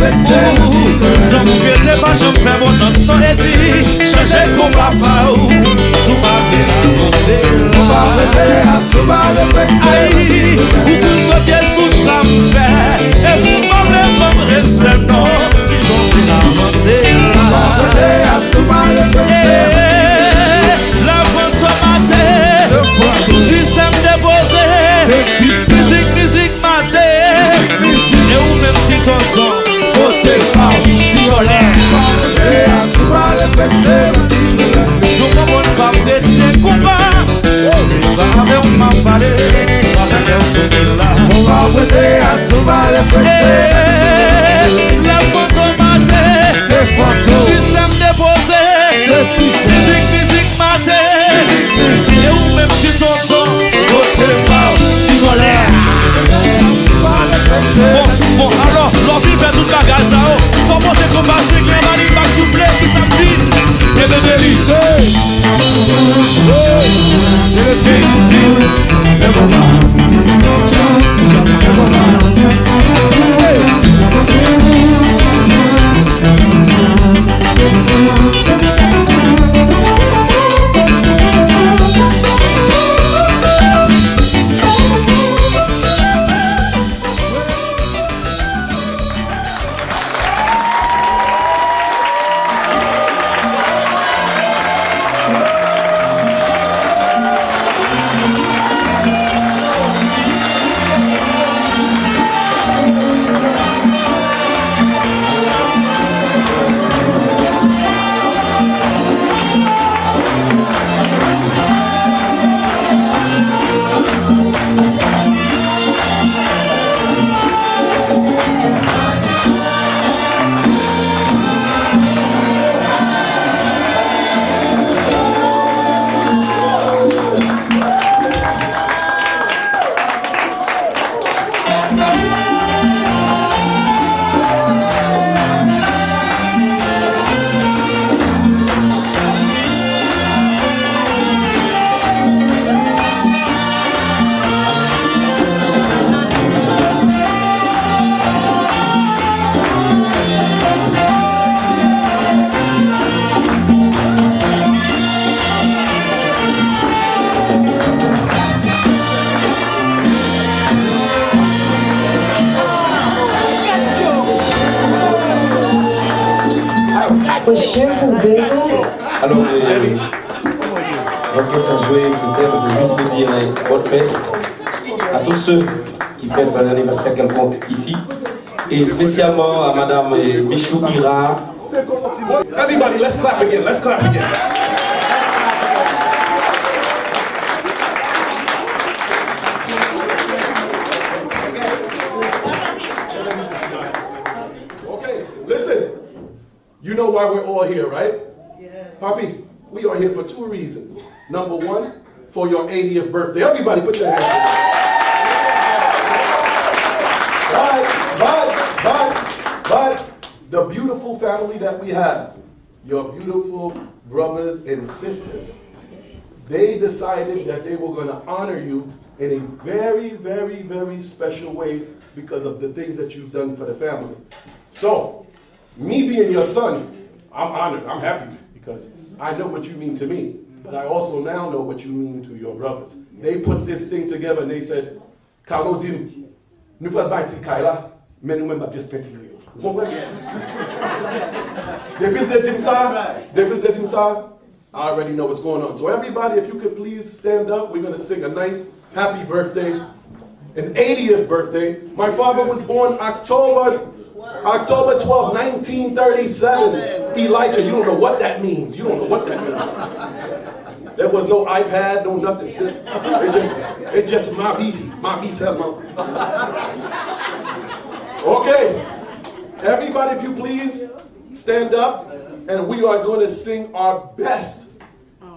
Tant que t'es pas j'en fais mon instant et dit changer comme papa ou sous ma avancer aïe ou pour bien sous ça me fait et vous parlez pas de respect non qui j'en avancer la vente soit matée système déposé musique matée et ou même si tonton côté pas si j'en je comprends pas prêter combat c'est pas avec on m'a parlé pas avec ce là on va prêter à souba la photo matée système déposé musique matée et ou même si tonton côté pas si j'en bon, alors, l'envie fait toute la gaz, ça, faut monter comme basé, qui est mal, il va souffler, qui samedi, et de délice. Alors, l'orchestre a joué ce thème, c'est juste de dire bonne fête à tous ceux qui fêtent un anniversaire quelconque ici, et spécialement à Madame Michou Ira. Everybody, let's clap again, let's clap again. Okay, listen. You know why we're all here, right? Yeah. Papi, we are here for two reasons. Number one, for your 80th birthday. Everybody put your hands up. But the beautiful family that we have, your beautiful brothers and sisters, they decided that they were going to honor you in a very, very, very special way because of the things that you've done for the family. So, me being your son, I'm honored, I'm happy, because I know what you mean to me, but I also now know what you mean to your brothers. They put this thing together and they said, Carlo Dim, nous pas bâti Kaila, mais nous même pas pièce petit. Depuis le dim ça, I already know what's going on. So everybody, if you could please stand up, we're going to sing a nice happy birthday, an 80th birthday. My father was born October 12, 1937. Elijah, you don't know what that means. You don't know what that means. There was no iPad, no nothing. It just Mabi said, Okay. Everybody, if you please, stand up, and we are going to sing our best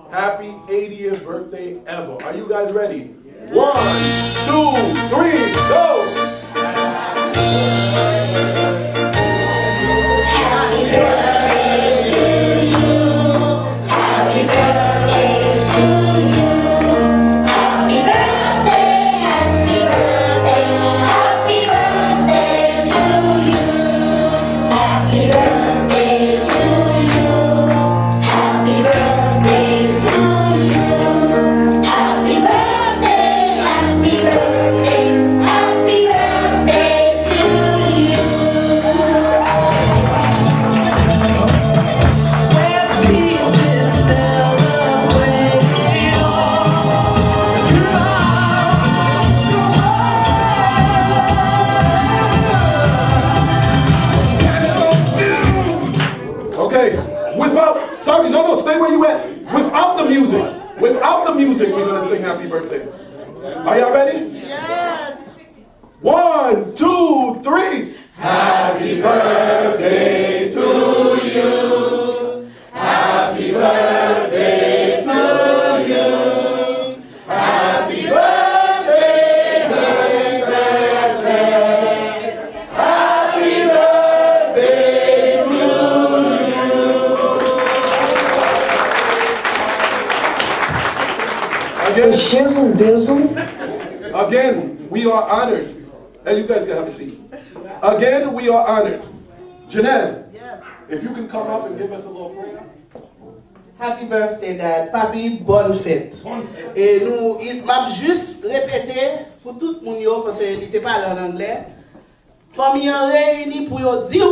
happy 80th birthday ever. Are you guys ready? 1, 2, 3, go! Happy birthday to you. Happy birthday to you. Happy birthday, happy birthday, happy birthday to you. we're going to sing happy birthday. Are y'all ready? Yes. 1, 2, 3. Happy birthday to you. Happy birthday to you. Happy birthday, happy birthday. Happy birthday to you. Again, we are honored. And you guys can have a seat. Again, we are honored. Janez, if you can come up and give us a little prayer. Happy birthday, Dad. Papi, bonne fête. Et nous, il m'a juste répété pour tout le monde, parce qu'il n'était pas là en anglais. Famille réunie pour dire,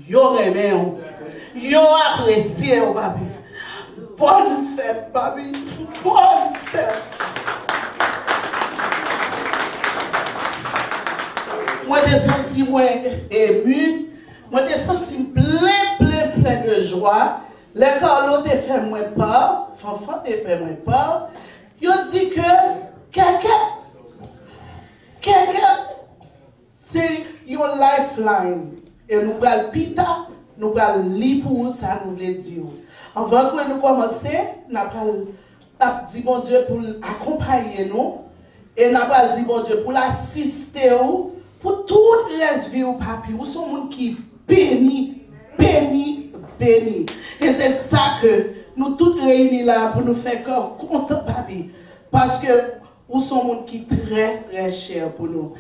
yo aimé, yo apprécié, papi. Bonne fête, papi. Bonne fête. Moi, j'ai senti ému. Moi, j'ai senti plein de joie. Les Carlos te fait moins peur, Fanfan te fait moins peur. Ils ont dit que quelqu'un, c'est une lifeline. Et nous allons pita, nous allons lire pour ça, nous voulons dire. Avant que nous commencions, nous allons dire bon Dieu pour accompagner nous. Et nous allons dire bon Dieu pour l'assister, pour toute les vies, papi. Vous sommes gens qui béni. Et c'est ça que nous tous réunis là pour nous faire content, papi. Parce que nous sommes gens qui très chers pour nous.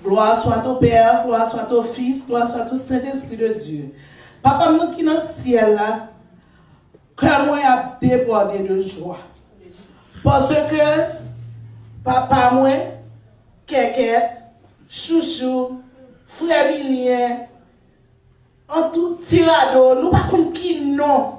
Gloire soit au Père, gloire soit au Fils, gloire soit au Saint-Esprit de Dieu. Papa, nous qui dans le ciel là, cœur moi a débordé de joie. Parce que papa moi, Kékette, chouchou, frère Milien, en tout tirado, nous pas comme qui non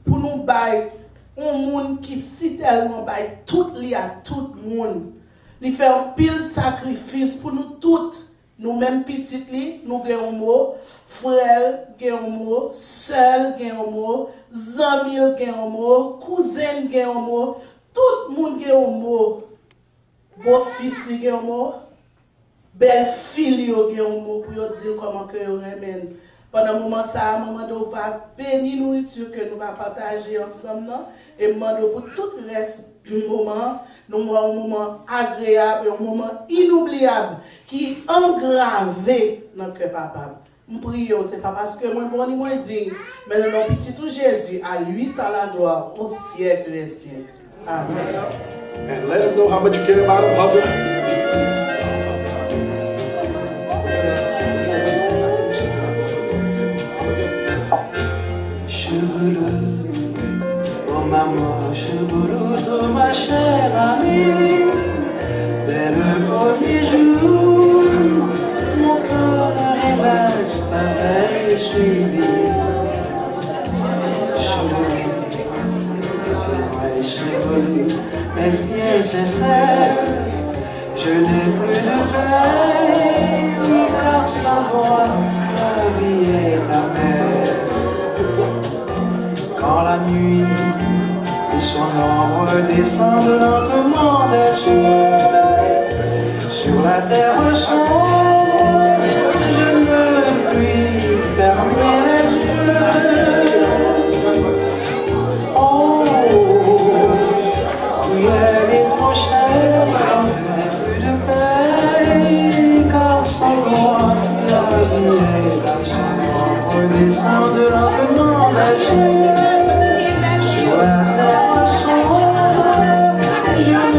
pour nous bailler un monde qui si tellement baille tout li à tout monde. Il fait un pile sacrifice pour nous toutes, nous mêmes petites li, nous gagnons mot, frère gagnons mot, sœur gagnons mot, amis gagnons mot, cousin gagnons mot, tout le monde gagnons mot. Beau fils gagnons mot. Belle fille gagnons mot pour dire comment que vous remène. Pendant un moment, ça, maman va bénir nourriture que nous allons partager ensemble. Et maman pour tout le reste du moment, nous avons un moment agréable, un moment inoubliable qui est engravé dans le cœur papa. Nous prions, c'est pas parce que moi, bon, moi dit, mais le nom petit tout Jésus, à lui, c'est la gloire au siècle des siècles. Amen. And let him know how much you care about him. Hug him. Cheveleux, oh maman, cheveleux, oh ma chère amie, dès le premier jour, mon corps hélas t'avait suivi. Cheveleux, est-ce bien sincère? Je n'ai plus de peine, car sans moi, la vie est amère. Quand la nuit et son ombre descendent lentement des cieux sur la terre sombre, je ne puis fermer les yeux. Oh, oui, elle est trop chère, plus de paix, car sans moi la vie est là, son ombre descendent lentement des cieux. Je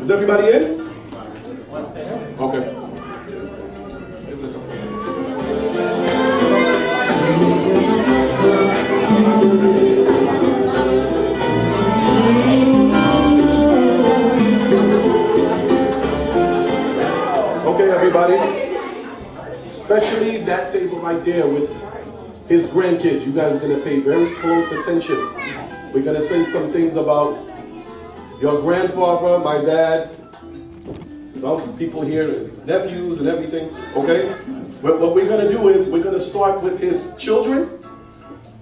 Is everybody in? Okay. Okay, everybody. Especially that table right there with his grandkids. You guys are going to pay very close attention. We're going to say some things about your grandfather, my dad, some people here, his nephews and everything, okay? But what we're going to do is we're going to start with his children,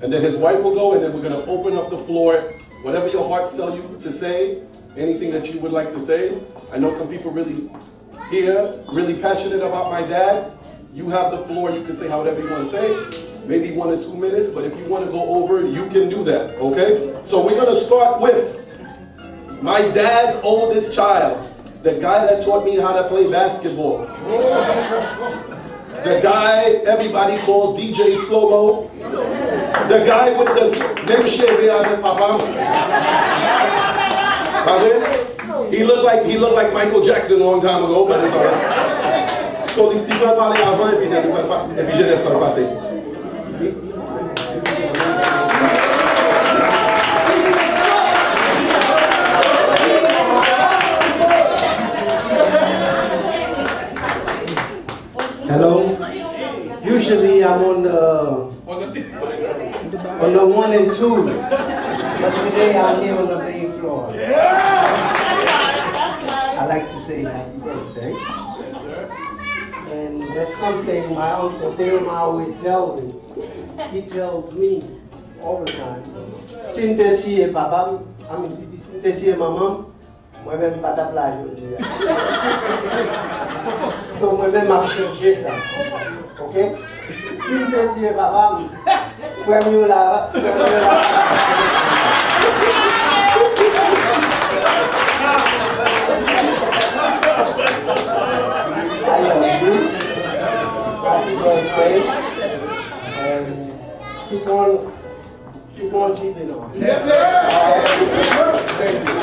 and then his wife will go, and then we're going to open up the floor. Whatever your hearts tell you to say, anything that you would like to say. I know some people really really passionate about my dad. You have the floor, you can say however you want to say. Maybe 1 or 2 minutes, but if you want to go over, you can do that, okay? So we're going to start with my dad's oldest child, the guy that taught me how to play basketball. The guy everybody calls DJ Slow-Mo. The guy with the memshebe on the papa. He looked like Michael Jackson a long time ago, but it's all right. So tu vas parler avant et puis je laisse ça passer. Hello. Usually I'm on the 1 and 2s, but today I'm here on the main floor. I like to say happy birthday. And that's something my uncle Therma always tells me. He tells me all the time. Sintechi et papa, Sintechi et maman, moi-même pas ta plage. So moi-même m'a cherché ça. Ok? Sintechi et papa, frère mieux là, frère mieux là. I love you. Happy birthday. And keep on keeping on. Yes, sir. Thank you.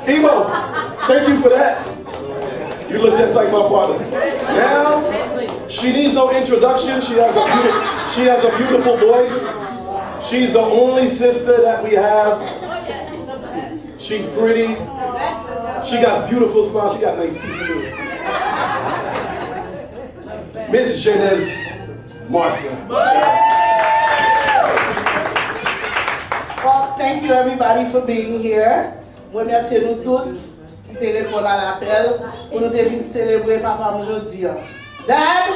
Emo, thank you for that. You look just like my father. Now, she needs no introduction. She has a beautiful voice. She's the only sister that we have. She's pretty. She got a beautiful smile. She got nice teeth too. Miss Jenez Marcia. Well, thank you everybody for being here. Moi, merci à nous tous qui te répondent à l'appel pour nous venir célébrer papa aujourd'hui. Dad,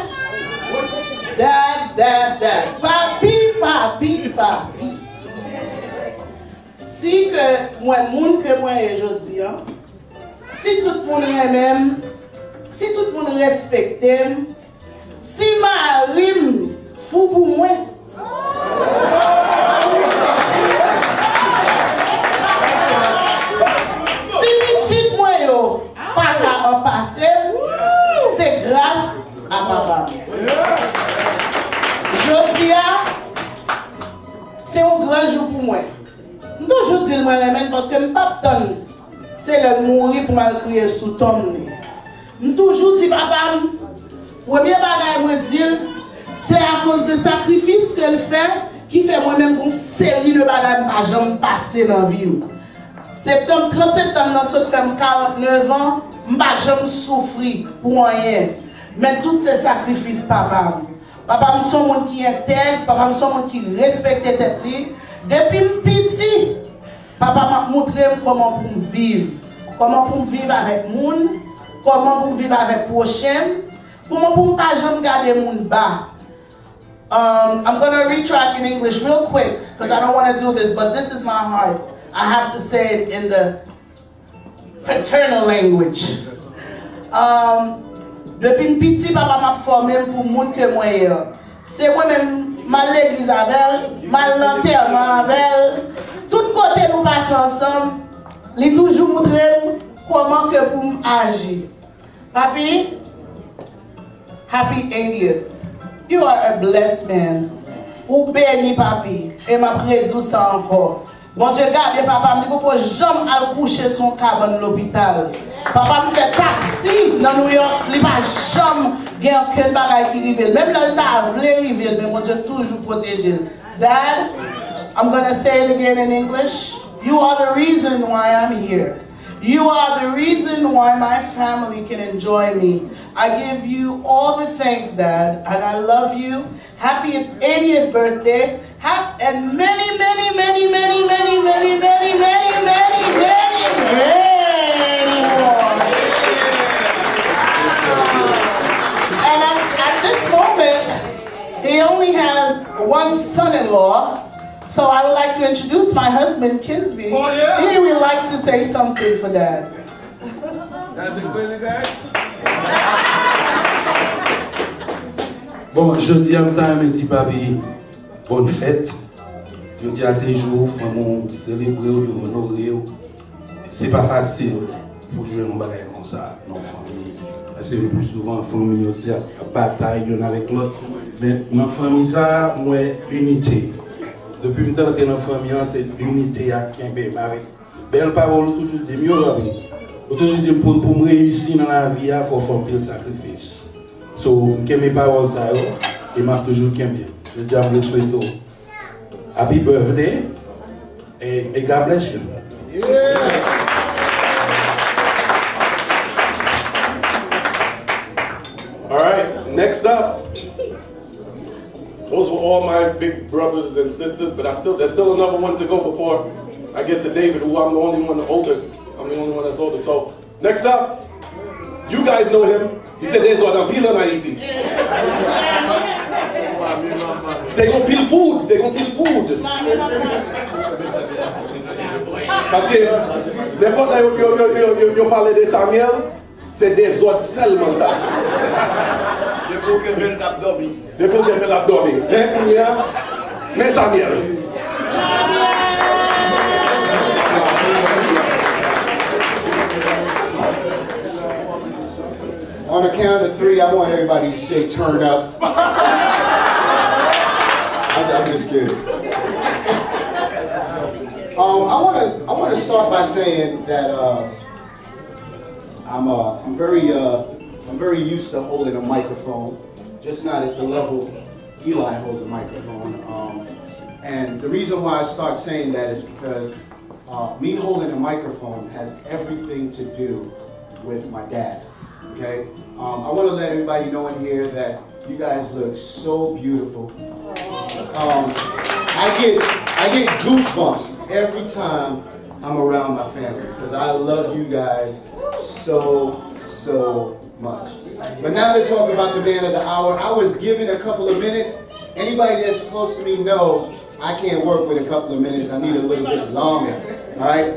papi. Si que moi, monde que moi aujourd'hui, si tout le monde aime, si tout le monde respecte, si ma rime fou pour moi. Si petit moi yo pas qu'à en passer, c'est grâce à papa. Aujourd'hui, c'est un grand jour pour moi. Je toujours dire moi-même parce que je ne peux pas attendre. C'est le mourir pour me crier sous ton nez. Je toujours dis papa, premier bagage moi dire, c'est à cause de sacrifice qu'elle fait qui fait moi-même une série de bagages que je n'ai passé dans la vie. 30 septembre, dans cette femme 49 ans, je n'ai jamais souffert pour rien. Mais tous ces sacrifices, papa. Papa, je suis un monde qui est tel, papa, je suis un monde qui respecte tête. Depuis petit, papa m'a montré comment pour vivre. Comment pour vivre avec les gens, comment pour vivre avec les prochains, comment pour ne pas jamais garder les gens bas. I'm going to retract in English real quick because I don't want to do this, but this is my heart. I have to say it in the paternal language. Depuis petit, papa m'a formé pour les gens que moi. C'est moi-même, ma l'église avec elle, ma l'enterrement avec elle. Tout côté nous passons ensemble. Il toujours montré comment que pour agir. Papi, happy 80th. You are a blessed man. Ou béni, papi. Et m'a prédit ça encore. Bon Dieu, regardez, papa, me dit pourquoi jamais à coucher son cabane dans l'hôpital. Papa me fait taxi dans New York, il pas jamais gagné aucun bagage qui rive. Même dans le table, il rive, mais mon Dieu toujours protégé. Dad, I'm going to say it again in English. You are the reason why I'm here. You are the reason why my family can enjoy me. I give you all the thanks, Dad, and I love you. Happy 80th birthday, and many, many, many, many, many, many, many, many, many, many, many more. And at this moment, he only has one son-in-law. So I would like to introduce my husband, Kinsby. Oh, yeah. He would like to say something for Dad. That's a good guy. Bon, je dis à me dit papi, bonne fête. Je dis à ces jours, faut nous célébrer ou honorer. C'est pas facile pour jouer un bagage comme ça, non famille. Parce que le plus souvent, en famille aussi, il y a bataille l'un avec l'autre. Mais dans la famille, ça, moi, unité. Depuis que je suis dans la famille, c'est unité à Kimbé. Avec belle parole, toujours dit mieux. Toujours dit pour me réussir dans la vie, il faut faire un sacrifice. So, je mes paroles, ça, et m'a toujours Kimbé. Je dis à me souhaiter happy birthday et God bless you. Yeah. All right, next up. Those were all my big brothers and sisters, but there's still another one to go before I get to David, who I'm the only one older. I'm the only one that's older. So next up, you guys know him. He said there's one peel on Haiti. They gonna peel food. They gonna peel food. Parce que n'importe yo parle de Samuel, c'est des autres seulement là. Depois que vem l'abdomen. Depois que vem l'abdomen. Mais Samuel. On the count of three, I want everybody to say turn up. I'm just kidding. I want to start by saying that I'm very used to holding a microphone, just not at the level Eli holds a microphone. And the reason why I start saying that is because me holding a microphone has everything to do with my dad. Okay, I want to let everybody know in here that you guys look so beautiful. I get goosebumps every time I'm around my family because I love you guys so much. But now to talk about the man of the hour, I was given a couple of minutes. Anybody that's close to me knows I can't work with a couple of minutes. I need a little bit longer. All right.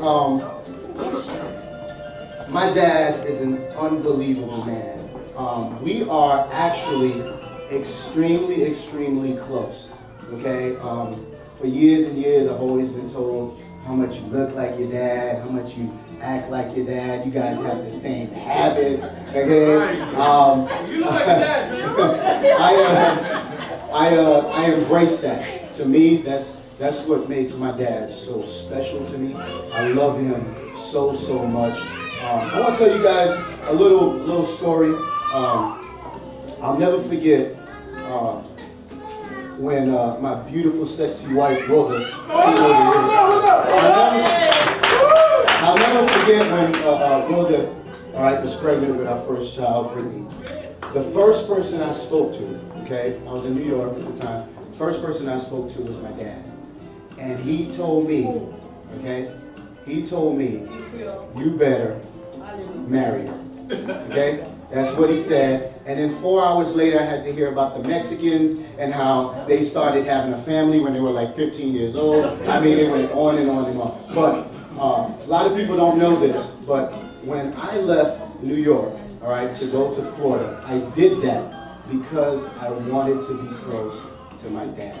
My dad is an unbelievable man. We are actually extremely close, okay? For years and years, I've always been told how much you look like your dad, how much you act like your dad. You guys have the same habits, okay? You look like your dad, I embrace that. To me, that's what makes my dad so special to me. I love him so much. I want to tell you guys a little story. I'll never forget when my beautiful, sexy wife, Rhoda, I'll never forget when Rhoda, was pregnant with our first child, Brittany. The first person I spoke to, okay, I was in New York at the time, the first person I spoke to was my dad. And he told me, you better marry her, okay? That's what he said. And then 4 hours later, I had to hear about the Mexicans and how they started having a family when they were like 15 years old. I mean, it went on and on and on. But a lot of people don't know this, but when I left New York, all right, to go to Florida, I did that because I wanted to be close to my dad.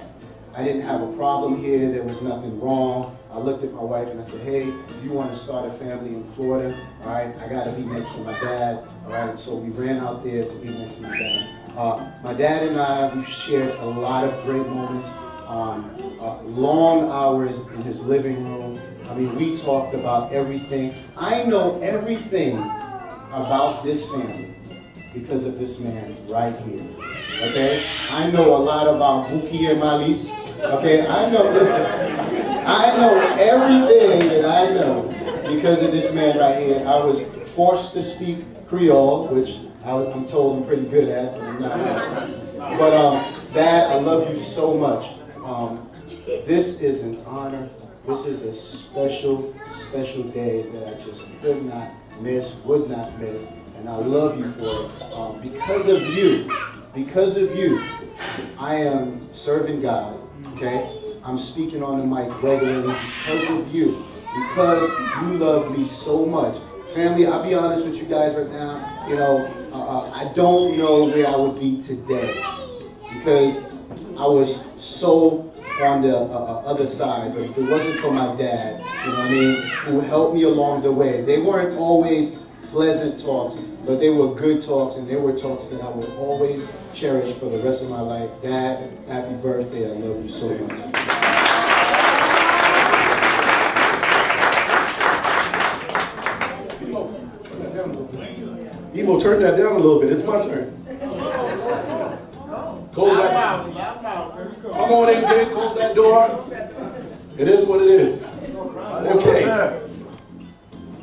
I didn't have a problem here. There was nothing wrong. I looked at my wife and I said, hey, if you want to start a family in Florida, all right, I got to be next to my dad, all right? So we ran out there to be next to my dad. My dad and I, we've shared a lot of great moments. long hours in his living room. I mean, we talked about everything. I know everything about this family because of this man right here. Okay? I know a lot about Buki and Malis. Okay? I know everything that I know because of this man right here. I was forced to speak Creole, which I'm told I'm pretty good at, but I'm not. But Dad, I love you so much. This is an honor. This is a special, special day that I just could not miss, would not miss, and I love you for it. Because of you, I am serving God, okay? I'm speaking on the mic regularly because of you, because you love me so much. Family, I'll be honest with you guys right now, you know, I don't know where I would be today because I was so on the other side, but if it wasn't for my dad, you know what I mean, who helped me along the way. They weren't always pleasant talks, but they were good talks, and they were talks that I will always cherish for the rest of my life. Dad, happy birthday. I love you so much. Emo, turn that down a little bit. It's my turn. Close that. Come on in, kid. Close that door. It is what it is. Okay.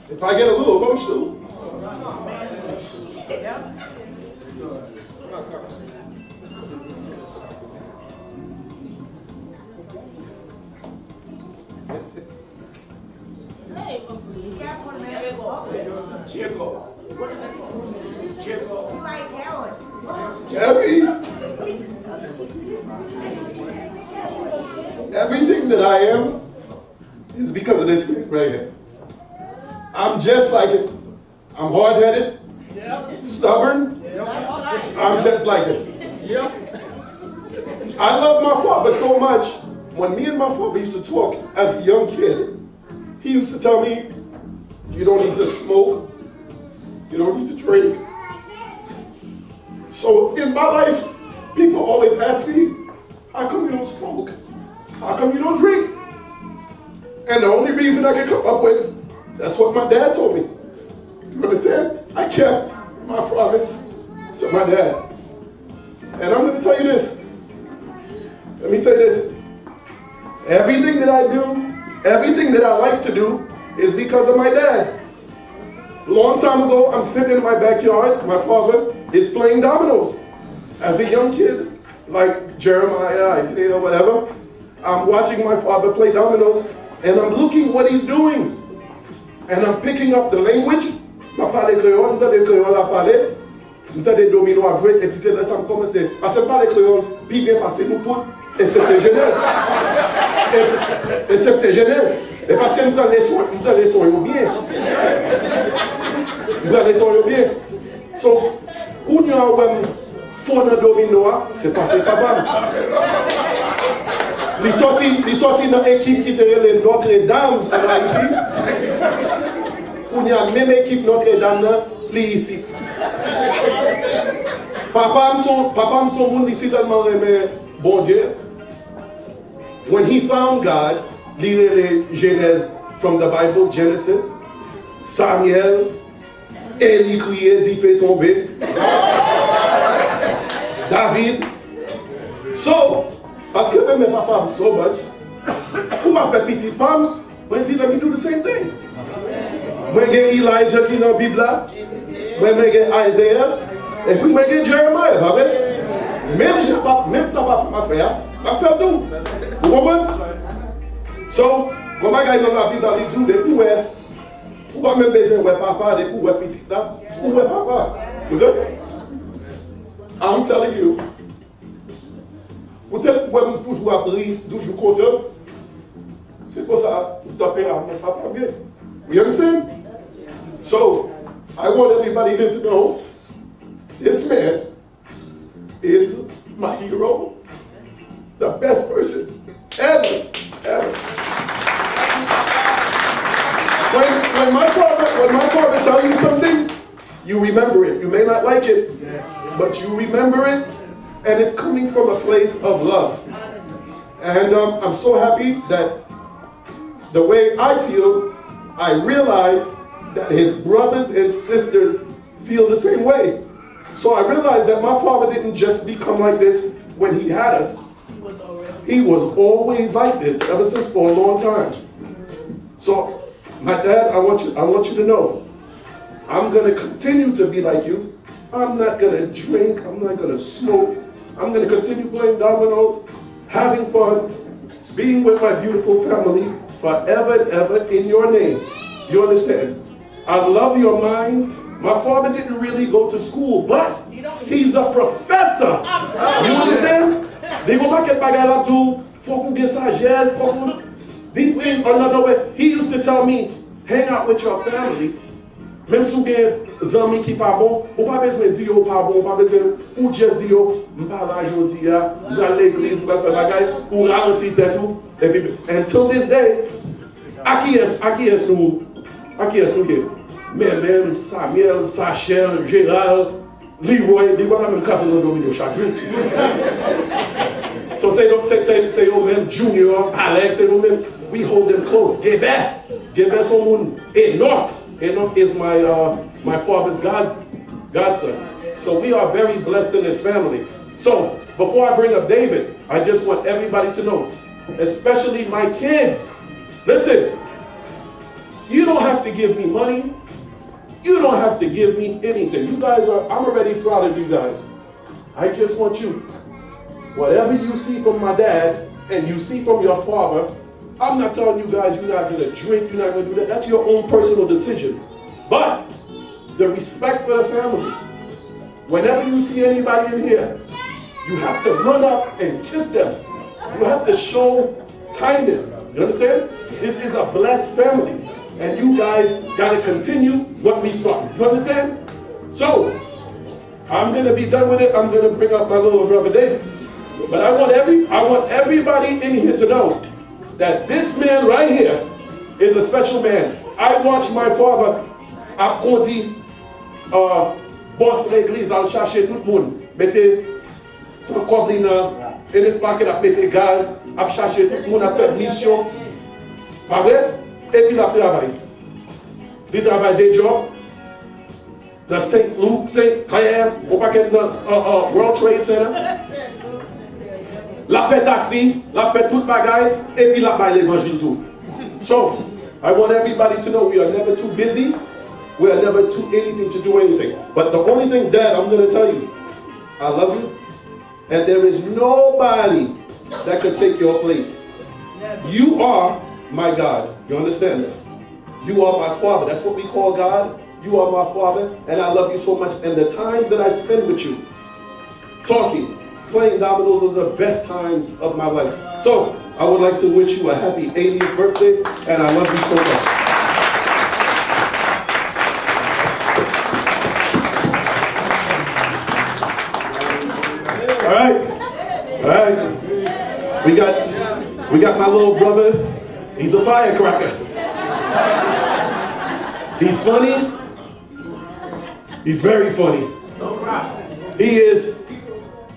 If I get a little emotional. Gabby, everything that I am is because of this man right here. I'm just like it. I'm hard-headed, stubborn. I'm just like it. I love my father so much. When me and my father used to talk as a young kid, he used to tell me, you don't need to smoke, you don't need to drink. So in my life, people always ask me, how come you don't smoke? How come you don't drink? And the only reason I can come up with, that's what my dad told me. You understand? I kept my promise to my dad. And I'm going to tell you this. Let me say this. Everything that I do, everything that I like to do is because of my dad. A long time ago, I'm sitting in my backyard. My father is playing dominoes. As a young kid, like Jeremiah, Isaiah, whatever, I'm watching my father play dominoes, and I'm looking what he's doing. And I'm picking up the language. Je parle créole, je créole à parler, je des dominos à jouer, et puis c'est là que ça me commence. Parce que je parle créole, puis bien passé nous toutes, et c'était Genèse. Et c'était Genèse. Et parce que nous avons les sons bien. Nous avons les sons bien. So, quand nous avons fond de domino, c'est passé pas Il sorti dans l'équipe qui était Notre-Dame en Haïti. Quand il y a la même équipe Notre-Dame, ici. Papa me son monde ici tellement aimé bon Dieu. When he found God, lire Genèse from the Bible, Genesis, Samuel, Élie criait, dit fait tomber. David. So, parce que même papa so much, pour m'a fait petit pam, moi dit let me do the same thing. Moi j'ai Elijah qui dans la Bible là, moi j'ai Isaiah, et puis moi j'ai Jeremiah, pas vrai? Même ça va pas faire, m'a fait tout. Vous comprenez? So, quand ma gars dans la Bible là, il dit depuis où pas même besoin de papa, depuis où petit là, où papa. You good? I'm telling you. Peut-être que vous toujours appris, toujours content. C'est pour ça que vous tapez à mon papa bien. You understand? So, I want everybody here to know this man is my hero, the best person ever. When my father tells you something, you remember it. You may not like it, but you remember it. And it's coming from a place of love. And I'm so happy that the way I feel, I realize that his brothers and sisters feel the same way. So I realized that my father didn't just become like this when he had us. He was always like this ever since for a long time. So my dad, I want you to know, I'm going to continue to be like you. I'm not going to drink. I'm not going to smoke. I'm going to continue playing dominoes, having fun, being with my beautiful family forever and ever in your name. You understand? I love your mind. My father didn't really go to school, but he's a professor. You understand? They go back at bagay to sagesse. These things are not the way. He used to tell me, hang out with your family. Même si vous avez des amis qui pas bon, vous pas besoin de dire pas bon, pas besoin ou juste dire m'pa la jodi a, dans l'église, m'pa faire bagay pour ralentir tête tout. Et puis until this day, qui est nous gars. Même Samuel, Sachel, Gérald, Leroy la même case dans domino chaque jour. So say yo même Junior, Alex, say yo même, we hold them close. Gébert son Enoch. Enoch is my father's godson. So we are very blessed in this family. So before I bring up David, I just want everybody to know, especially my kids, listen, you don't have to give me money. You don't have to give me anything. I'm already proud of you guys. I just want you, whatever you see from my dad and you see from your father, I'm not telling you guys you're not going to drink, you're not going to do that. That's your own personal decision. But the respect for the family. Whenever you see anybody in here, you have to run up and kiss them. You have to show kindness. You understand? This is a blessed family. And you guys got to continue what we started. You understand? So, I'm going to be done with it. I'm going to bring up my little brother David. But I want everybody in here to know that this man right here is a special man. I watched my father à Conti, boss l'église, al chercher tout le monde, mettez un coblina, et l'espace qu'il a pété gaz, à chercher tout le monde, a fait mission, pas vrai? Et puis il a travaillé. Il travaille des jobs, dans St. Luke, St. Clair, au paquet de World Trade Center. La fait taxi, la fait toute bagaille, et puis la baille l'évangile tout. So, I want everybody to know we are never too busy. We are never too anything to do anything. But the only thing, Dad, I'm going to tell you, I love you, and there is nobody that could take your place. You are my God. You understand that? You are my Father. That's what we call God. You are my Father, and I love you so much. And the times that I spend with you, talking, playing dominoes, are the best times of my life. So, I would like to wish you a happy 80th birthday, and I love you so much. All right. We got my little brother. He's a firecracker. He's funny. He's very funny. He is.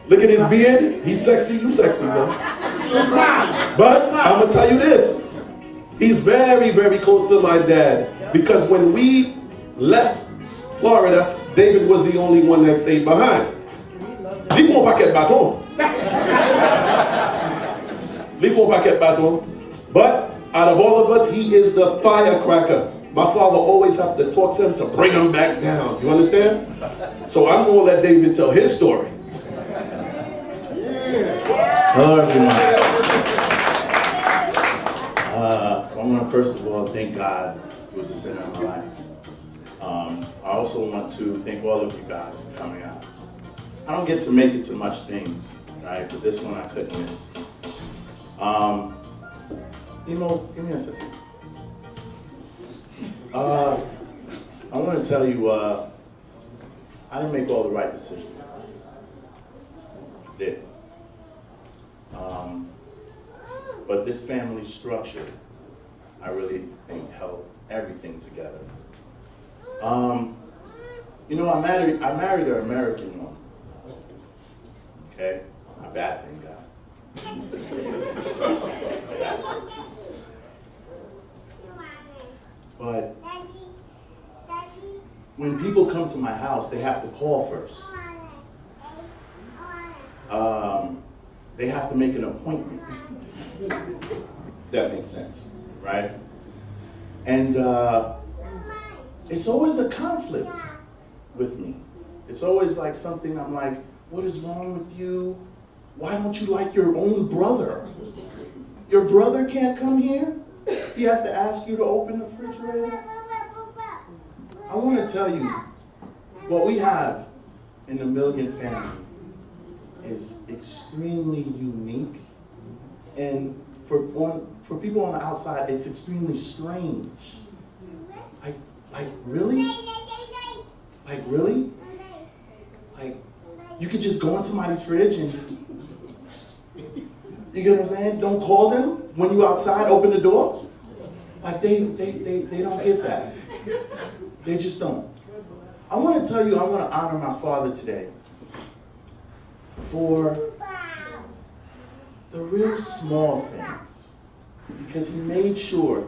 Look at his beard. He's sexy. You sexy, man. But I'm gonna tell you this. He's very, very close to my dad, because when we left Florida, David was the only one that stayed behind. Leave mon paquet bâton. Leave mon paquet bâton. But out of all of us, he is the firecracker. My father always have to talk to him to bring him back down. You understand? So I'm gonna let David tell his story. Hello, everyone. I want to first of all thank God who is the center of my life. I also want to thank all of you guys for coming out. I don't get to make it to much things, right? But this one I couldn't miss. Give me a second. I want to tell you, I didn't make all the right decisions. I did. But this family structure, I really think held everything together. I married an American woman. Okay, not a bad thing, guys. But when people come to my house, they have to call first. They have to make an appointment, if that makes sense, right? And it's always a conflict with me. It's always like something I'm like, what is wrong with you? Why don't you like your own brother? Your brother can't come here? He has to ask you to open the refrigerator? I want to tell you, what we have in the Milien family is extremely unique. And for people on the outside, it's extremely strange. Like really? Like really? Like, you could just go in somebody's fridge and, you get what I'm saying? Don't call them when you outside, open the door. Like they don't get that. They just don't. I want to tell you, I want to honor my father today for the real small things. Because he made sure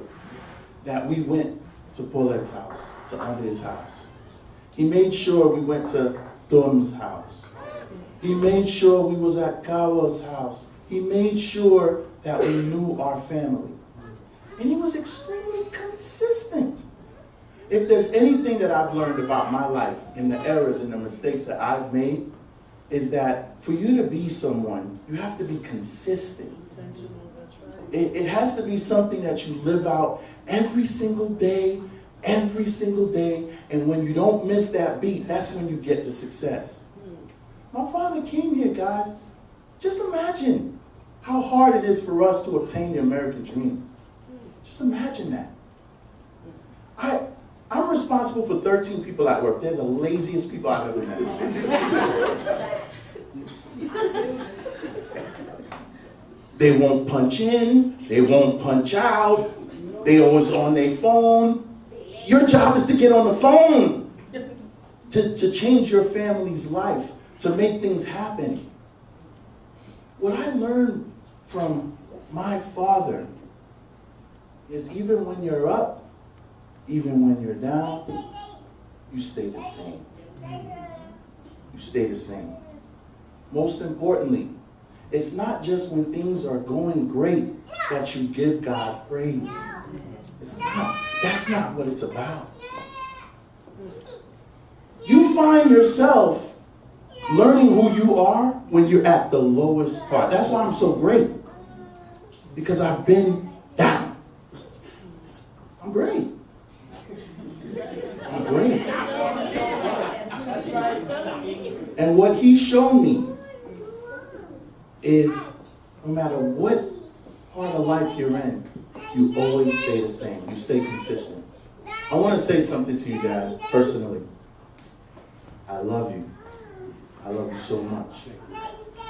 that we went to Paulette's house, to Andre's house. He made sure we went to Dom's house. He made sure we was at Kawa's house. He made sure that we knew our family. And he was extremely consistent. If there's anything that I've learned about my life and the errors and the mistakes that I've made, is that for you to be someone, you have to be consistent. It has to be something that you live out every single day, and when you don't miss that beat, that's when you get the success. My father came here, guys. Just imagine how hard it is for us to obtain the American dream. Just imagine that. I'm responsible for 13 people at work. They're the laziest people I've ever met. They won't punch in. They won't punch out. They always on their phone. Your job is to get on the phone to change your family's life, to make things happen. What I learned from my father is even when you're up, even when you're down, you stay the same. You stay the same. Most importantly, it's not just when things are going great that you give God praise. It's not. That's not what it's about. You find yourself learning who you are when you're at the lowest part. That's why I'm so great. Because I've been down. I'm great. I'm great. And what he's shown me is no matter what part of life you're in, you always stay the same. You stay consistent. I want to say something to you, Dad, personally. I love you. I love you so much.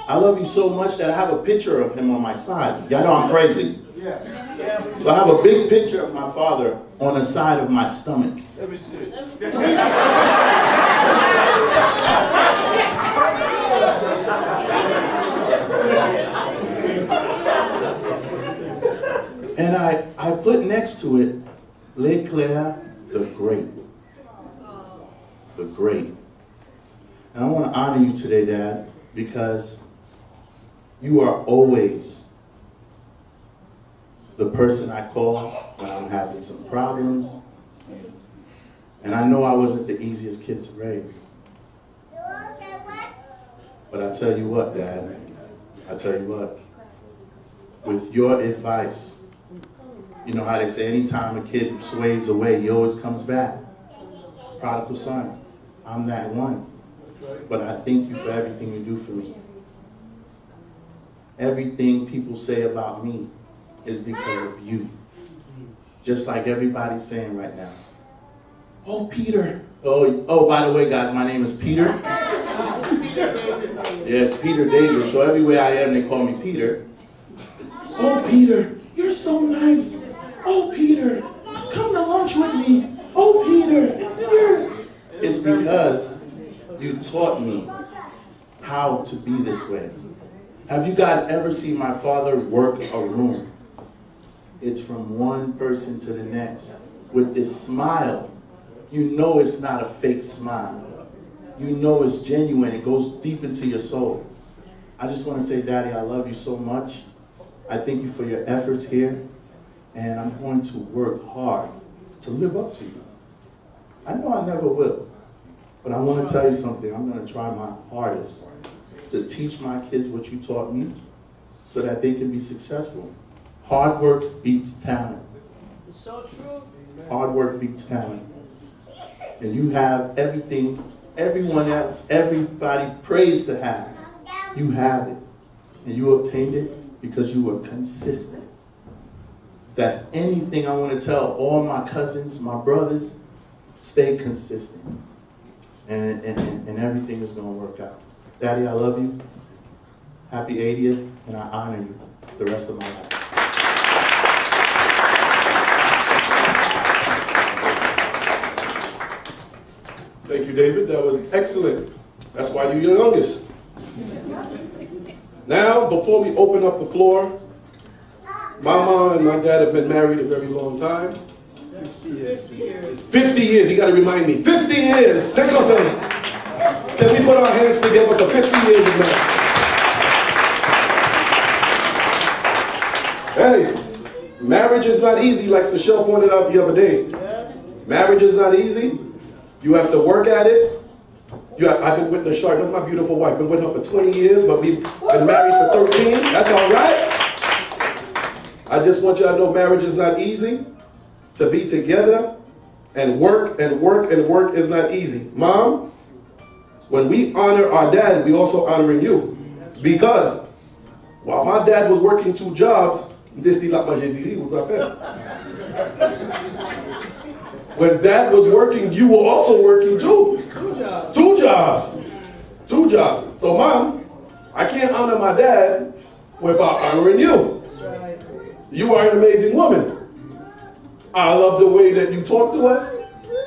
I love you so much that I have a picture of him on my side. Y'all know I'm crazy. So I have a big picture of my father on the side of my stomach. And I put next to it, Leclerc, the Great. The Great. And I want to honor you today, Dad, because you are always the person I call when I'm having some problems. And I know I wasn't the easiest kid to raise. But I tell you what, Dad, I tell you what, with your advice, you know how they say anytime a kid sways away, he always comes back. Prodigal son, I'm that one. But I thank you for everything you do for me. Everything people say about me is because of you. Just like everybody's saying right now. Oh, Peter. Oh, by the way, guys, my name is Peter. Yeah, it's Peter David. So everywhere I am, they call me Peter. Oh, Peter, you're so nice. Oh, Peter, come to lunch with me. Oh, Peter, it's because you taught me how to be this way. Have you guys ever seen my father work a room? It's from one person to the next. With this smile, you know it's not a fake smile. You know it's genuine. It goes deep into your soul. I just want to say, Daddy, I love you so much. I thank you for your efforts here. And I'm going to work hard to live up to you. I know I never will. But I want to tell you something. I'm going to try my hardest to teach my kids what you taught me so that they can be successful. Hard work beats talent. It's so true. Hard work beats talent. And you have everything everyone else, everybody prays to have. You have it. And you obtained it because you were consistent. If that's anything I want to tell all my cousins, my brothers, stay consistent. And everything is going to work out. Daddy, I love you. Happy 80th, and I honor you the rest of my life. Thank you, David. That was excellent. That's why you're the youngest. Now, before we open up the floor, my mom and my dad have been married a very long time. 50 years. 50 years, you got to remind me. 50 years. Second time. Can we put our hands together for 50 years of marriage? Hey, marriage is not easy, like Seychelle pointed out the other day. Marriage is not easy. You have to work at it. I've been with Nashar, that's my beautiful wife. Been with her for 20 years, but we've been married for 13. That's all right. I just want you to know marriage is not easy. To be together and work and work and work is not easy. Mom, when we honor our dad, we also honoring you. Because while my dad was working 2 jobs, when dad was working, you were also working too. 2 jobs. 2 jobs. 2 jobs. So mom, I can't honor my dad without honoring you. You are an amazing woman. I love the way that you talk to us.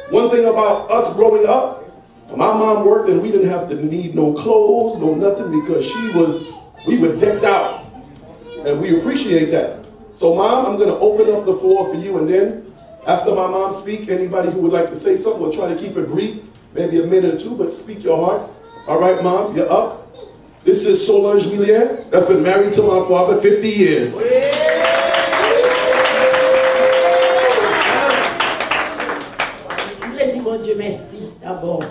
One thing about us growing up, my mom worked and we didn't have to need no clothes, no nothing, because we were decked out. And we appreciate that. So mom, I'm gonna open up the floor for you, and then after my mom speak, anybody who would like to say something, we'll try to keep it brief, maybe a minute or 2, but speak your heart. All right, mom, you're up. This is Solange Milien, that's been married to my father 50 years. Bon Dieu merci d'abord,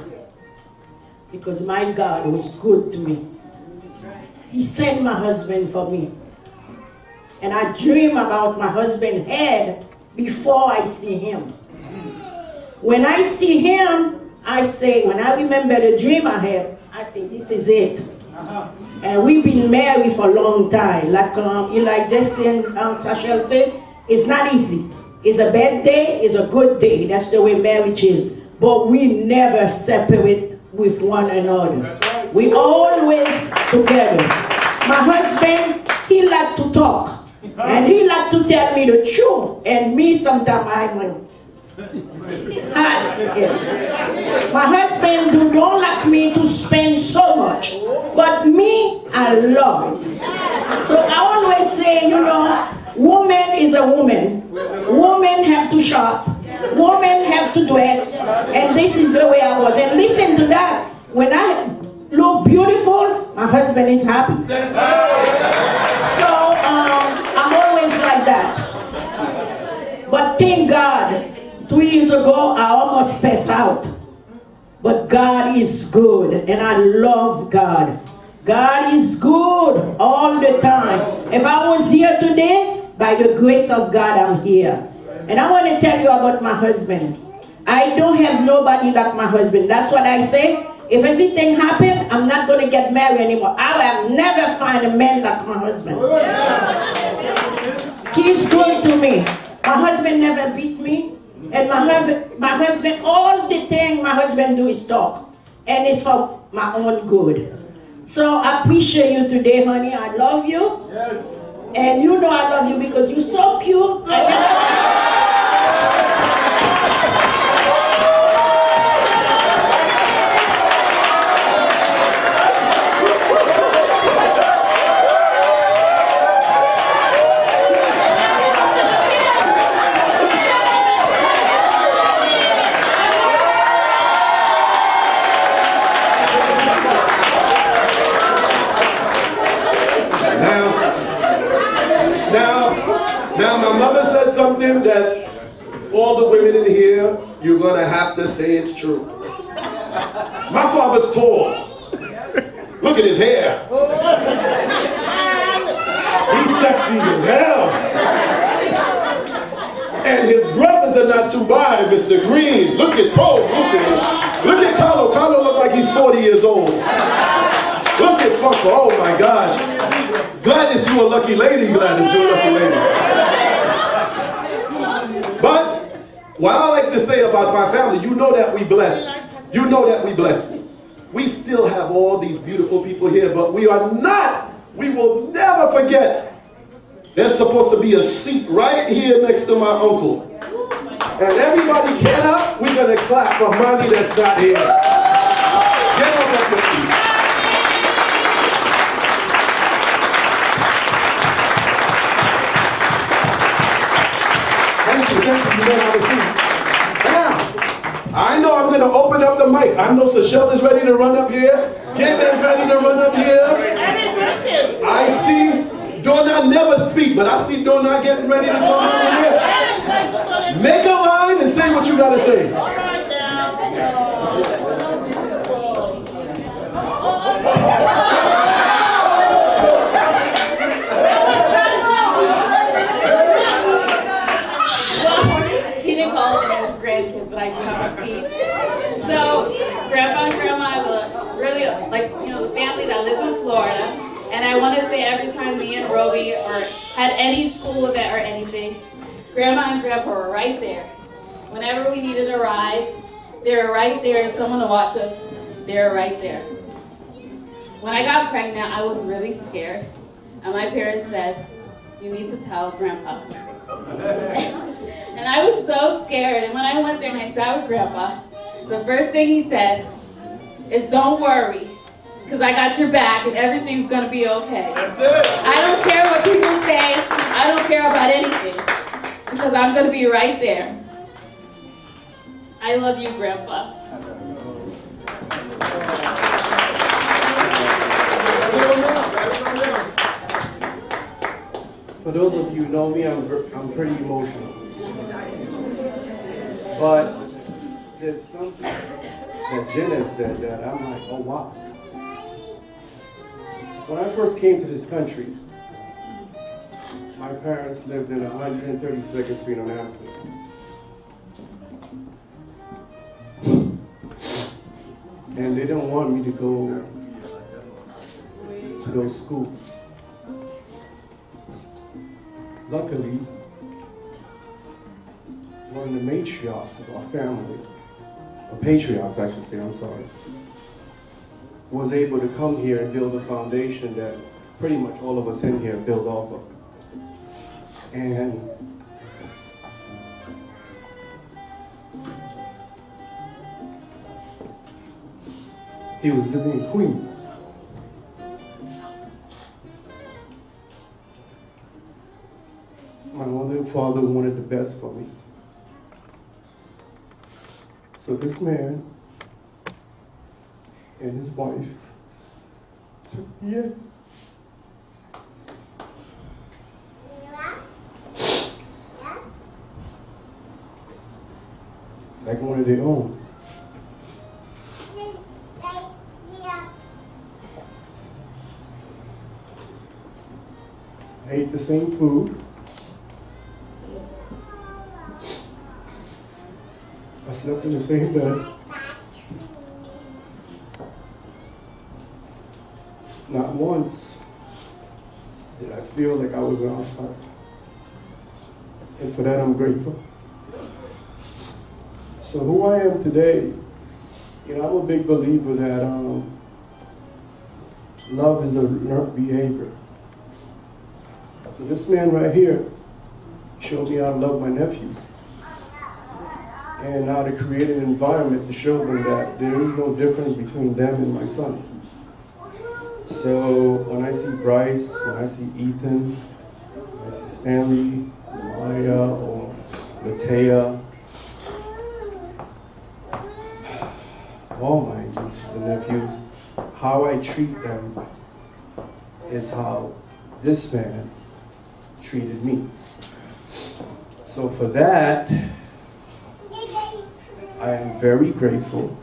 because my God was good to me. He sent my husband for me, and I dream about my husband's head before I see him. When I see him, I say, when I remember the dream I had, I say, this is it. And we've been married for a long time. Like Justin Seychelle said, it's not easy. It's a bad day, it's a good day. That's the way marriage is. But we never separate with one another. We always together. My husband, he like to talk. And he like to tell me the truth. And me sometimes my husband don't like me to spend so much. But me, I love it. So I always say, you know, woman is a woman. Women have to shop. Women have to dress. And this is the way I was. And listen to that. When I look beautiful, my husband is happy. So I'm always like that. But thank God, 2 years ago, I almost passed out. But God is good. And I love God. God is good all the time. If I was here today, by the grace of God, I'm here. And I want to tell you about my husband. I don't have nobody like my husband. That's what I say. If anything happens, I'm not going to get married anymore. I will never find a man like my husband. He's good to me. My husband never beat me. And my husband, all the thing my husband do is talk. And it's for my own good. So I appreciate you today, honey. I love you. Yes. And you know I love you because you're so cute. Now, my mother said something that all the women in here, you're going to have to say it's true. My father's tall. Look at his hair. He's sexy as hell. And his brothers are not too bad, Mr. Green. Look at Pope. Look at Carlo. Carlo look like he's 40 years old. Look at Funko. Oh my gosh. Gladys, you a lucky lady, Gladys. You a lucky lady. But what I like to say about my family, you know that we blessed. You know that we blessed. We still have all these beautiful people here, but we will never forget. There's supposed to be a seat right here next to my uncle. And everybody get up, we're going to clap for Monty that's not here. Get up at the feet. Thank you, you may have a seat. Now, I know I'm going to open up the mic. I know Seychelle is ready to run up here. Gaben's ready to run up here. I see Donna never speak, but I see Donna getting ready to come over here. Make a line and say what you got to say. He didn't call it his grandkids, but I can have a speech. So, Grandpa and Grandma is really, the family that lives in Florida. And I want to say every time me and Roby had any school event or anything, Grandma and Grandpa were right there. Whenever we needed a ride, they were right there, and someone to watch us, they were right there. When I got pregnant, I was really scared. And my parents said, you need to tell Grandpa. And I was so scared. And when I went there and I sat with Grandpa, the first thing he said is, don't worry. Because I got your back and everything's going to be okay. That's it. I don't care what people say. I don't care about anything. Because I'm going to be right there. I love you, Grandpa. For those of you who know me, I'm pretty emotional. But there's something that Jenna said that I'm like, oh wow. When I first came to this country, my parents lived in 132nd Street on Amsterdam. And they didn't want me to go to those schools. Luckily, one of the matriarchs of our family, or patriarchs I should say, I'm sorry, was able to come here and build a foundation that pretty much all of us in here build off of. And he was living in Queens. My mother and father wanted the best for me. So this man and his wife took me in. Like one of their own. I ate the same food. I slept in the same bed. Not once did I feel like I was an outsider. And for that, I'm grateful. So who I am today, I'm a big believer that love is a learned behavior. So this man right here showed me how to love my nephews and how to create an environment to show them that there is no difference between them and my son. So when I see Bryce, when I see Ethan, when I see Stanley, Maya, or Latea, all my nieces and nephews, how I treat them is how this man treated me. So for that, I am very grateful.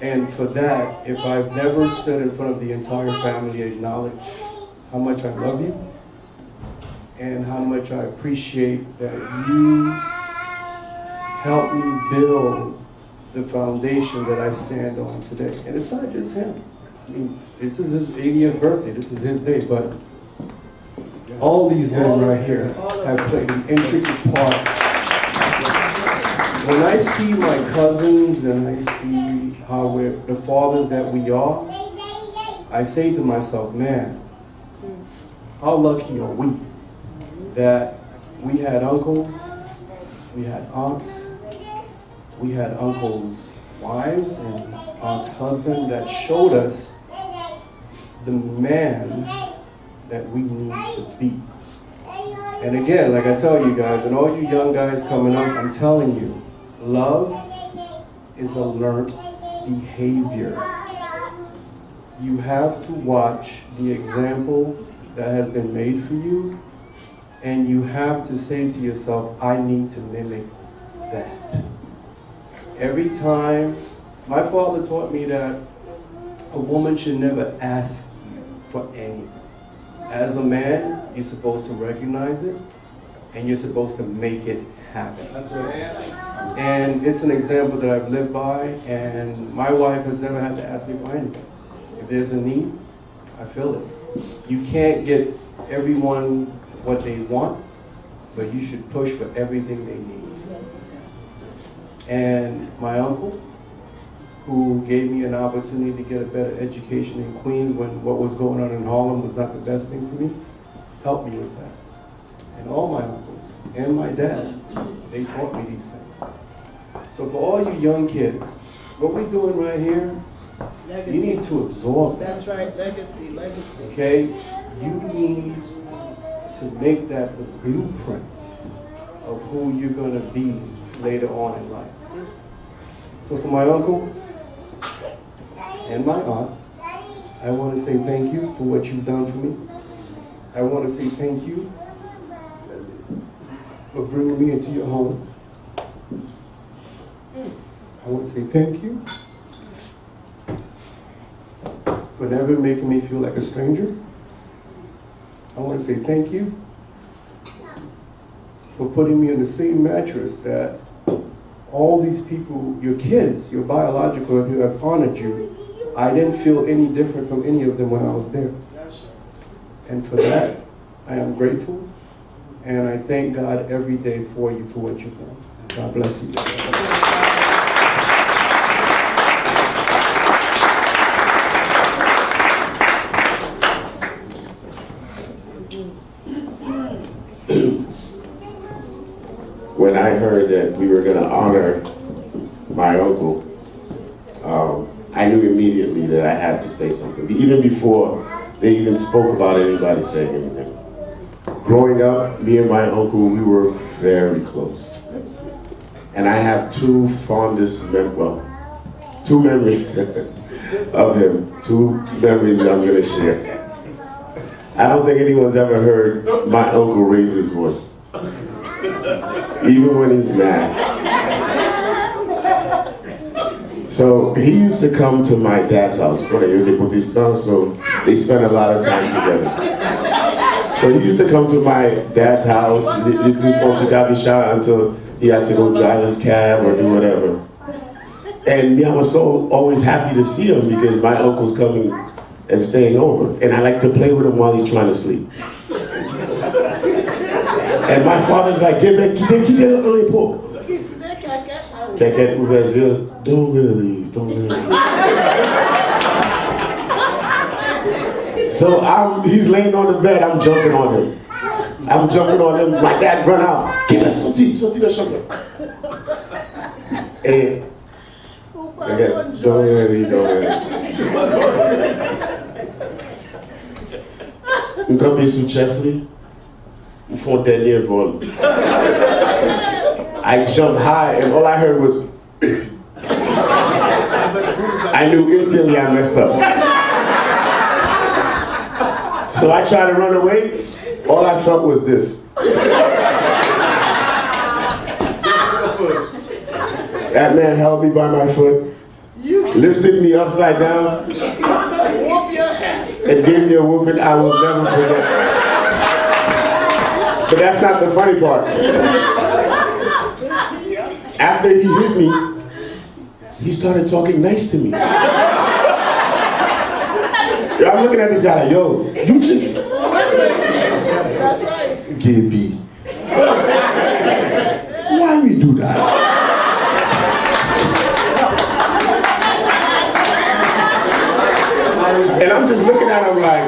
And for that, if I've never stood in front of the entire family, acknowledge how much I love you and how much I appreciate that you helped me build the foundation that I stand on today. And it's not just him. I mean, this is his 80th birthday. This is his day, but all these men right here have played an intricate part. When I see my cousins and I see how we're the fathers that we are, I say to myself, man, how lucky are we that we had uncles, we had aunts, we had uncles' wives and aunts' husbands that showed us the man that we need to be. And again, like I tell you guys, and all you young guys coming up, I'm telling you, love is a learned behavior. You have to watch the example that has been made for you, and you have to say to yourself, I need to mimic that. Every time, my father taught me that a woman should never ask you for anything. As a man, you're supposed to recognize it, and you're supposed to make it happen. And it's an example that I've lived by, and my wife has never had to ask me for anything. If there's a need, I feel it. You can't get everyone what they want, but you should push for everything they need. And my uncle, who gave me an opportunity to get a better education in Queens when what was going on in Harlem was not the best thing for me, helped me with that. And all my uncles and my dad, they taught me these things. So for all you young kids, what we're doing right here, Legacy. you need to absorb that. That's right, legacy, legacy. Okay? You need to make that the blueprint of who you're going to be later on in life. So for my uncle and my aunt, I want to say thank you for what you've done for me. I want to say thank you for bringing me into your home. I want to say thank you for never making me feel like a stranger. I want to say thank you for putting me in the same mattress that all these people, your kids, your biological, who have honored you, I didn't feel any different from any of them when I was there. And for that, I am grateful, and I thank God every day for you for what you've done. God bless you. When I heard that we were going to honor my uncle, I knew immediately that I had to say something, even before they even spoke about anybody saying anything. Growing up, me and my uncle, we were very close. And I have two memories of him, two memories that I'm going to share. I don't think anyone's ever heard my uncle raise his voice, even when he's mad. So he used to come to my dad's house, so they spent a lot of time together. So he used to come to my dad's house, until he has to go drive his cab or do whatever. And I was so always happy to see him because my uncle's coming and staying over. And I like to play with him while he's trying to sleep. And my father's like, get back, quittez le repos. Quelqu'un ouvert les yeux, don't really. So he's laying on the bed, I'm jumping on him. My dad run out, sorti le chambre. Et, don't really. I'm campé sous Chesley. Ils font dernier vol. I jumped high and all I heard was I knew instantly I messed up. So I tried to run away, all I felt was this. That man held me by my foot, lifted me upside down, and gave me a whooping I will never forget. But that's not the funny part. After he hit me, he started talking nice to me. I'm looking at this guy like, yo, you just... That's right. Gibby. Why we do that? And I'm just looking at him like,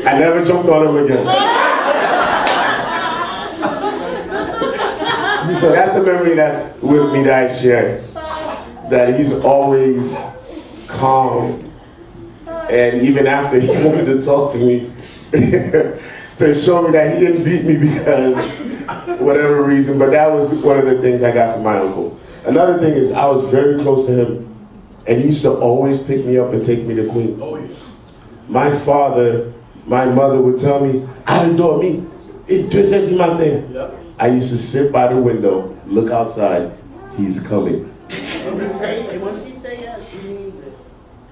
I never jumped on him again. So that's a memory that's with me that I share. That he's always calm. And even after he wanted to talk to me, to show me that he didn't beat me because whatever reason, but that was one of the things I got from my uncle. Another thing is I was very close to him, and he used to always pick me up and take me to Queens. My mother would tell me, I adore me. I used to sit by the window, look outside, he's coming. Once he say yes, he means it.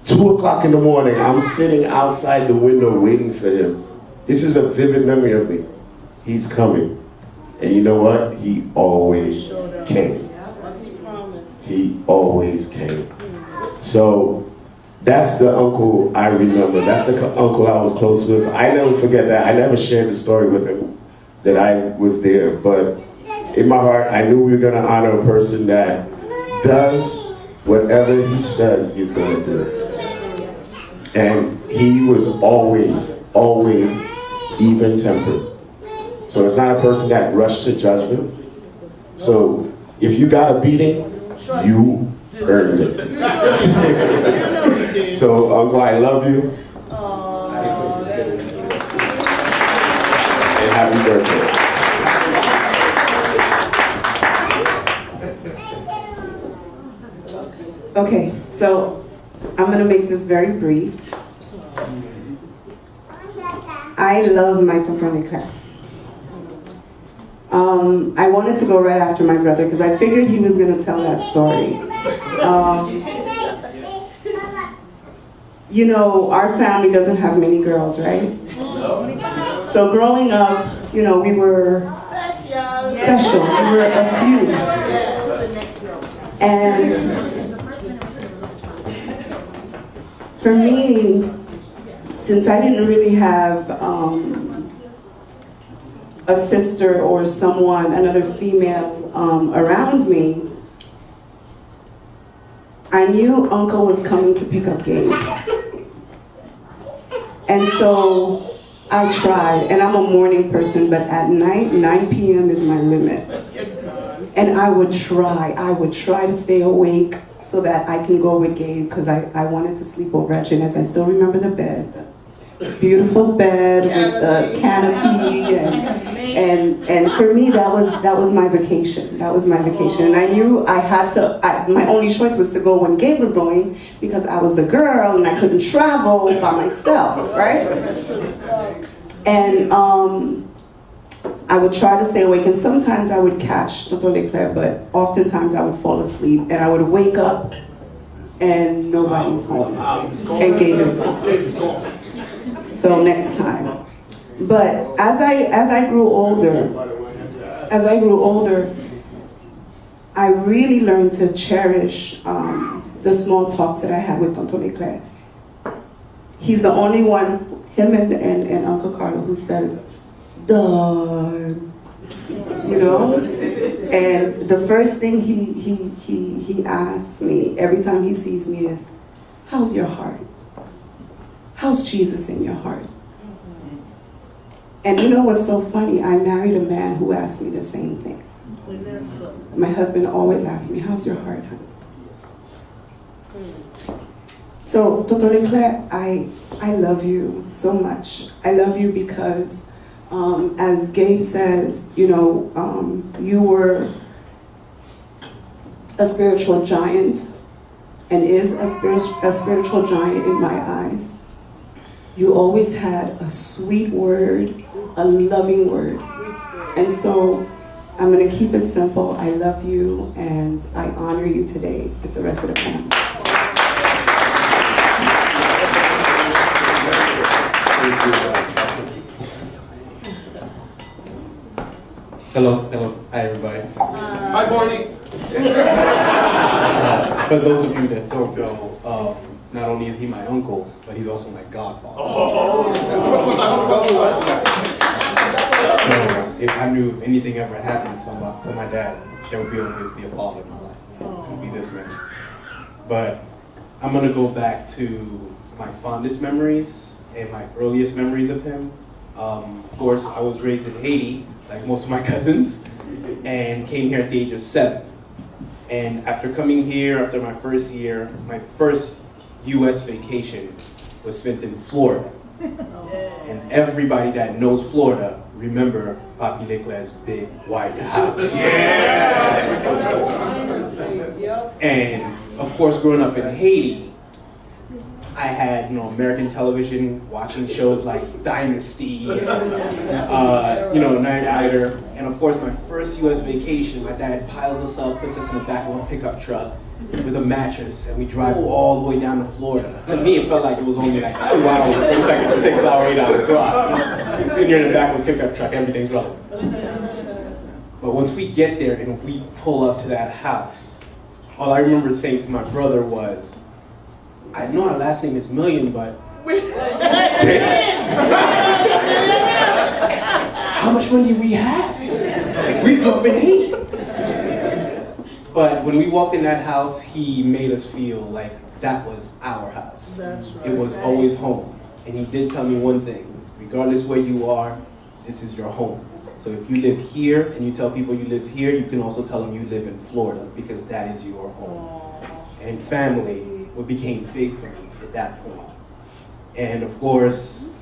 2 o'clock in the morning, I'm sitting outside the window waiting for him. This is a vivid memory of me. He's coming. And you know what? He always came. Once he promised. He always came. So that's the uncle I remember. That's the uncle I was close with. I never forget that. I never shared the story with him that I was there. But in my heart, I knew we were going to honor a person that does whatever he says he's going to do. And he was always even-tempered. So it's not a person that rushed to judgment. So if you got a beating, you earned it. So Uncle, I love you. And happy birthday. Okay, so I'm gonna make this very brief. I love my tonton Leclerc. I wanted to go right after my brother because I figured he was gonna tell that story. You know, our family doesn't have many girls, right? So growing up, you know, we were special. We were a few. And for me, since I didn't really have a sister or someone, another female around me, I knew Uncle was coming to pick up Gabe. And so I tried, and I'm a morning person, but at night, 9 p.m. is my limit. And I would try to stay awake so that I can go with Gabe because I wanted to sleep over at Jeunesse. I still remember the bed, the beautiful bed with the canopy, and for me that was my vacation. That was my vacation, and I knew I had to. My only choice was to go when Gabe was going because I was the girl and I couldn't travel by myself, right? And I would try to stay awake, and sometimes I would catch Tonton Leclerc, but oftentimes I would fall asleep, and I would wake up, and nobody's home, and Gabe is gone. So next time. But as I grew older, I really learned to cherish the small talks that I had with Tonton Leclerc. He's the only one, him and Uncle Carlo, who says, "Dog," you know. And the first thing he asks me every time he sees me is, "How's your heart? How's Jesus in your heart?" And you know what's so funny? I married a man who asked me the same thing. My husband always asks me, "How's your heart, honey?" So, Tonton Leclerc, I love you so much. I love you because, as Gabe says, you know, you were a spiritual giant and is a spiritual giant in my eyes. You always had a sweet word, a loving word. And so I'm going to keep it simple. I love you, and I honor you today with the rest of the family. Hello, hi everybody. Hi, Barney. For those of you that don't know, not only is he my uncle, but he's also my godfather. So if I knew if anything ever happened to my dad, there would always be a father in my life. It would be this man. But I'm gonna go back to my fondest memories and my earliest memories of him. Of course, I was raised in Haiti, like most of my cousins, and came here at the age of 7. And after coming here, after my first year, my first US vacation was spent in Florida. And everybody that knows Florida remember Papi Leclerc's big white house. And of course, growing up in Haiti, I had, American television, watching shows like Dynasty, Night Rider. And of course, my first US vacation, my dad piles us up, puts us in the back of a pickup truck with a mattress, and we drive all the way down to Florida. To me, it felt like it was only like 2 hours, but it's like a 6-hour, 8-hour drive. When you're in the back of a pickup truck, everything's relevant. But once we get there and we pull up to that house, all I remember saying to my brother was, I know our last name is Milien, but how much money do we have? We grew up in Haiti. But when we walked in that house, he made us feel like that was our house. It was always home. And he did tell me one thing, regardless where you are, this is your home. So if you live here and you tell people you live here, you can also tell them you live in Florida because that is your home. And family, what became big for me at that point. And of course,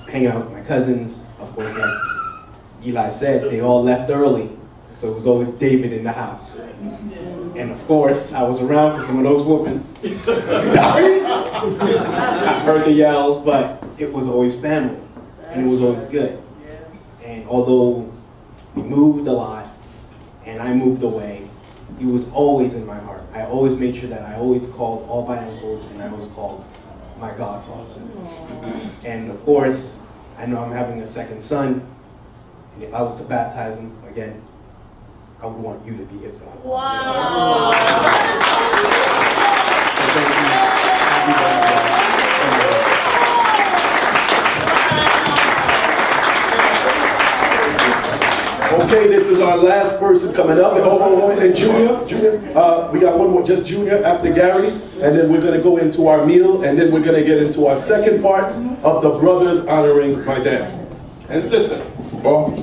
hanging out with my cousins, of course, like Eli said, they all left early. So it was always David in the house. And of course, I was around for some of those whoopings. I heard the yells, but it was always family. And it was always good. And although we moved a lot, and I moved away, he was always in my heart. I always made sure that I always called all my uncles, and I always called my godfather. And of course, I know I'm having a second son, and if I was to baptize him again, I would want you to be his godfather. Wow. So thank you. Happy birthday. Okay, this is our last person coming up. And Junior, we got one more, just Junior after Gary, and then we're going to go into our meal, and then we're going to get into our second part of the brothers honoring my dad and sister. Bon.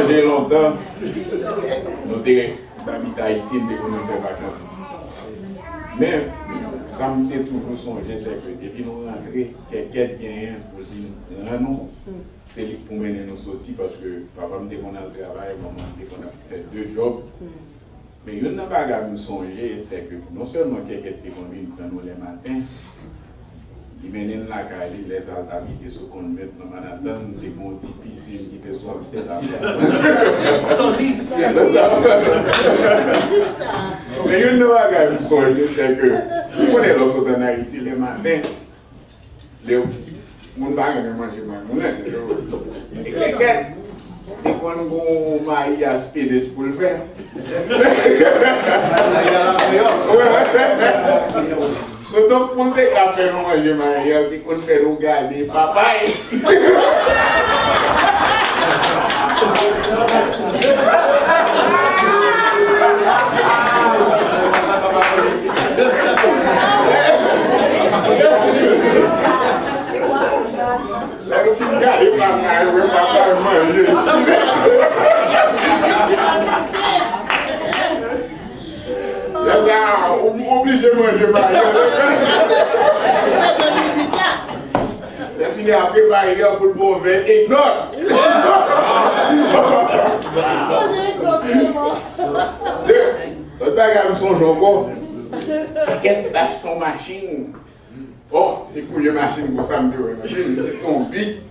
J'ai longtemps, nous d'habiter à Haïti, nous faire vacances ici. Mais ça me fait toujours songer, c'est que depuis nous rentrons, quelqu'un gagne pour dire nous, c'est lui pour mener nous sortir parce que papa me dit qu'on a le travail, maman me dit qu'on a fait 2 jobs. Mais il n'y a pas à nous songer, c'est que non seulement quelqu'un qui convient de nous les matins, il mène la caille, les habiter sur qu'on met dans Manhattan, des bons petits piscines qui étaient sur Amsterdam. 110. Mais il n'y a pas à nous songer, c'est que on est là sur Haïti les matins, les gens ne mangent pas. Et quelqu'un, et quand on maille à spinach pour le faire. So donc pour des cafés non manger maille, dit qu'on fait regarder papaye. Eu fico galho pra cá, eu vou papai manger. Obligé de manger maille. La fille a préparé pour le bon vin, ignore. Le bagage me songe encore. Qu'est-ce que lâche ton machine? Oh, c'est pour les machines pour ça me dire, c'est ton bic.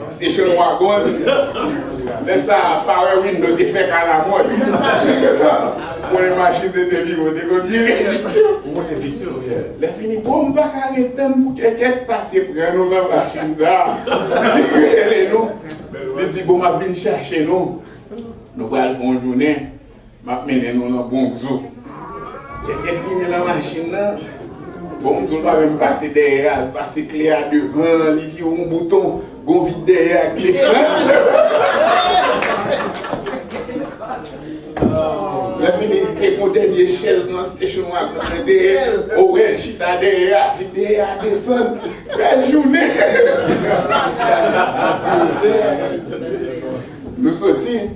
Station wagon. Laisse ça par un window de fait à la mode. Pour les machines c'était vivre, des comme les fini bon pas arrêter pour quelqu'un passer pour nous dans la machine ça. Et nous, les dit bon m'a venir chercher nous. Nous allons faire une journée, m'a mener nous dans bon zoo. Quelqu'un finit la machine là. Bon, tout le monde même passer derrière, passer clé à devant, il y a un bouton, gon vite derrière, clé ça. La fini écouter des chaises dans la station derrière, orange, chita derrière, vite derrière, descendre. Belle journée. Nous sortis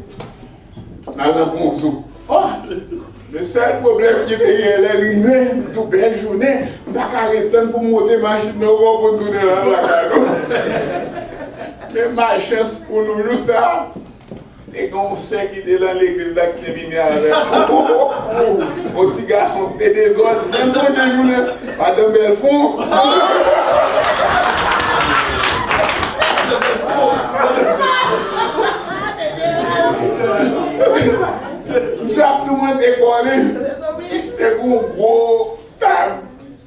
dans un bon zoo. Oh! Le seul problème qui est l'arrivée, toute belle journée, je ne peux pas arrêter pour monter ma machine pour nous donner la cadeau. Mais ma chance pour nous, ça, et qu'on sait qu'il est dans l'église qui vient avec nous. Mon petit garçon fait des ordres, même si on est journée, pas de bel fond. Chaque tout le monde est collé. C'est un gros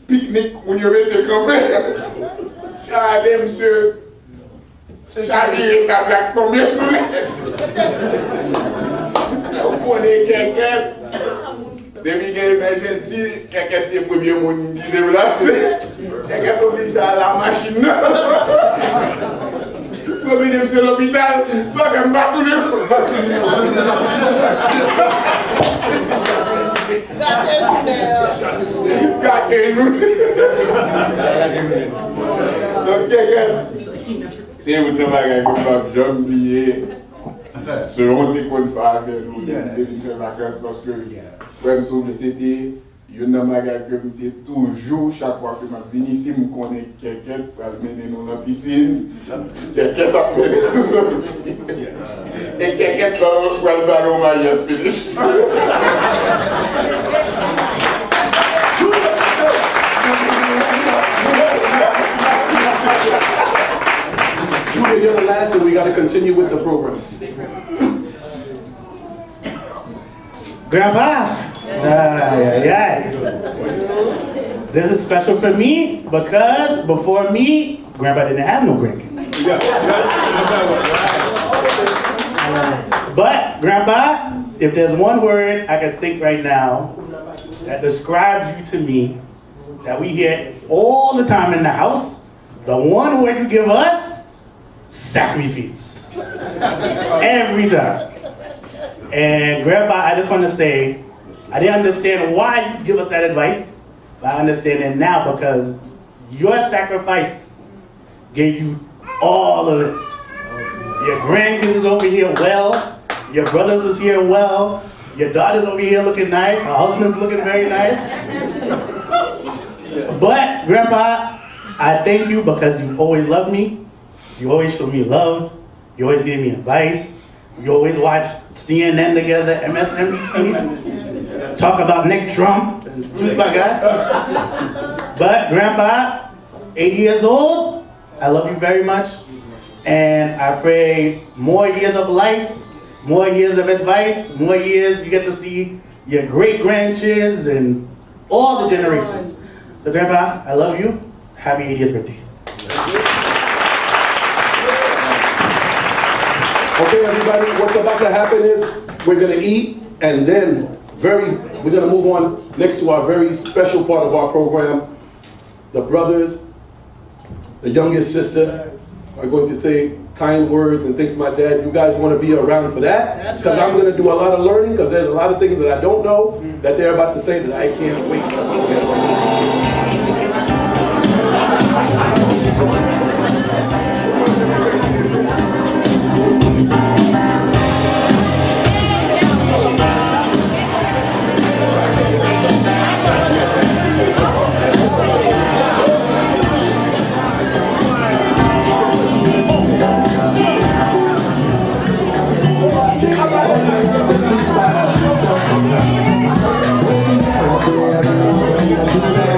pique-nique où il y avait des campagnes. J'allais, monsieur. J'allais, la blague tombée sur lui. Vous connaissez quelqu'un. Depuis qu'il y a une émergence, quelqu'un c'est le premier monde qui est déplacé. Quelqu'un est obligé à la machine. Comme il est sur l'hôpital, je ne vais pas tout le monde. Donc, quelqu'un, si vous ne m'avez pas oublié, ce qu'on est qu'on fait avec nous, des vacances, parce que, comme c'était. Je ne sais toujours, chaque fois que je viens ici, je connais quelqu'un qui va mener nous dans la piscine, quelqu'un qui va mener nous dans la piscine, et quelqu'un qui va le ballon maillot finish. Julia, you're the last, and we got to continue with the program. Grandpa, this is special for me because before me, Grandpa didn't have no grandkids. But Grandpa, if there's one word I can think right now that describes you to me, that we hear all the time in the house, the one word you give us, sacrifice. Every time. And Grandpa, I just want to say, I didn't understand why you give us that advice, but I understand it now because your sacrifice gave you all of this. Your grandkids is over here well, your brothers is here well, your daughter's over here looking nice, her husband's looking very nice. But Grandpa, I thank you because you always loved me, you always show me love, you always give me advice. You always watch CNN together, MSNBC, talk about Nick Trump, truth by God. But Grandpa, 80 years old, I love you very much. And I pray more years of life, more years of advice, more years you get to see your great-grandkids and all the generations. So Grandpa, I love you. Happy 80th birthday. Okay, everybody, what's about to happen is we're going to eat, and then we're going to move on next to our very special part of our program. The brothers, the youngest sister are going to say kind words and things to my dad. You guys want to be around for that? Because I'm going to do a lot of learning, because there's a lot of things that I don't know that they're about to say that I can't wait. Thank you.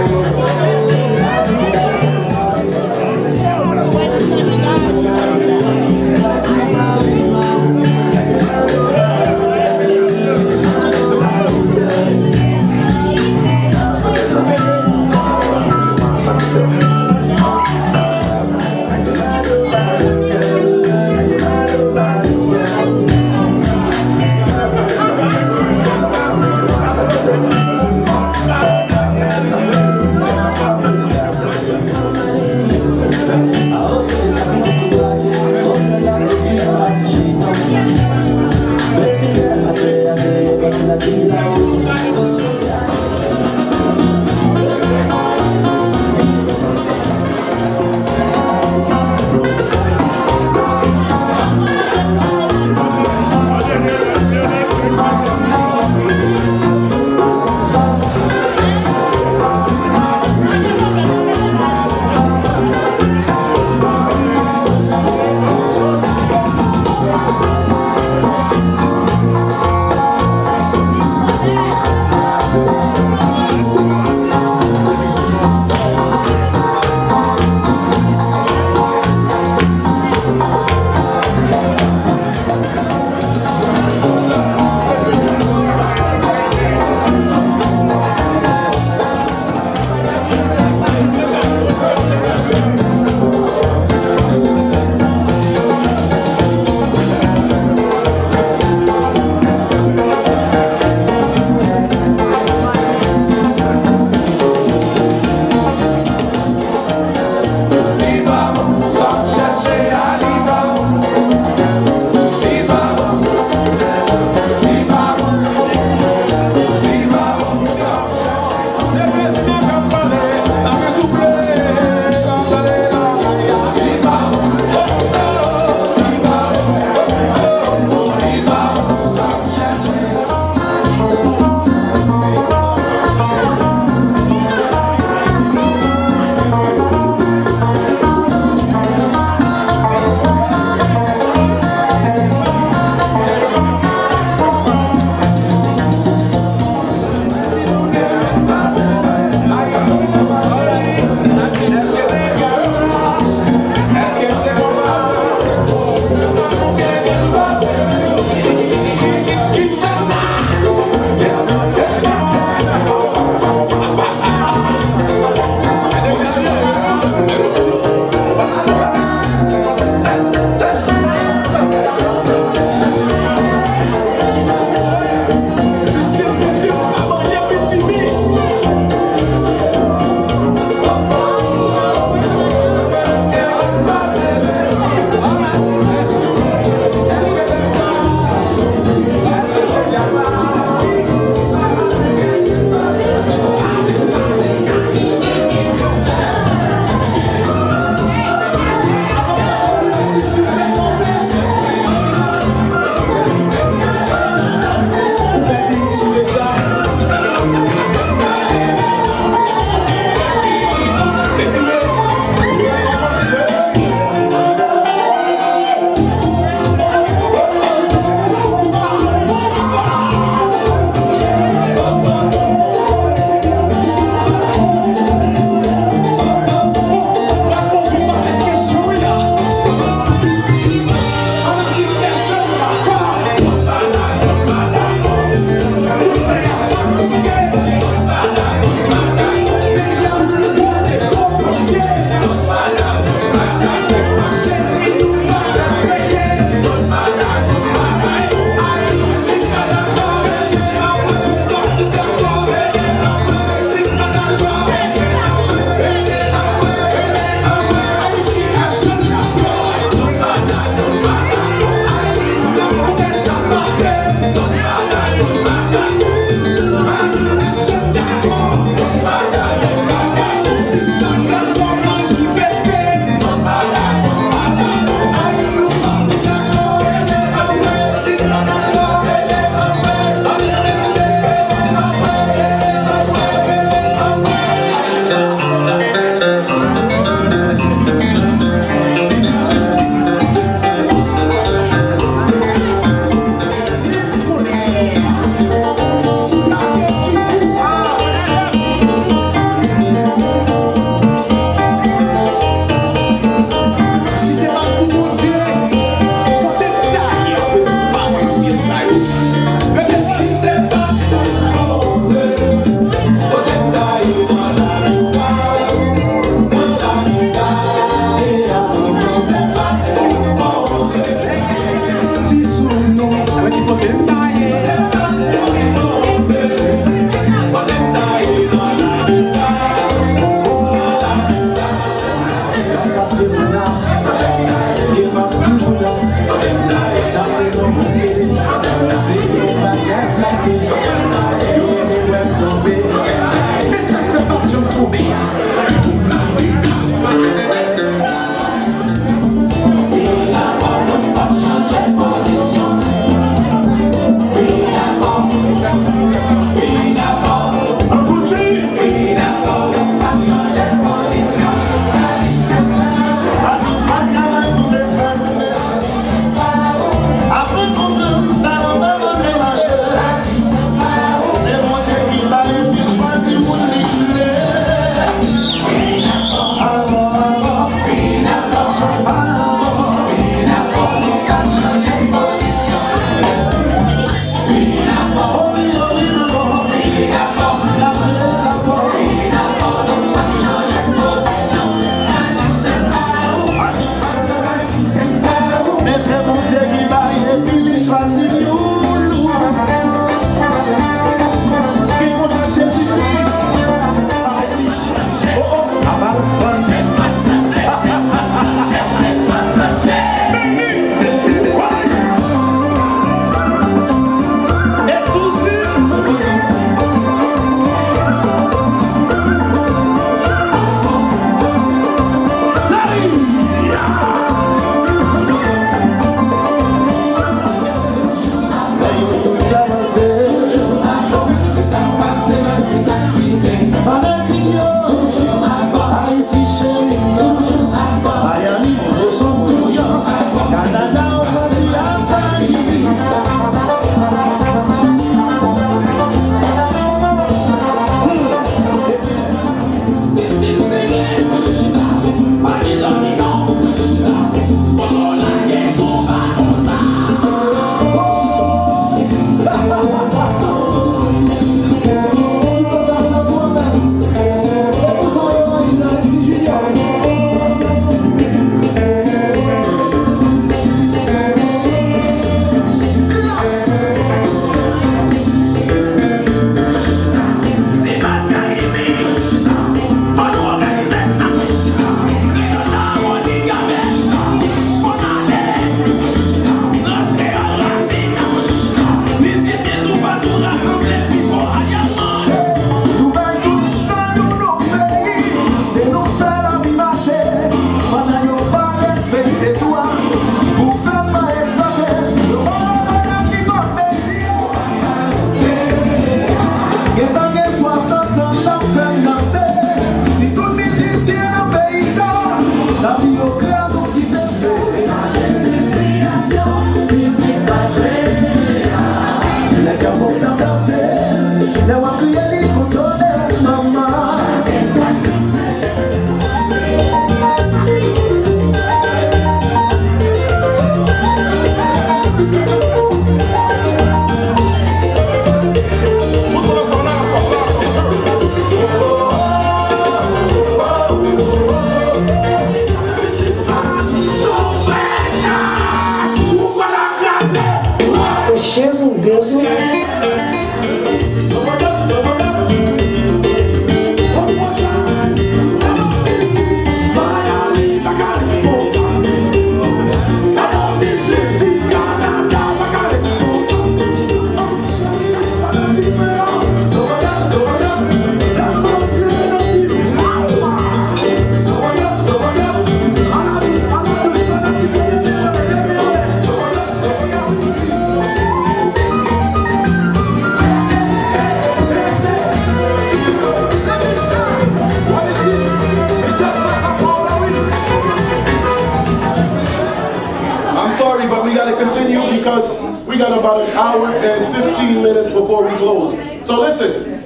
We got about an hour and 15 minutes before we close. So listen,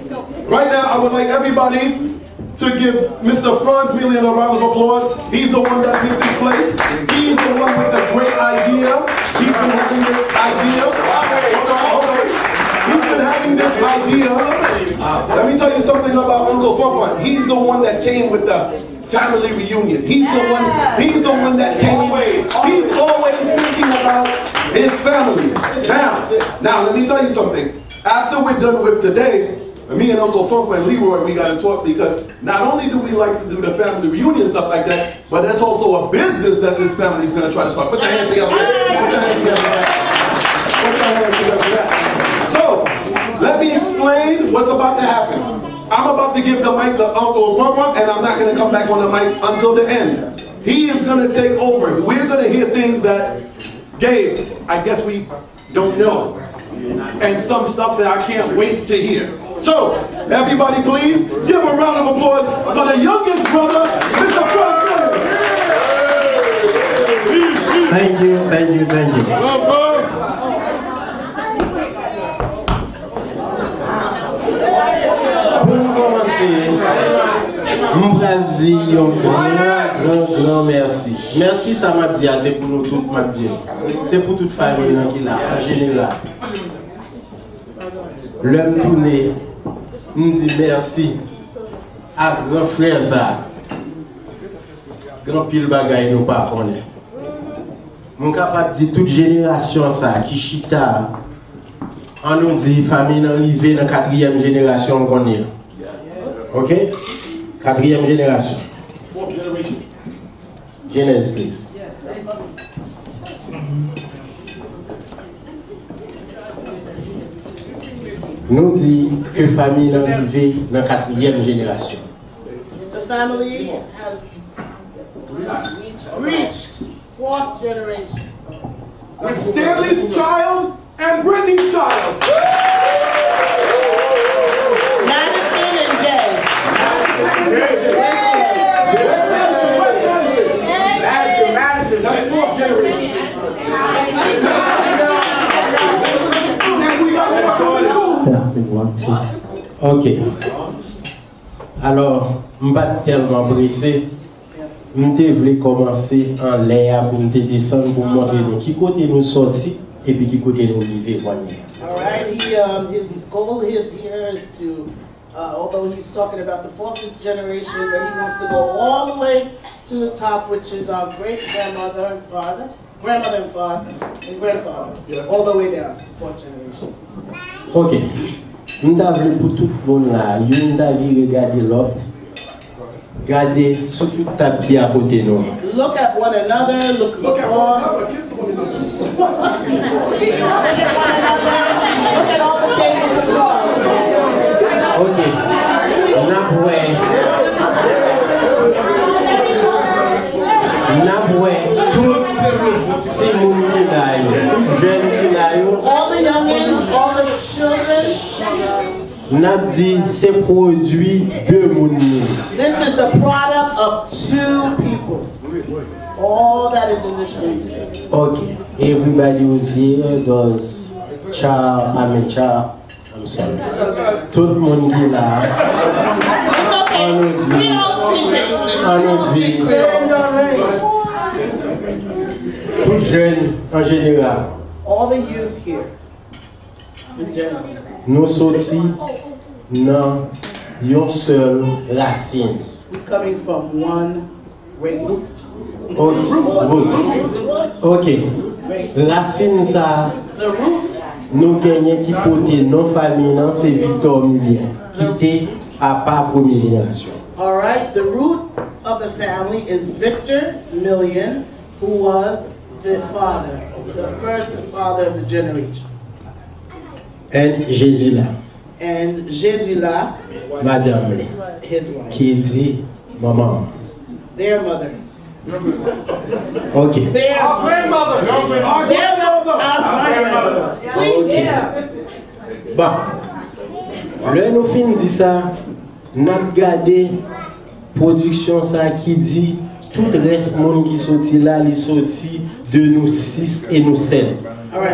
right now I would like everybody to give Mr. Franz Milien a round of applause. He's the one that picked this place. He's the one with the great idea. He's been having this idea. Hold on. He's been having this idea. Let me tell you something about Uncle Fun. He's the one that came with the family reunion. He's the one that came. He's always thinking about his family. Now let me tell you something. After we're done with today, me and Uncle Fun and Leroy, we gotta talk, because not only do we like to do the family reunion stuff like that, but that's also a business that this family is gonna try to start. Put your hands together. Put your hands together. Put your hands together for that. So, let me explain what's about to happen. I'm about to give the mic to Uncle Fun, and I'm not gonna come back on the mic until the end. He is gonna take over. We're gonna hear things that, Gabe, I guess we don't know. And some stuff that I can't wait to hear. So, everybody please, give a round of applause for the youngest brother, Mr. Franz Milien. Thank you. Pour commencer, je vais dire un grand merci. Merci, ça m'a dit, c'est pour nous tous, m'a dit. C'est pour toute famille qui est là, en général. L'homme tourné, nous dit merci à grand frère ça. Grand pile bagaille nous pas connaît. Mon capable dit toute génération ça qui chita. On nous dit famille arrivée dans 4e génération qu'on est. OK? 4e génération. Genèse, please. Nous dit que famille arrivée dans 4e génération. The family has reached 4th generation. With Stanley's child and Brittany's child. Madison and Jay. Madison. That's 4th generation. OK. Alors, pas tellement pressé. Je voulais commencer en l'air pour me descendre pour montrer nous qui côté nous sorti et puis qui côté nous vivre. Alright, his goal is here is to, although he's talking about the fourth generation, but he wants to go all the way to the top, which is our great grandmother and father, and grandfather, all the way down to the fourth generation. Ok. Je voulais pour tout le monde là, je voulais regarder l'autre. Regardez surtout ta pied à côté nous. Look at one another, look across. Look at all the tables across. Ok. Tout ces monde qui là, tout jeune qui là. All the youngins, all the children. N'a dit c'est produit de monde. This is the product of two people. All that is in this room today. Okay, everybody who's here does I'm sorry. Tout le monde qui là. It's okay. We don't speak English. Tout jeune en général. All the youth here, in general. Nous sortis dans une seule racine. We're coming from one race. Ok. Racine ça. The root. Nous gagnons qui côté nos familles, c'est Victor Milien, qui était à part première génération. All right. The root of the family is Victor Milien, who was the father, the first father of the generation. Et Jésus là. And Jésus là, Madame his wife. Qui dit maman. Their mother. Ok. Their grandmother. Their grandmother. Ok. Bon. Là nous fin dit ça, nous avons gardé production ça qui dit tout reste monde qui sorti là, il sorti de nous 6 et nous 7.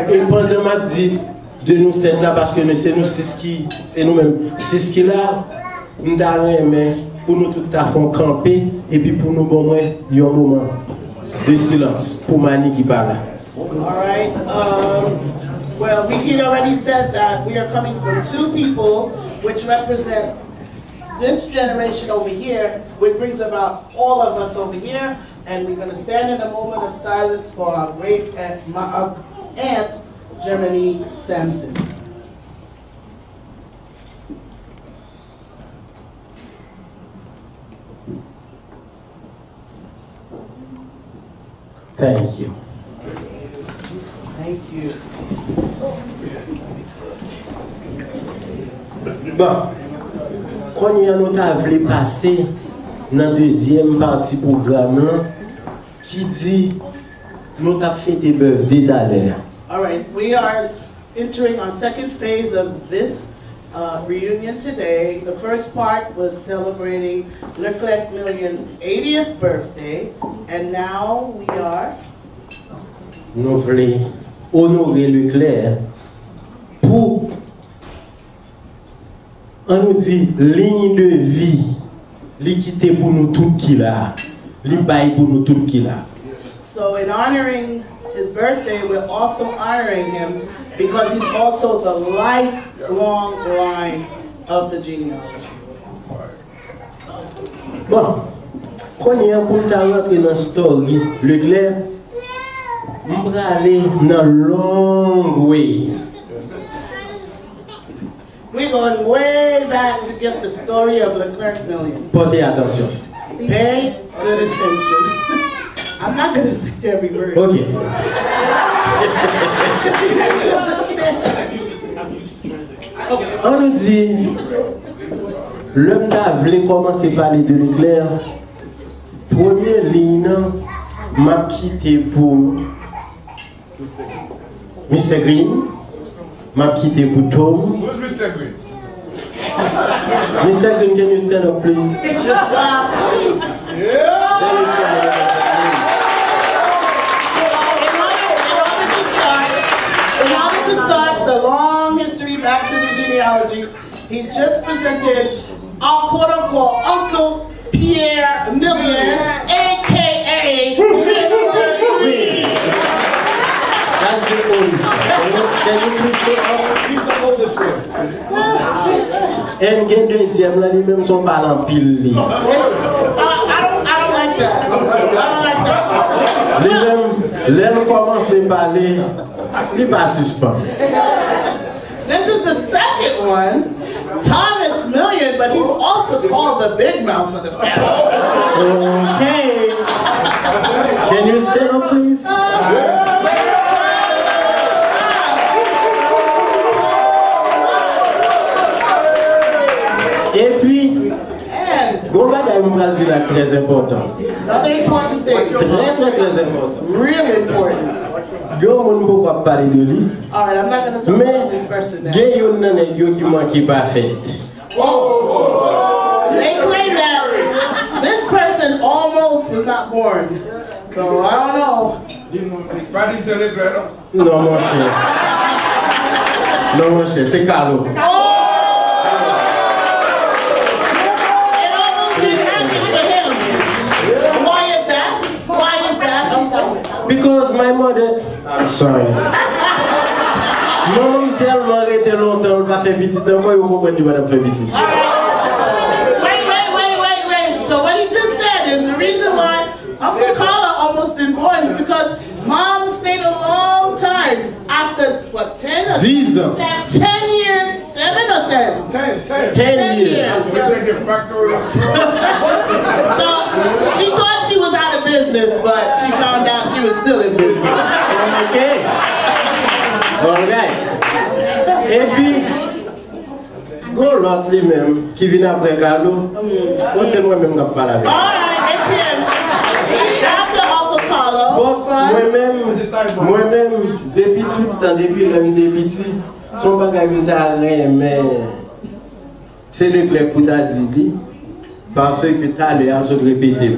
Et pendant m'a dit de nous 7 là parce que c'est nous 6 qui c'est nous même 6 qui là nous avons mais pour nous tout à fond camper et puis pour nous bon un moment de silence pour Mani qui parle. All right. Well, we had already said that we are coming from two people which represent this generation over here, which brings about all of us over here, and we're going to stand in a moment of silence for our great aunt, Germany Sampson. Thank you. Thank you. Bon, quand nous avons passé dans la deuxième partie du programme, qui dit nous avons fait des birthday d'aller. All right, we are entering our second phase of this reunion today. The first part was celebrating Leclerc Milien's 80th birthday, and now we are. Nous voulons honorer Leclerc pour, on nous dit, ligne de vie, l'équité pour nous tout qui là, l'ébaille pour nous tout qui là. So in honoring his birthday, we're also honoring him because he's also the lifelong line of the genealogy. Bon, quand on est pour rentrer dans la story, Leclerc, on va aller dans long way. We're going way back to get the story of Leclerc Milien. Portez attention. Pay good attention. I'm not going to say every word. Okay. On nous dit, l'homme voulait commencer à parler de Leclerc. Première ligne, m'a quitté pour Mr. Green, m'a quitté pour Tom. Who's Mr. Green? Mr. Green, can you stand up, please? In order to start the long history back to the genealogy, he just presented our quote-unquote uncle, Milien, a.k.a. Mr. Green. That's the oldest one. Can you please say He's the oldest one. and gen deuxième là, lui-même son parle en pile. I don't like that. I don't like that. Lui-même, l'aile commence à parler, il pas suspend. This is the second one, Thomas Milien, but he's also called the big mouth of the family. Okay. Can you stand up, please? Et puis, Another important thing. Très important. Really important. Alright, I'm not going to talk about this person now. Oh, they claim that this person almost was not born. So I don't know. Non, mon cher. Non, mon cher, c'est Carlo. Because my mother, I'm sorry. Maman tellement arrêté longtemps, elle va faire petit. Pourquoi vous comprenez pas de faire petit? Wait. So what he just said is the reason why Uncle Carla almost didn't born is because Mom stayed a long time after what 10 or 10 ans. 10 years, 7 or 7? 10 years. So she thought she was out of business, but she found out she was still in business. Okay. Alright. Et puis, go l'autre lui-même qui vient après Carlo, c'est moi-même qui parle avec. Alright, it's him. After Uncle Carlo. Moi-même, depuis tout le temps, depuis l'homme des petits, son bagage m'intéresse, mais c'est Leclerc pour t'a dit, parce que t'as l'air de répéter.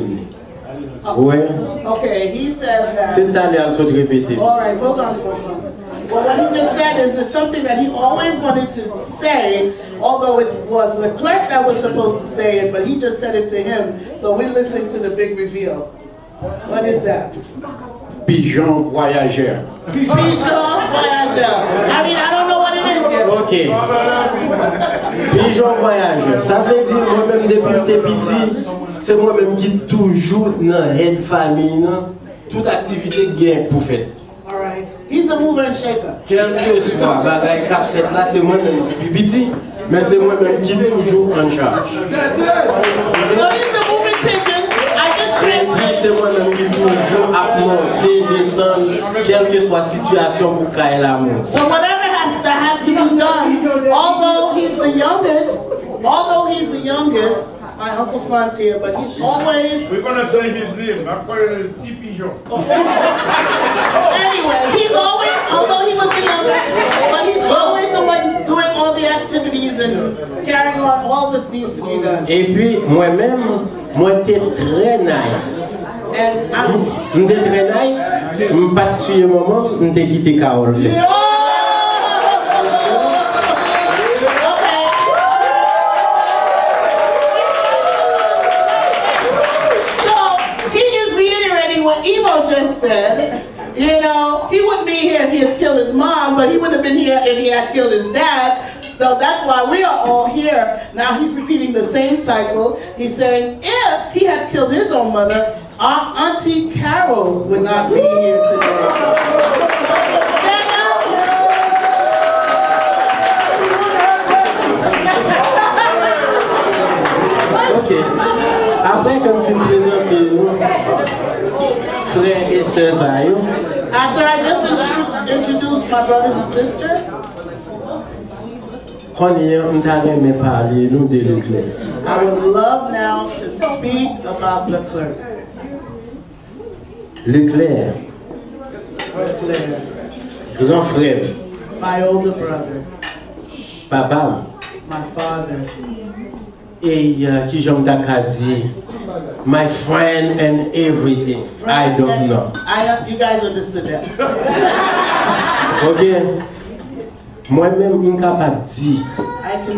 Ouais. Okay, he said that. C'est t'as l'air de répéter. Alright, hold on for a moment. Well, what he just said is something that he always wanted to say, although it was Leclerc that was supposed to say it, but he just said it to him. So we're listening to the big reveal. What is that? Pigeon voyageur. Pigeon voyageur. I mean, I don't know what it is yet. Ok. Pigeon voyageur. Ça veut dire moi-même depuis que t'es petit, c'est moi-même qui toujours dans la famille, toute activité gain pour faire. All right. He's the mover and shaker. Quel que soit bagay qu'a fait là, c'est moi-même qui petit, mais c'est moi-même qui toujours en charge. So he's the moving pigeon. I just trained him. C'est moi-même qui toujours à monter, descendre, quelle que soit la situation pour qu'il la monte. So whatever that has to be done, although he's the youngest, my Uncle Franz here, but he's always. We're gonna change his name. I'm calling it T Pigeon. Anyway, he's always, although he was the youngest, but he's always the one doing all the activities and carrying on all that needs to be done. Et puis moi-même, moi j'étais très nice. J'étais très nice. Je pas tué un moment, je quitté Carole. What Emo just said, you know, he wouldn't be here if he had killed his mom, but he wouldn't have been here if he had killed his dad. So that's why we are all here. Now he's repeating the same cycle. He's saying if he had killed his own mother, our Auntie Carol would not be here today. Ok. Après, comme tu me présentes frères et sœurs, after I just introduced my brother and sister, on me parler nous de Leclerc. I would love now to speak about Leclerc. Leclerc, grand frère, my older brother, papa, my father, et qui j'aime ta dit, my friend and everything. I don't know. You guys understood that. Ok. Moi-même, je suis capable de dire,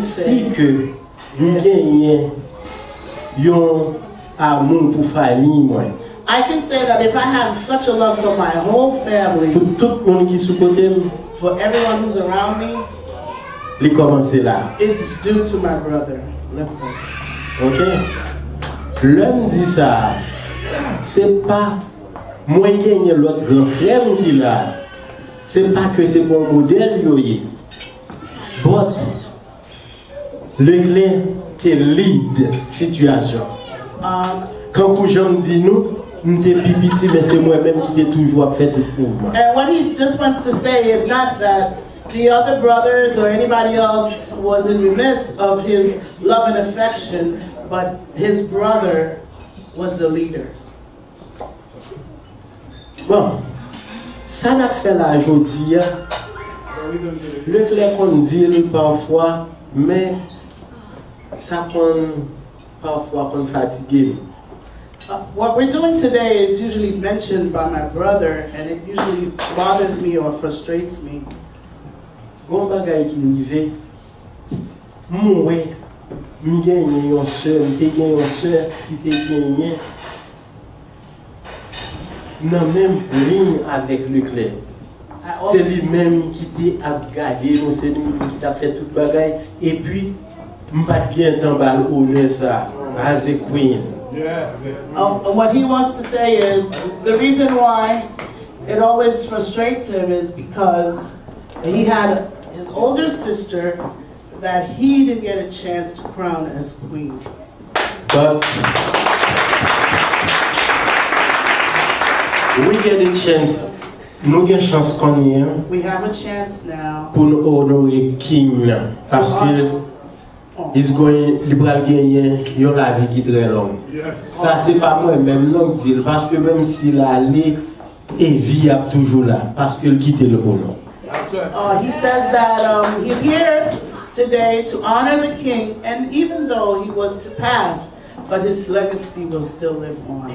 si que nous gagnons amour pour famille moi. I can say that if I have such a love for my whole family, Pour tout le monde qui sous côté, for everyone who's around me, il commence là. it's due to my brother, Leclerc. OK? L'homme dit ça, c'est pas moi gagner l'autre grand frère qui là. C'est pas que c'est bon modèle yoye. But Leclerc qui lead situation. Quand vous gens dit nous t'es pipiti mais c'est moi-même qui t'ai toujours fait tout mouvement. And what he just wants to say is not that the other brothers or anybody else was in the midst of his love and affection, but his brother was the leader. Bon, ça n'a fait la jodi. Leclerc qu'on dit parfois, mais ça qu'on parfois qu'on fatigué. What we're doing today is usually mentioned by my brother, and it usually bothers me or frustrates me. Bon bagay qui arrive, moi, j'ai gagné une soeur, j'ai gagné une soeur qui t'a gagné dans la même ligne avec Leclerc. C'est lui-même qui t'a gardé, c'est lui qui t'a fait toute bagay, et puis, je ne pas bien t'emballer honneur ça, as a queen. Yes. And what he wants to say is the reason why it always frustrates him is because he had his older sister that he didn't get a chance to crown as queen. But we get a chance, nous avons chance qu'on y est We have a chance now pour nous honorer King parce que il va gagner la vie qui est très longue. Ça c'est pas moi même non dire parce que même s'il a allé et vie a toujours là parce que il quitte le bonheur. He says that he's here today to honor the king, and even though he was to pass, but his legacy will still live on.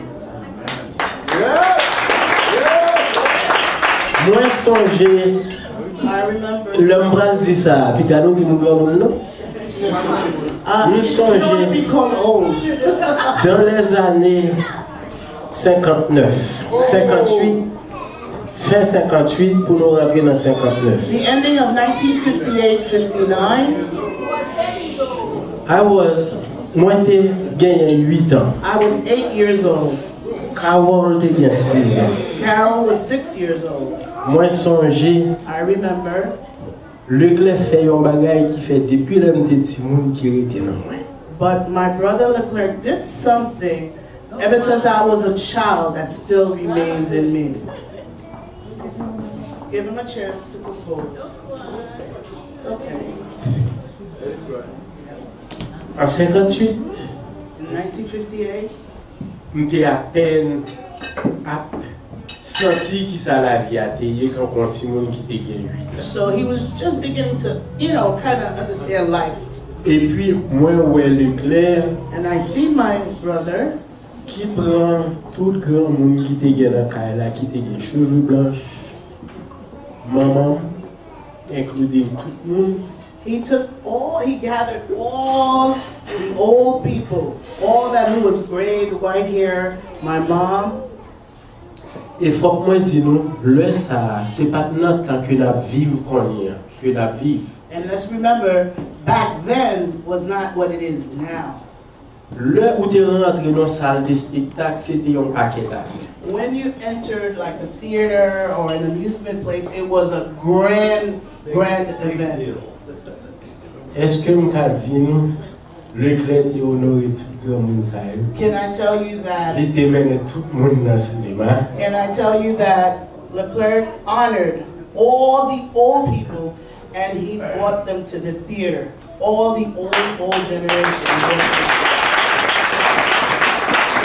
Moi songer l'homme bral dit ça puis quand nous dit mon grand non. Nous songer dans les années 59, 58, fin 58 pour nous rentrer dans 59. The ending of 1958-59. Moi j'ai gagné 8 ans. I was 8 years old. Carol était gagné 6 ans. Carol was 6 years old. Moi songer I remember. Leclerc fait un bagage qui fait depuis l'homme de Timon qui était dans moi. But my brother Leclerc did something ever since I was a child that still remains in me. Give him a chance to compose. It's okay. En 58, in 1958, j'étais à peine senti qui ça la vie a été quand on continue qui était gagné 8 ans. So he was just beginning to, kind of understand life. Et puis moi ouais Leclerc And I see my brother qui prend tout le grand monde qui était gagné dans Kaila qui était gagné cheveux blancs, maman, including tout le monde. He gathered all the old people, all that who was gray, white hair, my mom. Et faut que moi dis nous, le ça, c'est pas notre temps que nous vivons qu'on y est, que nous vivons. And let's remember, back then was not what it is now. Le où tu rentres dans une salle de spectacle, c'était un paquet d'affaires. When you entered like a theater or an amusement place, it was a grand event. Est-ce que nous t'as dit nous, Leclerc est honoré tout le monde ça? Can I tell you that? Il était mené tout le monde dans le cinéma. Can I tell you that Leclerc honored all the old people and he brought them to the theater, all the old generation.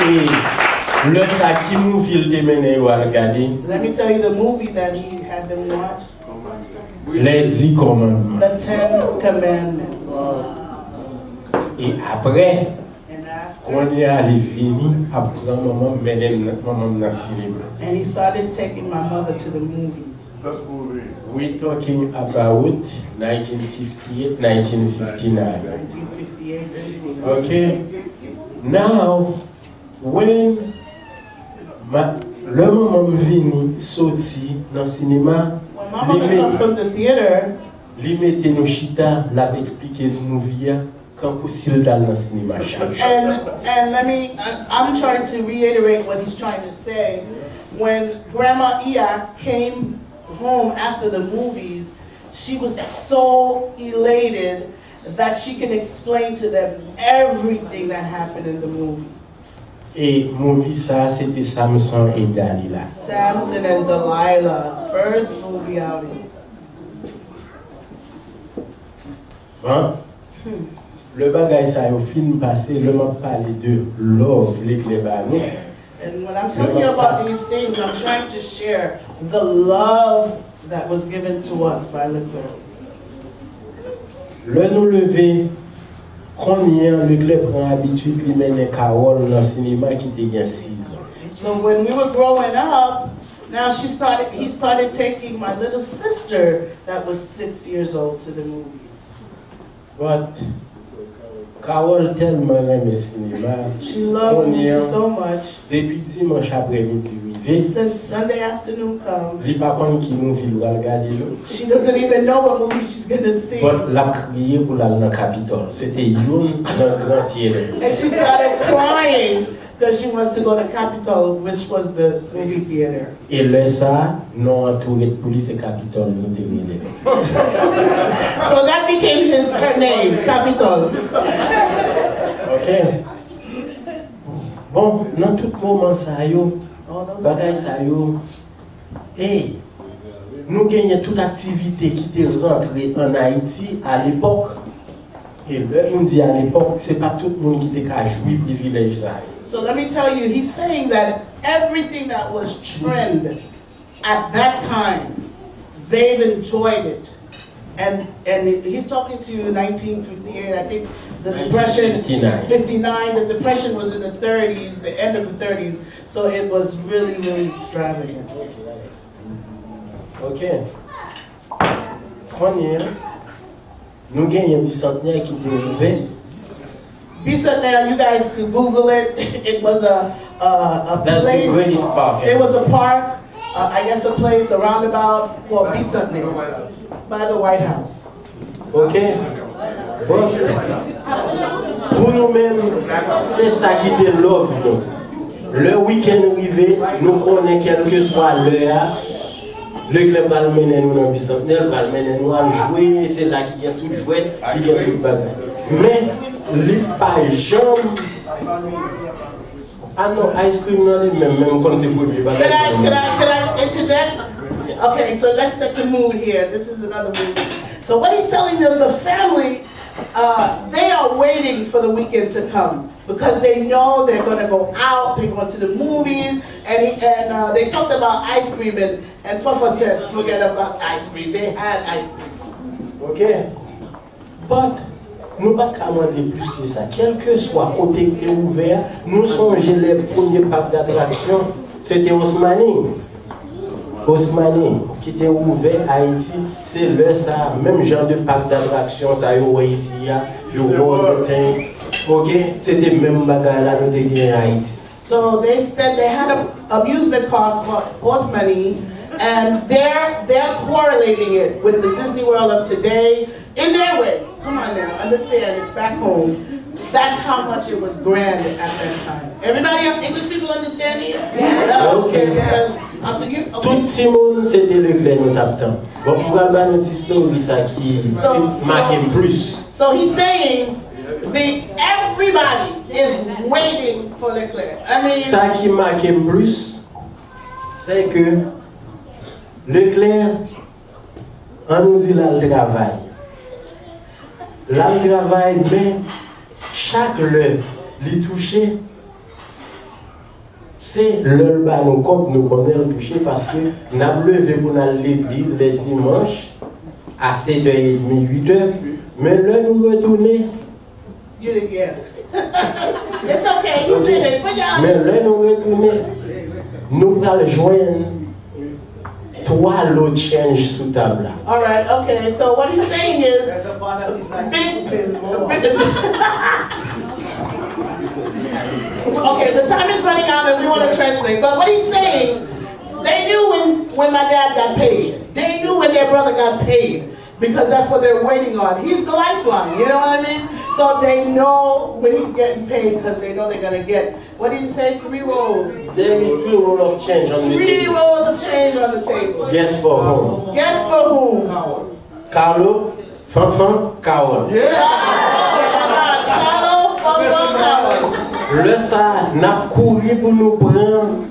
Et le ça qui movie il mené à regarder. Let me tell you the movie that he had them watch. Les 10 commandements. The 10 Commandments. Et après, quand il est allé fini, après maman menait maman dans le cinéma. And he started taking my mother to the movies. We're talking about 1958, 1959. 1958. Okay. Now, When le moment vini sorti dans le cinéma, When Mama come from the theater, li mette nos chita, la expliquer nous via quand possible dans le cinéma. and I'm trying to reiterate what he's trying to say. When Grandma Ia came home after the movies, she was so elated that she can explain to them everything that happened in the movie. Et movie ça, c'était Samson et Dalila. Samson and Delilah, first movie outing. Hein? Le bagay ça, au film passé, le m'a parlé de love, Leclerc. And when I'm telling you about these things, I'm trying to share the love that was given to us by Leclerc. Le nous lever, combien Leclerc prend habitude de mener Carole dans le cinéma qui était 6 ans. So when we were growing up, now he started taking my little sister that was 6 years old to the movies. But Carole tellement aimé le cinéma. She loved movies so much. Depuis dimanche après-midi arrivé. Since Sunday afternoon come, Li pa konn ki movie l va regarder yo. she doesn't even know what movie she's gonna see. But la crié pour la dans Capitole. C'était yon dans grand tiere. And she started crying because she wants to go to Capitol, which was the movie theater. Et là ça, non entouré de police et Capitole nous te relé. So that became her name, Capitol. OK. Bon, dans tout moment ça yo, bagay ça yo. Hey, nous gagnons toute activité qui était rentrée en Haïti à l'époque. Et là, on dit à l'époque, c'est pas tout le monde qui était qu'à jouir privilège ça. So let me tell you, he's saying that everything that was trend at that time, they've enjoyed it. And he's talking to you in 1958, I think the Depression, 59, the Depression was in the 30s, the end of the 30s, so it was really, really extravagant. OK. Première, nous gagnons un bicentenaire qui était ouvert. Bicentennial, you guys could Google it. It was a That's place. the greatest park. It was a park, I guess a place, a roundabout called Bicentennial by the White House. OK. Bon. Pour nous-mêmes, c'est ça qui était love. Nous. Le week-end arrivé, nous connaissons quelle que soit l'heure. Le club va le mener nous dans le bicentenaire, va le mener nous à jouer, c'est là qu'il y a tout jouet, qu'il y a tout bagage. Mais, les pas jamais. Ah non, ice cream non, même quand c'est pour lui. Can I interject? Okay, so let's set the mood here. This is another mood. So what he's telling them, the family, they are waiting for the weekend to come because they know they're going to go out, they're going to the movies, and they talked about ice cream, and Fafa said, forget about ice cream. They had ice cream. OK. But, nous ne pouvons pas demander plus que ça. Quel que soit côté qui est ouvert, nous songeons les premiers parcs d'attraction, c'était Osmani. Osmani, qui était ouvert à Haïti, c'est le ça, même genre de parc d'attraction, ça y est ici, il y a OK, c'était même bagarre là nous devons à Haïti. So they said they had an amusement park called Osmani, and they're correlating it with the Disney World of today in their way. Come on now, understand, it's back home. That's how much it was grand at that time. Everybody, English people understand here? Yeah. OK. Because, tout le monde c'était Leclerc nous tapant. Bon, pour avoir une petite story ça qui marque plus. So he's saying everybody is waiting for Leclerc. I mean, ça qui marque plus, c'est que Leclerc, on nous dit là le travail. Là le travail, mais chaque heure, les toucher, c'est le ballon comme nous connaissons le toucher parce que nous avons levé pour aller à l'église les dimanches à 7h30, 8h, mais là nous retournons. You didn't get it. It's okay, you did it. But y'all. Mais là nous retournons, nous allons joindre 3 lots change sous table. All right, okay. So what he's saying is, Okay, the time is running out and we want to translate. But what he's saying, they knew when my dad got paid. They knew when their brother got paid because that's what they're waiting on. He's the lifeline, you know what I mean? So they know when he's getting paid because they know they're going to get, what did you say, 3 rolls? There is 3 rolls of change on the table. 3 rolls of change on the table. Guess for whom? Guess for whom? Carlo, Fanfan, Carol. Carlo, Fanfan, Carol. Le ça, n'a couru pour nous prendre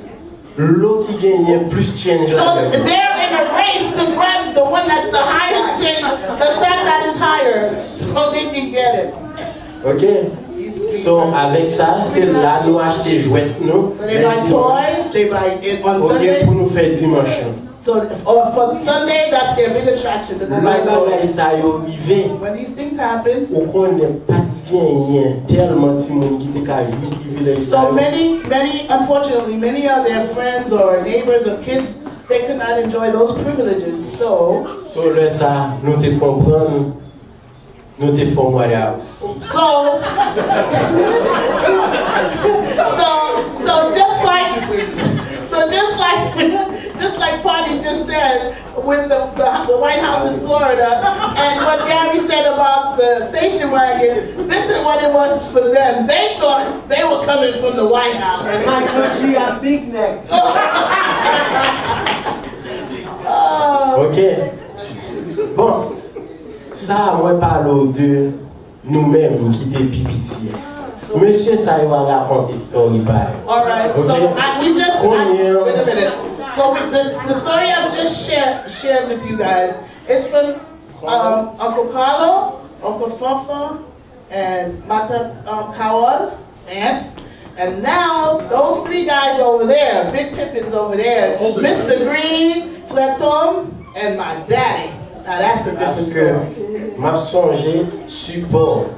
l'autre qui gagne plus change. So they're in a race to grab the one that's the highest change, the stack that is higher, so they can get it. Ok? So avec ça, c'est là nous acheter jouets nous. So they buy toys, they buy it on Sunday. Ok, pour nous faire dimanche. So for Sunday, that's their big attraction to go buy toys. When these things happen, so many, unfortunately, many of their friends or neighbors or kids, they could not enjoy those privileges. So là ça, nous te comprendre, nous te font house. So just like Papi just said with the White House in Florida, and what Gary said about the station wagon, this is what it was for them. They thought they were coming from the White House. And my country got big neck. Ok. Bon, ça, moi, parle de nous-mêmes qui étaient pipitiers. Monsieur, ça, il va raconter story by. All right. Okay. So wait a minute. So the story I've just shared with you guys is from Uncle Carlo, Uncle Fafa, and Mata Kawal, aunt. And now those 3 guys over there, Big Pippins over there, Mr. Green, Fred Tom, and my daddy. Now that's a different story. M'a songé support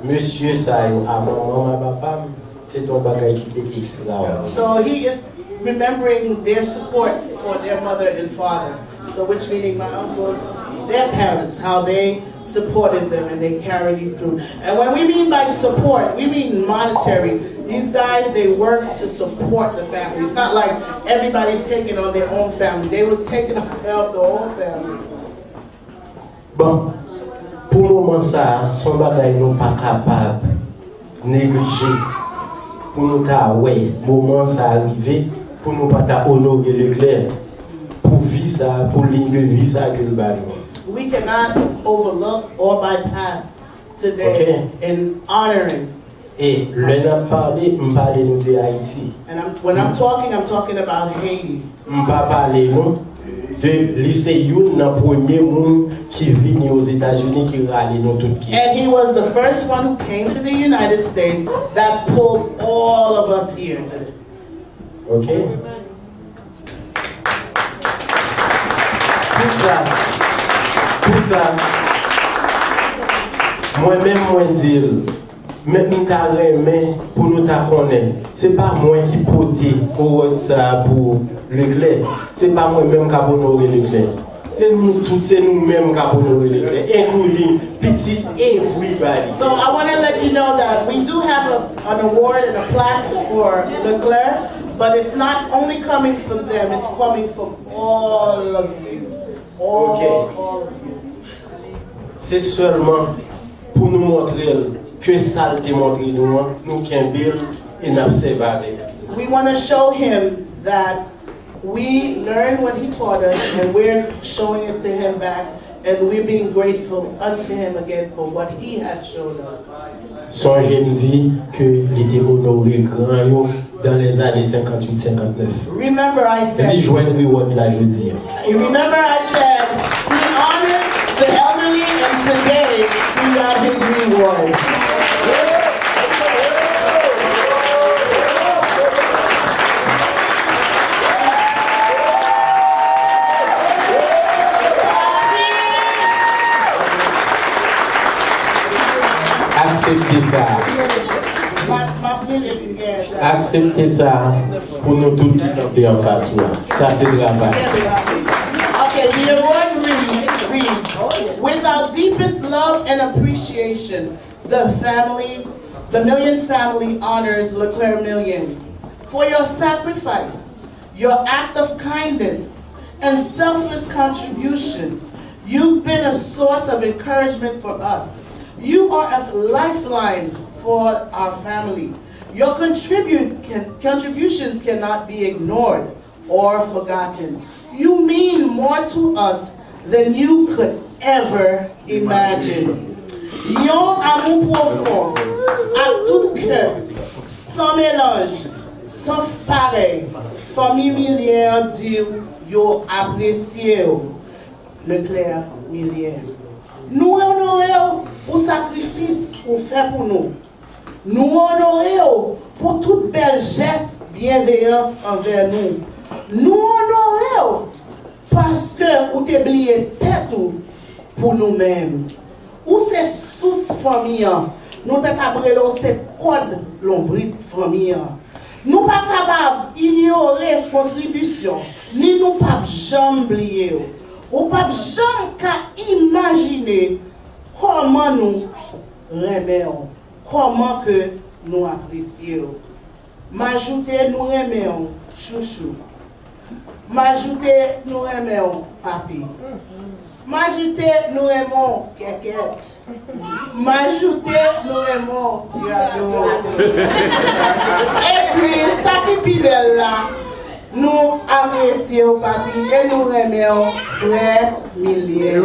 Monsieur Sayo à maman, à papa, c'est ton bagage qui était extraordinaire. So he is remembering their support for their mother and father. So which meaning my uncles, their parents, how they supported them and they carried you through. And when we mean by support, we mean monetary. These guys, they work to support the family. It's not like everybody's taking on their own family. They were taking care of the whole family. Bon, pour le moment ça, son bagage nous pas capable négliger. Pour nous ta ouais, moment ça arrivé, pour nous pas ta honorer Leclerc. Pour vie ça, pour ligne de vie ça que le ballon. We cannot overlook or bypass today in honoring. Et le n'a parlé, m'parler nous de Haïti. And when I'm talking about Haiti. M'pa parler nous de lycée Youn dans premier monde qui vient aux États-Unis qui râle nous tout qui. And he was the first one who came to the United States that pulled all of us here today. Okay. Pour ça, moi-même, moi dire, même carrément pour nous connaître, c'est pas moi qui porte au ça pour Leclerc, c'est pas moi-même qui honorer Leclerc. C'est nous tous, c'est nous-mêmes qui honorer Leclerc, including petit everybody. So I want to let you know that we do have an award and a plaque for Leclerc, but it's not only coming from them, it's coming from all of you. All of you. C'est seulement pour nous montrer que ça le démontre nous qui build et observe avec. We want to show him that we learned what he taught us and we're showing it to him back and we're being grateful unto him again for what he had shown us. Songez me dit que il était honoré grand dans les années 58-59. Remember I said. Il joint le reward là jeudi. Remember I said we honored the elderly and today we got his reward. Acceptez ça. Acceptez ça pour nous tous qui camper en face. Ça c'est travail. Okay, the award reads, with our deepest love and appreciation, the family The Milien family honors Leclerc Milien for your sacrifice, your act of kindness, and selfless contribution. You've been a source of encouragement for us. You are a lifeline for our family. Your contributions cannot be ignored or forgotten. You mean more to us than you could ever imagine. Yon amour profond, à tout cœur, sans mélange, sans pareil. Famille Milien dit yo apprécié Leclerc Milien. Nous honorons pour sacrifice ou fait pour nous. Nous honorons pour toute belle geste, bienveillance envers nous. Nous honorons parce que vous t'oubliez tête pour nous-mêmes. Ou c'est sous famille, nous t'abrelons ces codes l'ombrit famille. Nous pas capables d'ignorer contribution, ni nous pas jamais oublier. Ou pas jamais qu'à imaginer comment nous remercions, comment que nous apprécions. M'ajouter nous remercions chouchou. M'ajouter nous remercions papi. M'ajouter nous aimons kékette. M'ajouter nous aimons tirado. Et puis, ça qui est plus belle là, nous apprécions papi et nous remercions frère Milien.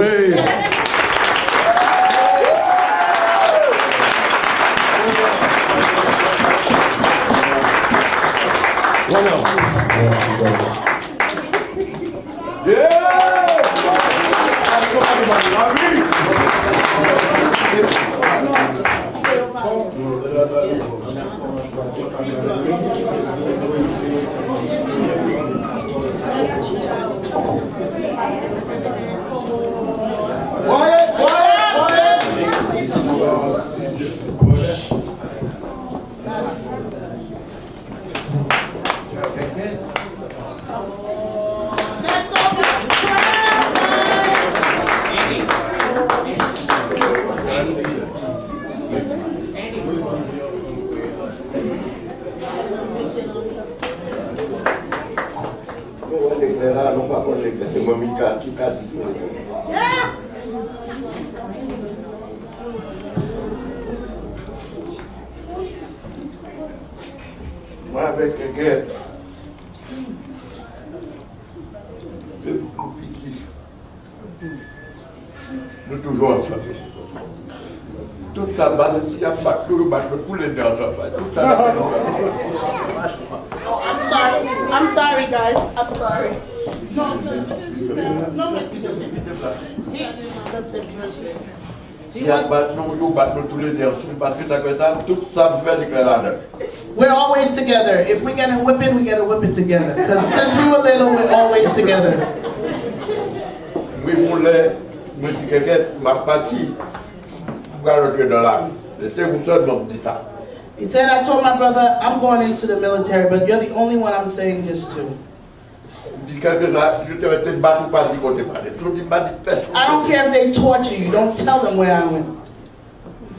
Voilà. Merci beaucoup. Moi avec quelqu'un, nous toujours ensemble. Toute la base, il y a pas tout le bateau, tous les deux ensemble. Toute la base. I'm sorry guys, I'm sorry. Si on bat nous tous les deux ensemble, parce que ça, tout ça fait l'éclairage. We're always together. If we get a whipping, we get a whipping together. Because since we were little, we're always together. Oui, pour les, je dis quelqu'un, ma partie, pour rentrer dans l'armée. J'étais pour ça dans l'État. He said, I told my brother, I'm going into the military, but you're the only one I'm saying this to. I don't care if they torture you, don't tell them where I went.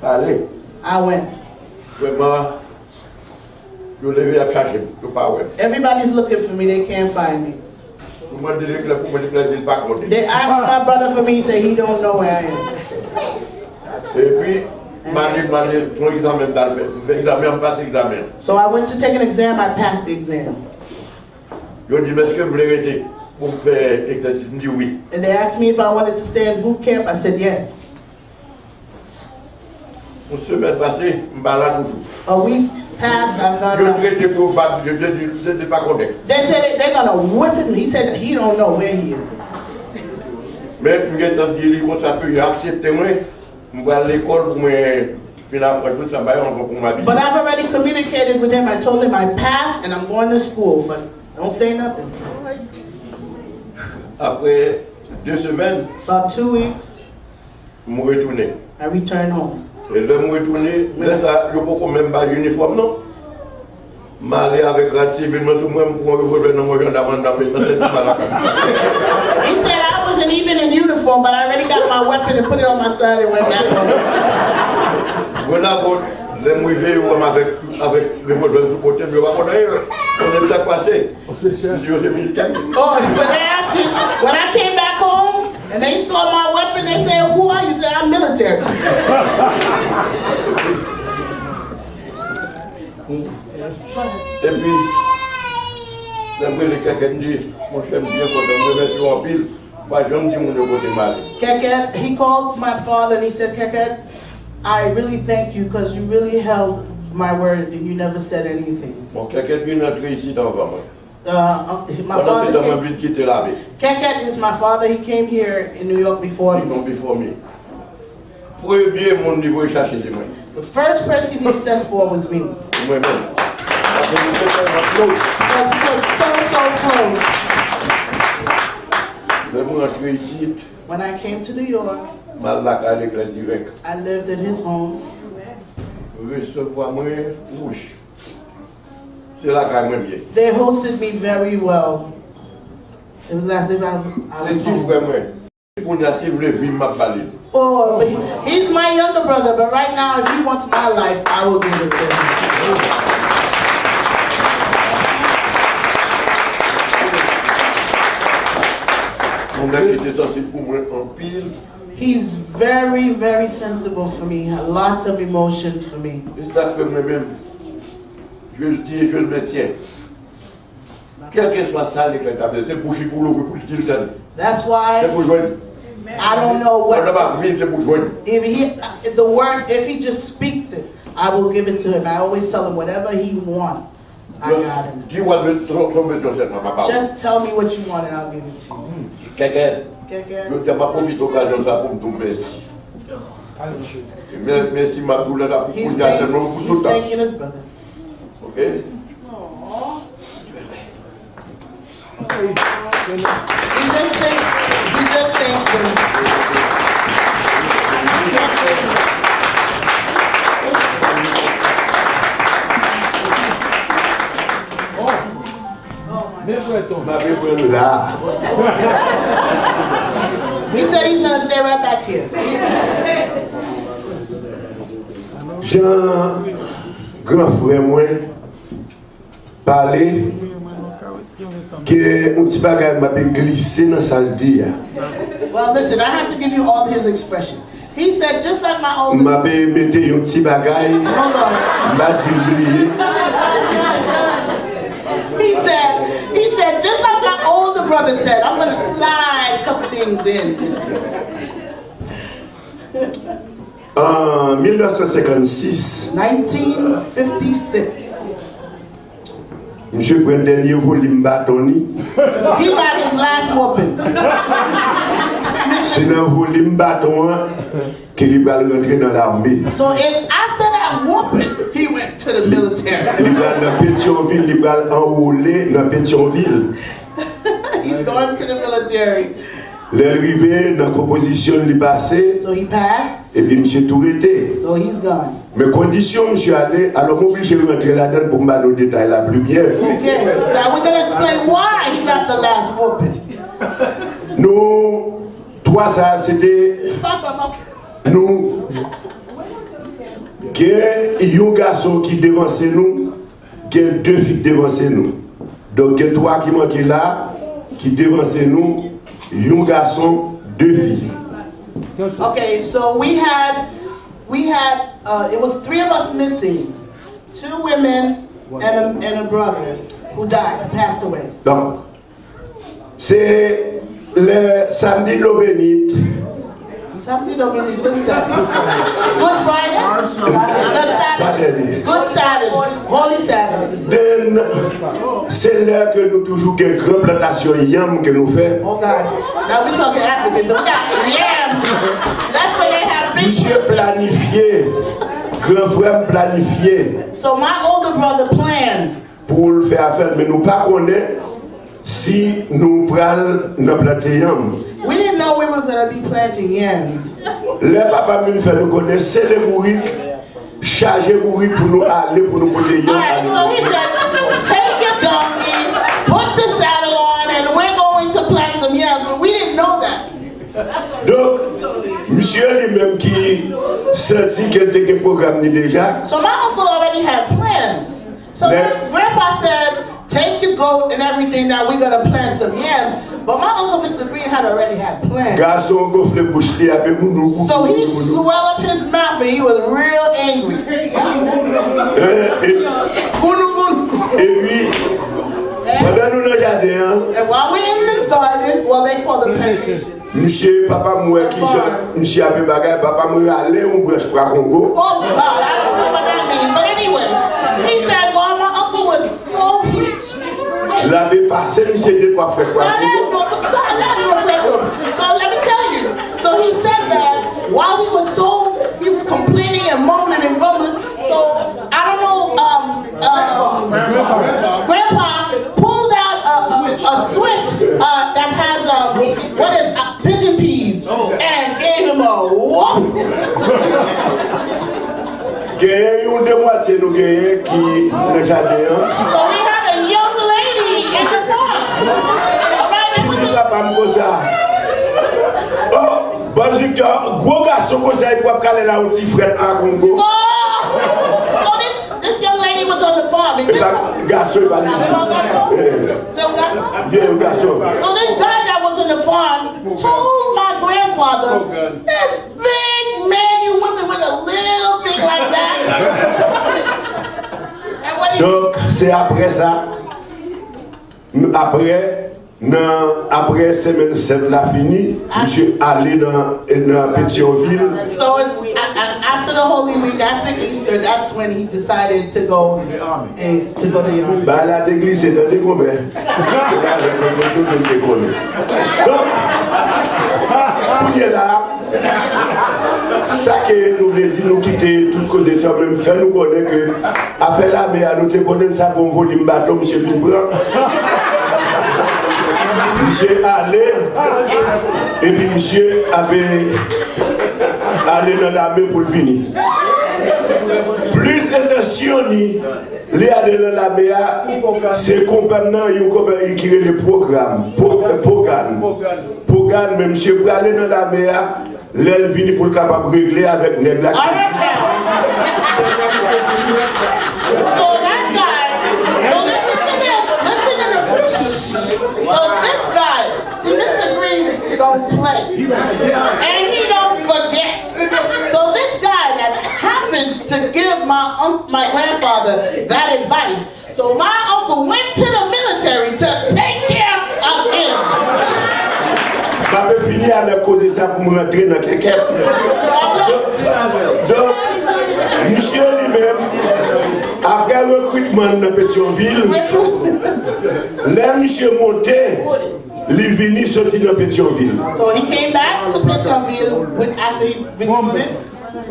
Allez. I went. Vraiment, je l'ai à chercher, je pas ouais. Everybody's looking for me, they can't find me. They asked my brother for me, he said he don't know where I am. Et puis, ton examen d'albert, je fais examen, on passe examen. So I went to take an exam, I passed the exam. Je dis, mais est-ce que vous voulez rester pour faire exercice? Je dis oui. And they asked me if I wanted to stay in boot camp, I said yes. Une semaine passée, je me balade toujours. A week passed, I've gone up. They said they're gonna whip him. He said he don't know where he is. Mais je me dis comme ça que j'ai accepté moi, je vais à l'école pour me finir tout ça, pour ma vie. But I've already communicated with him. I told him I passed and I'm going to school, but don't say nothing. Après 2 semaines, about 2 weeks, je suis retourné. I returned home. Et là, je suis retourné, je ne peux même pas l'uniforme, non? Je suis allé avec la civile, je suis pour revolver dans mon gendarme. He said I wasn't even in uniform, but I already got my weapon and put it on my side and went back home. Voilà, Les mouillés avec les voisins sous côté, mais on est ça passé. C'est militaire. Oh, when they asked me, when I came back home and they saw my weapon, they said, "Who are you?" I said, "I'm military." Et puis, d'après les quelqu'un dit, mon chef bien content, merci en pile, pas jamais dit mon côté mal. Keket, he called my father and he said, "Keket, I really thank you because you really held my word and you never said anything." Bon, quelqu'un vient entrer ici dans le My father came, Keket is my father. He came here in New York before me. Before me. Premier mon niveau chercher c'est moi. The first person he sent for was me. Moi-même. Because we were so close. When I came to New York, I lived at his home. They hosted me very well. It was as if I was home. Oh, but he's my younger brother, but right now, if he wants my life, I will give it to him. He's very, very sensible for me, lots of emotion for me. Je le dis et je le maintiens. Quel que soit ça, c'est bouché pour l'ouvrir pour le dire. That's why I don't know what if the word, if he just speaks it, I will give it to him. I always tell him whatever he wants. I got him. Just tell me what you want and I'll give it to you. Keket, je ne pas profiter d'occasion de ça pour me dire merci. Merci, ma douleur là pour He's thanking his brother. Okay? He just thanked him. He said he's going to stay right back here. Jean, grand frère moi, parler que un petit bagage m'a glissé dans salle dia. Well, listen, I have to give you all his expression. He said, just like my older m'a mette un petit bagage. M'a dit He said, just like my older brother said, I'm going to slide a couple things in. En 1956, 1956, Monsieur prend dernier volume bâtonné. He got his last whooping. C'est dans volume bâton qu'il va rentrer dans l'armée. So after that whooping, he went to the military. Il va dans Pétionville, il va enrôler dans Pétionville. He's going to the military. L'arrivée dans la composition est passée. So he passed. Et puis monsieur tout était. So he's gone. Mais condition monsieur allé, alors m'oblige de rentrer là-dedans pour me donner nos détails là plus bien. Okay. Now we're going to explain why he got the last whooping. Nous, toi ça c'était nous. Il y a un garçon qui devançait nous, il y a deux filles devançait nous. Donc il y a trois qui manquent là, qui devançaient nous, un garçon, deux filles. Okay, so we had it was three of us missing, two women and a brother who died, passed away. Donc, c'est le samedi de l'Obénite. Samedi de l'Obénite, what's that? Good Friday? Saturday. Good Saturday. Holy Saturday. Then, c'est là que nous toujours une grande plantation yam que nous faisons. Oh God, now we're talking Africans, so we got yams. That's where they have big. Monsieur planifié, grand frère planifié. So my older brother planned. Pour le faire affaire, mais nous pas connaître si nous prenons notre planter yam. We didn't know we was going to be planting yams. Les papas nous fait nous connaître, c'est les bourriques, charger bourriques pour nous aller pour nous porter yam. Alright, so he said, take your donkey, put the saddle on, and we're going to plant some yams. But we didn't know that. Donc, monsieur lui-même qui sentit qu'elle était programmé déjà. So my uncle already had plans. So Grandpa said, take your goat and everything, now we're going to plant some yams. But my uncle, Mr. Green, had already had plans. Garçon gonflé bouche li avec moun. So he swelled up his mouth and he was real angry. Et puis, pendant nous dans jardin, and while we're in the garden, well, they call the plantation. Monsieur, papa moué qui monsieur a fait bagay, papa moué allé on branche pour Congo. Oh God, I don't know what that means. But anyway, he said, well, my uncle was so La vie passée, monsieur deux trois frères. So let me tell you. So he said that while he was complaining and moaning and grumbling. So I don't know. Grandpa pulled out a switch that has pigeon peas and gave him a whoop. So we had a young lady in the farm. So this young lady was on the farm. So this guy that was in the farm told my grandfather, this big man you whipping with a little thing like that. Donc c'est après ça, après semaine 7 la fini, monsieur allé dans Pétionville. So after the Holy Week, after Easter, that's when he decided to go to the army. Bah la église c'est un découvert. Donc, pour y là, ça que nous voulons dire, nous quitter toute cause de ça, même faire nous connaître que, à faire la mer, nous te connaissons ça pour volume bateau, monsieur Finbran. Monsieur allé, et puis monsieur avait allé dans l'armée pour le finir. Plus intention, les aller dans l'armée, c'est complètement qui est le programme. Programme, même monsieur, pour aller dans l'armée, l'aile vient pour le capable de régler avec les blagues. So that guy, so listen to this, so this guy, see Mr. Green don't play, and he don't forget. So this guy that happened to give my grandfather that advice, so my uncle went to the military to take care of him. Je vais finir avec cause ça pour me rentrer dans quelque chose. Donc, monsieur lui-même, après le recrutement dans Pétionville, là, monsieur monté, il est venu sortir dans Pétionville. So he came back to Pétionville after he recruited.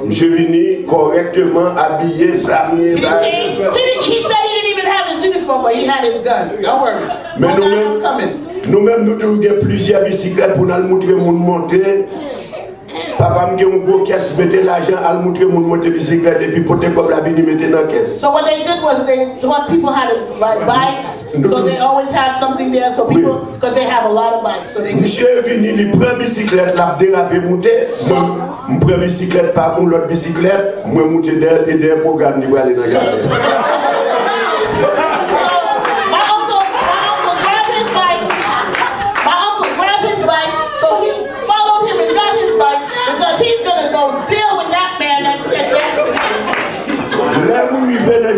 Monsieur venu correctement habillé, s'habillé. He said he didn't even have his uniform, but he had his gun. Don't worry. Mais nous-mêmes, nous avons plusieurs bicyclettes pour nous montrer mon monter. Papa m'a dit un gros caisse, mettez l'argent, à montrer mon monter bicyclette et puis porter comme la vie, mettez dans la caisse. So what they did was they taught people how to ride bikes. So they always have something there, so people, because they have a lot of bikes. So they. Monsieur est venu, il prend bicyclette, l'a dérapé, monter. Je prends bicyclette, pas pour l'autre bicyclette, moi monter derrière et derrière pour garder les aller dans la gare. Là où il venait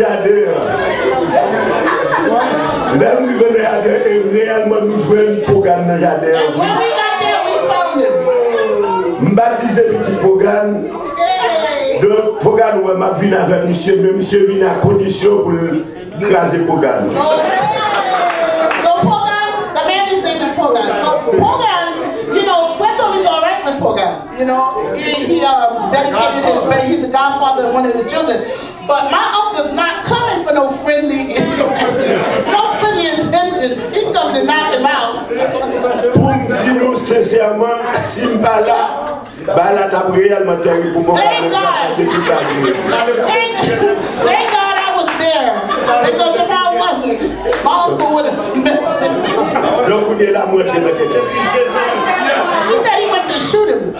là où il venait et réellement nous jouons un programme dans le jardin. Baptisé petit programme. Donc, programme où m'a vu avec monsieur, mais monsieur vient à condition pour craser le programme. So Pogan, the man's name is Pogan. So Pogan, you know, Fleto is all right with Pogan. You know, he dedicated his baby. He's the godfather of one of his children. But my uncle's not coming for no friendly intention. He's coming to knock him out. Pour dire nous sincèrement, Simbala, Bala t'a réellement terrible pour moi. Thank God I was there. Because if I wasn't, my uncle would have messed him up. Donc, il est là, moi, He said he went to shoot him.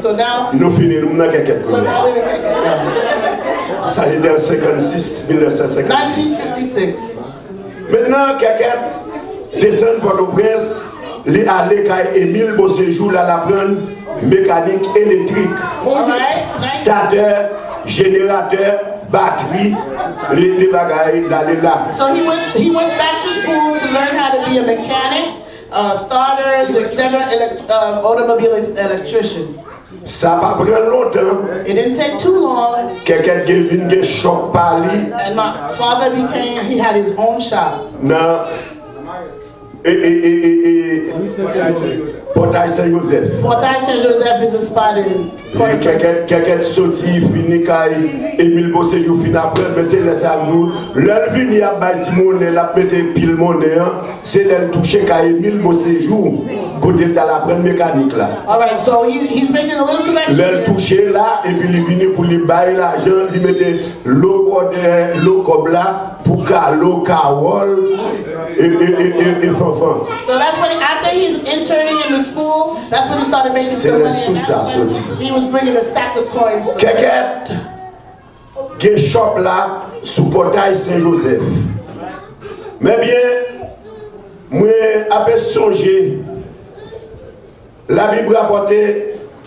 So now, nous finissons dans quelques so now we're in Ça a été en 56, 1956. 1956. Maintenant, quelqu'un descend Port-au-Prince, il est allé à Émile Beauséjour là l'apprendre mécanique électrique, starter, générateur, batterie, les bagailles d'aller là. So he went back to school to learn how to be a mechanic, starters, etc., automobile electrician. Ça va prendre longtemps. It didn't take too long. Quelqu'un qui vient de choc par lui. And my father he had his own shop. Non. Portail Saint-Joseph. Portail Saint-Joseph is a spot in quelqu'un sorti, fini, Émile Beauséjour, fin après, mais c'est les samedis. L'heure vini à bâti monnaie, la mette pile monnaie, c'est l'heure touché qu'à Émile Beauséjour, côté de la prenne mécanique là. Alright, so he's making a little connection. L'heure touché là, et puis il vini pour lui bailler l'argent, il mette l'eau comme là, pour qu'à l'eau, carole, et fanfan. So that's when, after he's interning in the school, that's when he started making some money. He was bringing a stack of coins. Quelqu'un qui shop là sous portail Saint-Joseph. Mais bien, moi, après songer, la Bible rapporte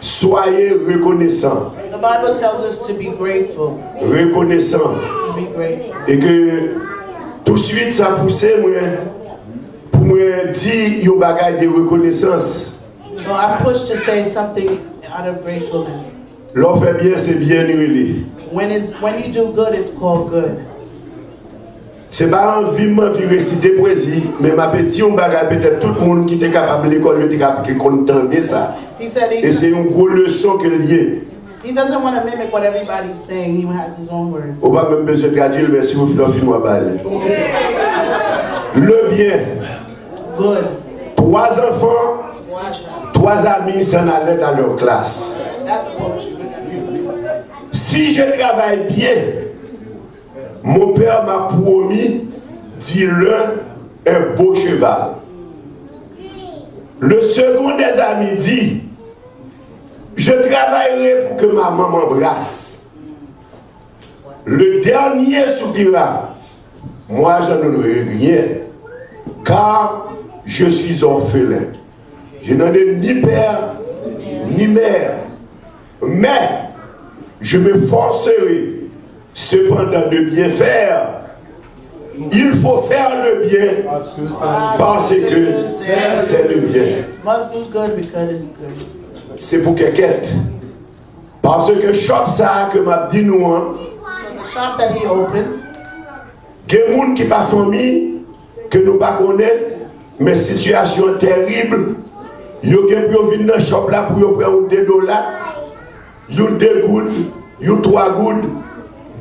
soyez reconnaissants. The Bible tells us to be grateful. Reconnaissants. To be grateful. Et que tout de suite ça poussait moi pour moi dire yon bagay de reconnaissance. So I'm pushed to say something out of gratefulness. L'on fait bien, c'est bien huilé. When you do good, it's called good. C'est pas envie de réciter poésie, mais ma petite on bagay peut-être tout le monde qui était capable de l'école était capable de comprendre ça. Et c'est une grosse leçon que lié. He doesn't want to mimic what everybody's saying. He has his own words. On va même besoin de traduire, mais si vous faites un film à balle. Le bien. Good. 3 enfants, 3 amis s'en allaient à leur classe. That's a poetry. Si je travaille bien, mon père m'a promis d'y-le un beau cheval. Le second des amis dit, je travaillerai pour que ma maman m'embrasse. Le dernier soupira, moi je n'en aurai rien, car je suis orphelin. Je n'en ai ni père, ni mère, mais je me forcerai cependant de bien faire. Il faut faire le bien parce que c'est le bien. Must do good because it's good. C'est pour quelqu'un. Parce que shop ça que m'a dit nous, The shop that he opened, il y a des gens qui pas famille que nous pas connaissons, mais situation terrible. Yo gen pour venir dans shop là pour prendre $2, yo 2 gouttes, yo 3 gouttes,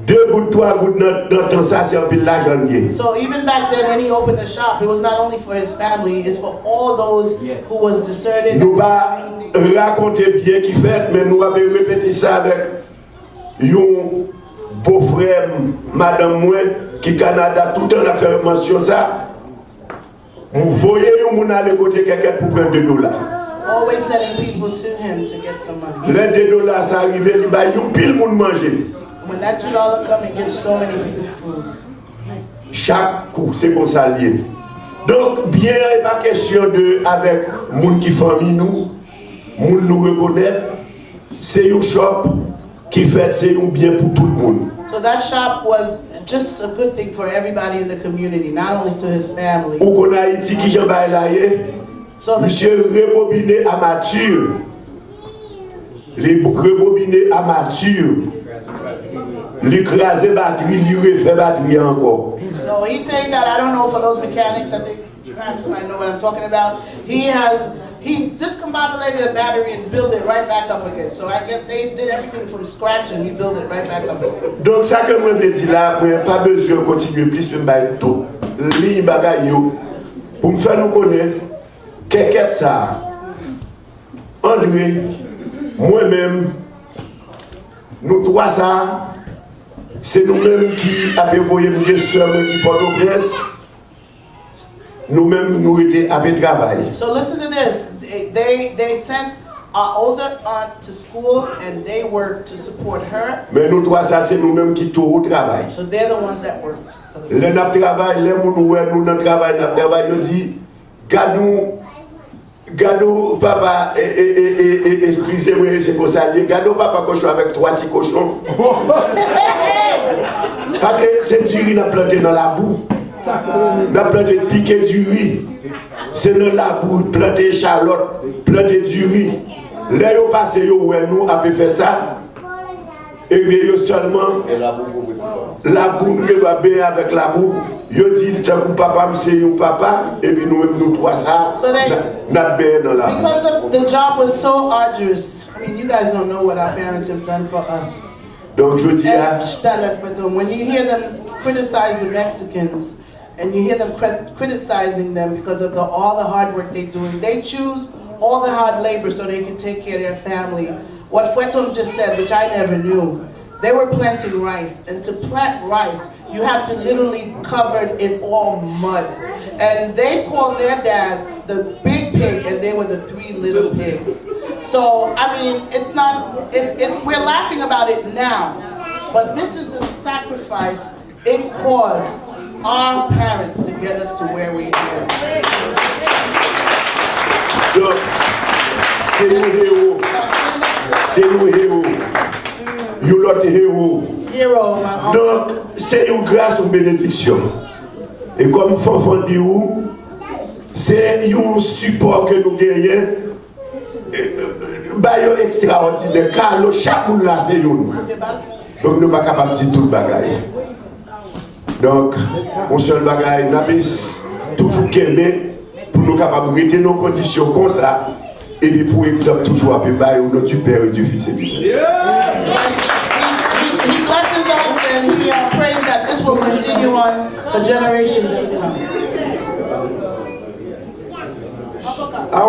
2 gouttes, 3 gouttes dans ton ça c'est un peu l'argent. So even back then when he opened the shop, it was not only for his family, it's for all those who was deserted. Nous va raconter bien qui fait, mais nous va répéter ça avec un beau-frère, madame moi, qui Canada tout le temps a fait mention ça. Vous voyez où on a le côté quelqu'un pour prendre $2. Always sending people to him to get some money. Les $2 ça arrive, il va y pile monde manger. When that $2 come, it gets so many people food. Chaque coup, c'est comme ça lié. Donc, bien, il n'est pas question de, avec moun qui famille nous, moun nous reconnaît, c'est un shop qui fait, c'est un bien pour tout le monde. So that shop was just a good thing for everybody in the community, not only to his family. Ou qu'on a Haïti qui j'en baille là, monsieur rebobiné amateur. Les rebobiné amateur. L'écraser batterie, lui refait batterie encore. So he's saying that, I don't know, for those mechanics, I think Travis might know what I'm talking about. He discombobulated a battery and built it right back up again. So I guess they did everything from scratch and he built it right back up again. Donc ça que moi je dis là, moi pas besoin de continuer plus de me tout. Ligne bagaille pour me faire nous connaître quelqu'un ça. André, moi-même, nous trois ça, c'est nous-mêmes qui avons envoyé des soeurs qui portent au presse. Nous-mêmes, nous étions à travail. So listen to this. They sent our older aunt to school and they work to support her. Mais nous trois, ça c'est nous-mêmes qui tout au travail. So they're the ones that work. Les n'a travail, les moun ouè nous n'a travail, nous dit, Gado papa, excusez-moi, c'est comme ça, gado papa cochon avec 3 petits cochons. Parce que c'est du riz n'a planté dans la boue. N'a planté piqué du riz. C'est dans la boue, planté Charlotte, planté du riz. Là, yo passé, yo, ouais, nous, a pu faire ça. Et bien, yo seulement, la boue, nous doit bien avec la boue. Yo dit, papa, c'est un papa, et puis nous trois ça, n'a bien dans la boue. Because the job was so arduous. I mean, you guys don't know what our parents have done for us. Donc, je dis, when you hear them criticize the Mexicans, and you hear them criticizing them because of all the hard work they're doing, they choose all the hard labor so they can take care of their family. What Fueton just said, which I never knew, they were planting rice, and to plant rice, you have to literally cover it in all mud. And they called their dad the big pig, and they were the 3 little pigs. So, I mean, we're laughing about it now, but this is the sacrifice it caused our parents to get us to where we are. Donc, c'est nous héros. C'est nous héros. You lot héros. Donc, c'est une grâce ou bénédiction. Et comme Fanfan dit, c'est un support que nous gagnons. Bayo extraordinaire. Car le chaque monde là, c'est nous. Donc, nous ne sommes pas capables de dire tout le bagage. Donc, mon seul bagage, nous avons toujours qu'aimer pour nous capables de rester nos conditions comme ça. Et puis, pour exemple, toujours à Pébaye, où notre Père et du Fils et du Saint-Esprit. He blesses us and he prays that this will continue on for generations to come. I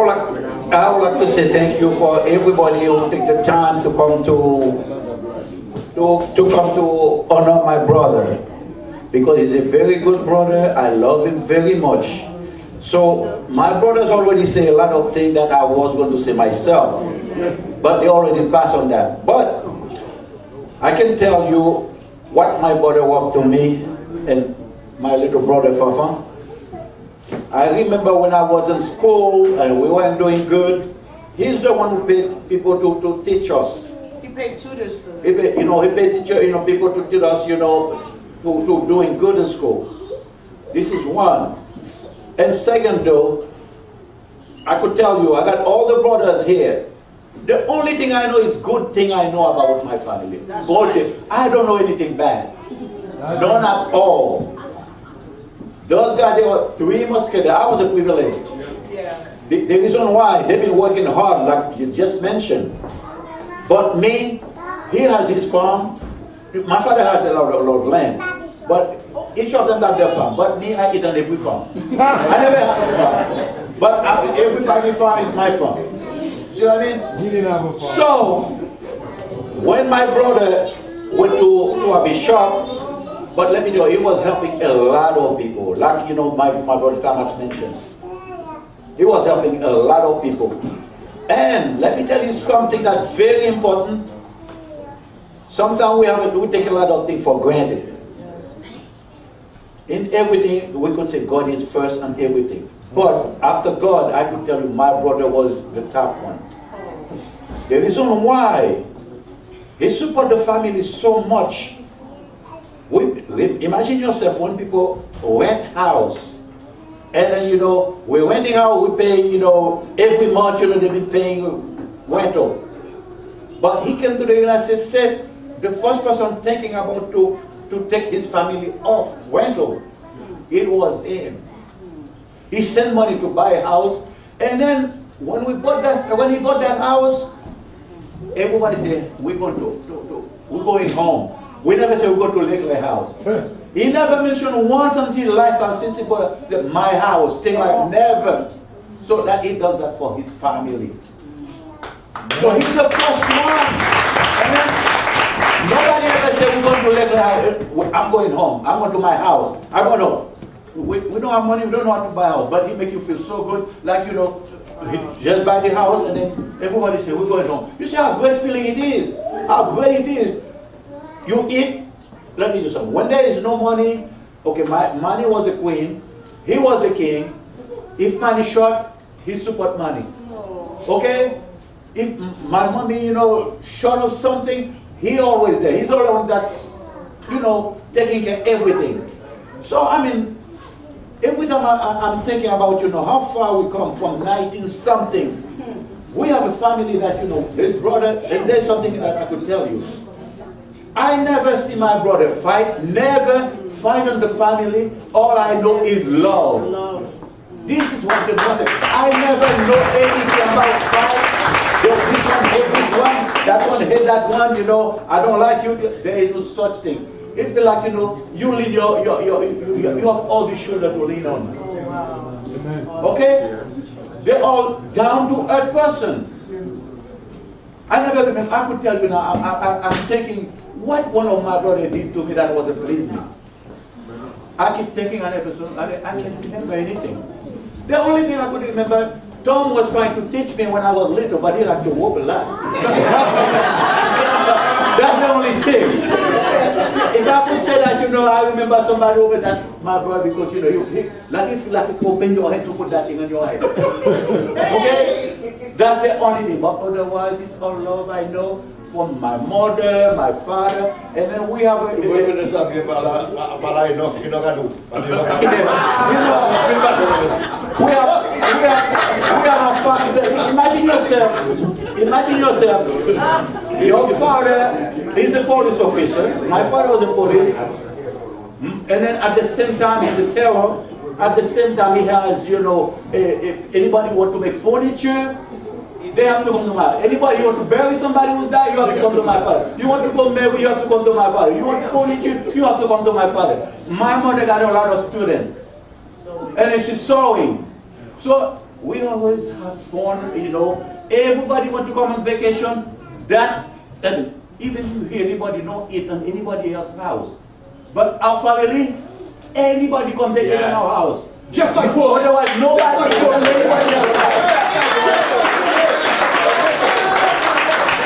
would like to say thank you for everybody who took the time to come to honor my brother, because he's a very good brother. I love him very much. So my brothers already say a lot of things that I was going to say myself, but they already passed on that. But I can tell you what my brother was to me and my little brother Fafa. I remember when I was in school and we weren't doing good, he's the one who paid people to teach us. He paid tutors for them. He paid teacher, people to teach us, to doing good in school. This is one. And second though, I could tell you, I got all the brothers here. The only thing I know is good thing I know about my family. Good thing. I don't know anything bad. None at all. Those guys, they were 3 musketeers. I was a privilege. The reason why, they've been working hard, like you just mentioned. But me, he has his farm. My father has a lot of land. But each of them got their farm. But me, I eat on every farm. I never had a farm. But everybody's farm is my farm. See what I mean? He didn't have a farm. So, when my brother went to have a shop, but let me know, he was helping a lot of people. Like, my brother Thomas mentioned. He was helping a lot of people. And let me tell you something that's very important. Sometimes we take a lot of things for granted. In everything, we could say God is first and everything. But after God, I could tell you my brother was the top one. The reason why he support the family so much. Imagine yourself when people rent house, and then we're renting out, we're paying every month they've been paying rental. But he came to the United States, the first person thinking about to take his family off rental. It was him. He sent money to buy a house, and then when he bought that house, everybody said we're going home. We never said we're going to Leclerc house. He never mentioned once in his lifetime since he bought my house, thing like never. So that he does that for his family. So he's the first one. And then nobody ever said we're going to Leclerc house. I'm going home. I'm going to my house. I don't know. We don't have money. We don't know how to buy a house. But he make you feel so good, like just by the house, and then everybody say, we're going home. You see how great feeling it is. How great it is. You eat, let me do something. When there is no money, okay, money was the queen, he was the king. If money short, he support money. Okay? If my mommy, you know, short of something, he always there. He's the only one that's, you know, taking care of everything. So, I mean, every time I'm thinking about, you know, how far we come from 19-something. We have a family that, you know, his brother, and there's something that I could tell you. I never see my brother fight, never fight on the family. All I know is love. This is what the brother, I never know anything about fight. This one hate this one, that one hate that one, you know, I don't like you. There is no such thing. It's like, you know, you lean you have all the shoulder to lean on. Okay? They're all down to earth persons. I never remember, I could tell you now, I'm thinking, what one of my brothers did to me that wasn't pleased me. I keep thinking on episode, I can't remember anything. The only thing I could remember, Tom was trying to teach me when I was little, but he liked to whoop a lot. That's the only thing. If I could say that, you know, I remember somebody over that, my brother, because, you know, like if you like to open your head to put that thing on your head. Okay? That's the only thing. But otherwise, it's all love, I know, from my mother, my father, and then we have a... We have a family. Imagine yourself, your father is a police officer, my father was a police, and then at the same time he's a terror, at the same time he has, you know, anybody want to make furniture, they have to come to my, anybody you want to bury somebody who died, you have to come to my father. You want to go marry, you have to come to my father. You want furniture, you have to come to my father. My mother got a lot of students, and then she's sewing. So we always have fun, you know. Everybody want to come on vacation. That even you hear anybody not eat on anybody else's house. But our family, anybody come to eat in our house. Just like Paul. Otherwise, nobody come to anybody else's house.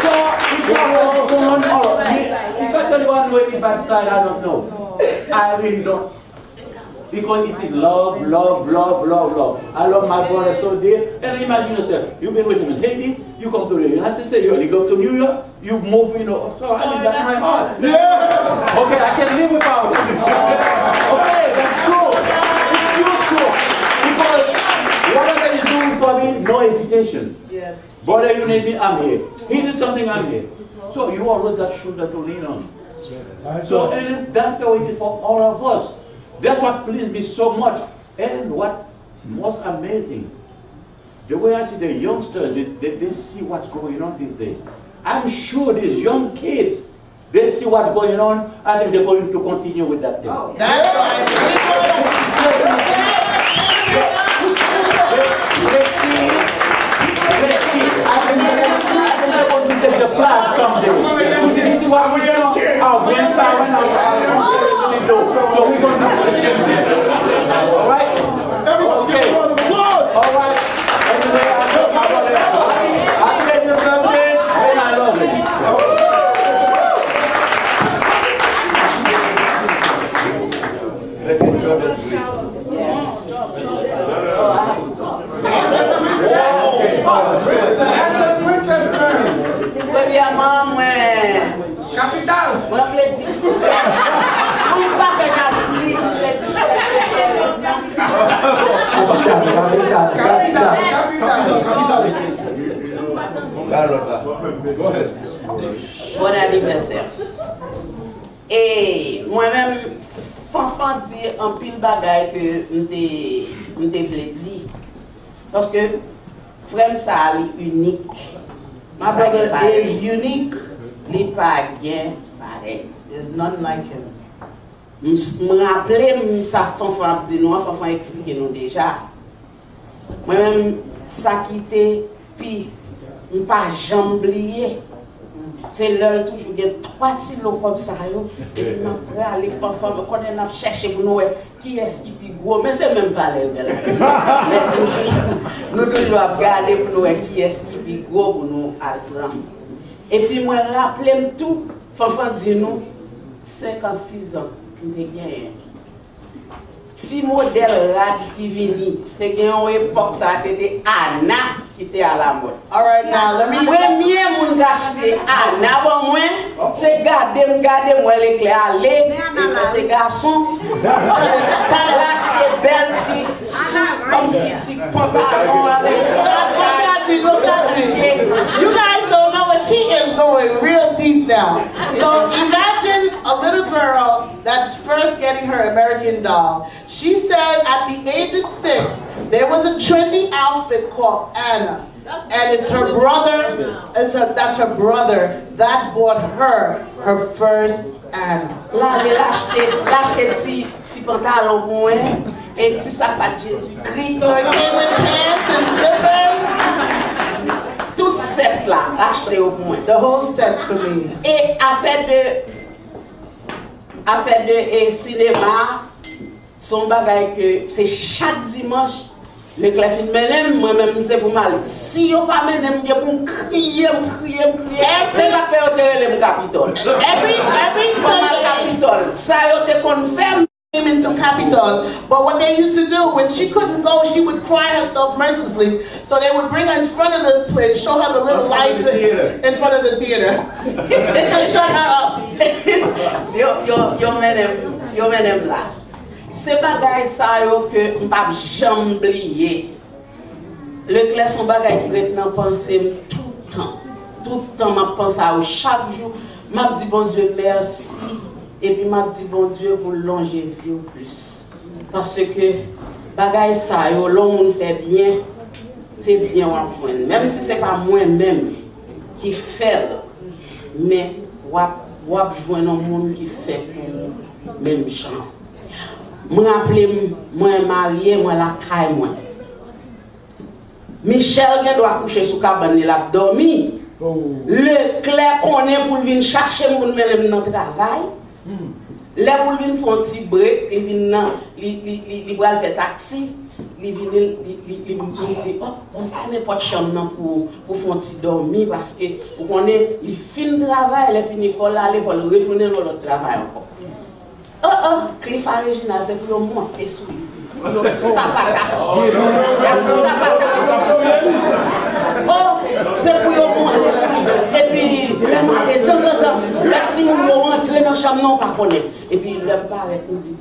So it's all going on. If I tell you one way in backside, I don't know. I really don't. Because it is love, love, love, love, love. I love my brother so dear. And imagine yourself, you've been with him in Haiti, you come to the United States, you go to New York, you move, you know. So I mean, that's my heart. Yeah. Okay, I can live without it. Okay, that's true. It's true. Because whatever he's doing for me, no hesitation. Yes. Brother, you need me, I'm here. He did something, I'm here. So you always got shoulder to lean on. So and that's the way it is for all of us. That's what pleased me so much. And what most amazing, the way I see the youngsters, they see what's going on these days. I'm sure these young kids, they see what's going on, and then they're going to continue with that thing. Oh, that's right. I want to take the flag someday. You see what we saw? Our grandparents, so we're going to do the same thing. All right? Everybody, okay. All right. Anyway, I love my brother. I made your birthday, and I love it. Princess turn. Good your mom, capital. Well, let's Go ahead. Bon anniversaire. Et moi-même, fanfan dire un pile bagay que m'te vle di. Parce que frère ça est unique. My brother is unique. Li pa gen pareil. There's none like him. Me rappele ça fanfan di nou, fanfan expliquer nous déjà. Moi-même ça qui te puis pas jamais oublié. c'est l'heure toujours il y a 3 kilos comme ça et puis après aller faire me connaît n'a chercher pour nous qui est qui plus gros mais c'est même pas l'air là nous devons regarder pour nous qui est qui plus gros pour nous prendre et puis moi rappeler tout Fanfan dit nous 56 ans nous gagné si modèle là qui vini te gagné une époque ça c'était Anna qui était à la mode. All right, now let me. Premier moun gâché Anna bon moi c'est garder moi Leclerc aller et ces garçons lâcher belle si comme si tu pantalon avec You guys don't know what she is going real deep now. So imagine a little girl that's first getting her American Doll. She said at the age of 6, there was a trendy outfit called Anna. And it's her brother, that's her brother that bought her first Anna. Là, l'acheter si pantalon pour moi et petit sapat Jésus-Christ. So it came with pants and slippers. Tout set là, acheté au moins. The whole set for me. Et affaire de cinéma, son bagage que c'est chaque dimanche. Leclerc fin menem moi-même c'est pour mal. Si on pas menem pour crier. C'est ça fait hôtel le Capitole. Every Sunday Capitole. Ça yo te confirme came into Capitol, but what they used to do when she couldn't go, she would cry herself mercilessly. So they would bring her in front of the place, show her the little lights in front of the theater, to shut her up. Yo menem là. C'est bagay ça yo que m'pa jamais oublier. Leclerc son bagay qui rete dans pensée tout le temps m'a pensé à chaque jour m'a dit bon Dieu merci et puis m'a dit bon Dieu pour longévité au plus parce que bagay ça yo l'homme fait bien c'est bien on joindre même si c'est pas moi même qui fait mais on joindre un monde qui fait même genre. Moi rappelé moi marié moi la caille moi Michel qui doit coucher sous cabane il a dormi Leclerc connaît pour venir chercher pour mener dans travail là pour venir faire un petit break il vient il va faire taxi il vient il dit oh on n'importe chambre pour faire un petit dormir parce que vous connaissez il finit travail il finit faut aller pour retourner dans l'autre travail encore. Cliff original, c'est pour monter sous lui. Pour sapata. C'est pour monter sous lui. Et puis, de temps en temps, si on va rentrer dans la chambre, non, pas connaître. Et puis, le paraît, il dit,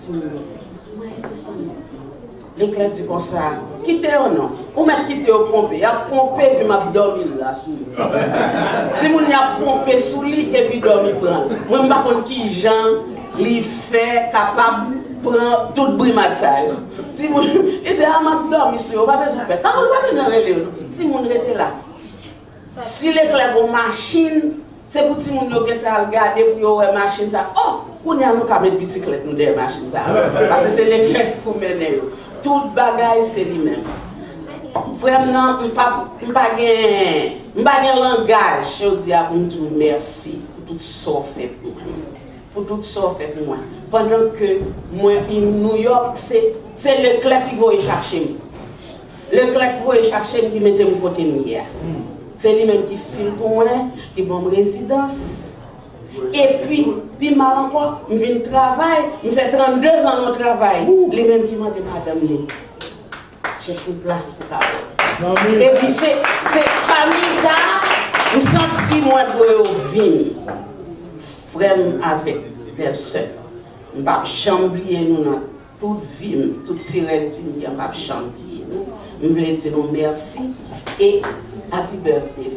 Leclerc dit comme ça, quittez ou non? Ou même quittez au pompé. Il a pompé et puis m'a dormi là sous lui. Si on a pompé sous lui et puis dormi prend. Moi, je ne sais pas qui Jean. Il fait capable de prendre toute brimade ça. Si mon était à ma dormir sur pas besoin faire. Quand on pas besoin relever. Si mon était là. Si Leclerc une machine, c'est pour si mon yo regarder pour yo machine ça. Oh, on y a nous mettre bicyclette nous des machines ça. Parce que c'est Leclerc pour mener. Tout bagaille c'est lui-même. Vraiment on pas gain langage, je dis à vous merci pour tout ça fait pour moi. Pour tout ça fait pour moi. Pendant que moi, in New York, c'est Leclerc qui va y chercher. Leclerc qui va y chercher, qui mette mon côté hier. C'est lui-même qui file pour moi, qui donne résidence. Et puis mal encore, je viens travailler, je fais 32 ans de travail. Lui-même qui m'a dit, madame, cherche une place pour travailler. Et puis c'est famille ça, je sens si moi de vivre. Vraiment avec personne. Je ne vais pas oublier nous dans toute vie, toute tirée vie, je ne vais pas oublier nous. Je voulais dire merci et happy birthday.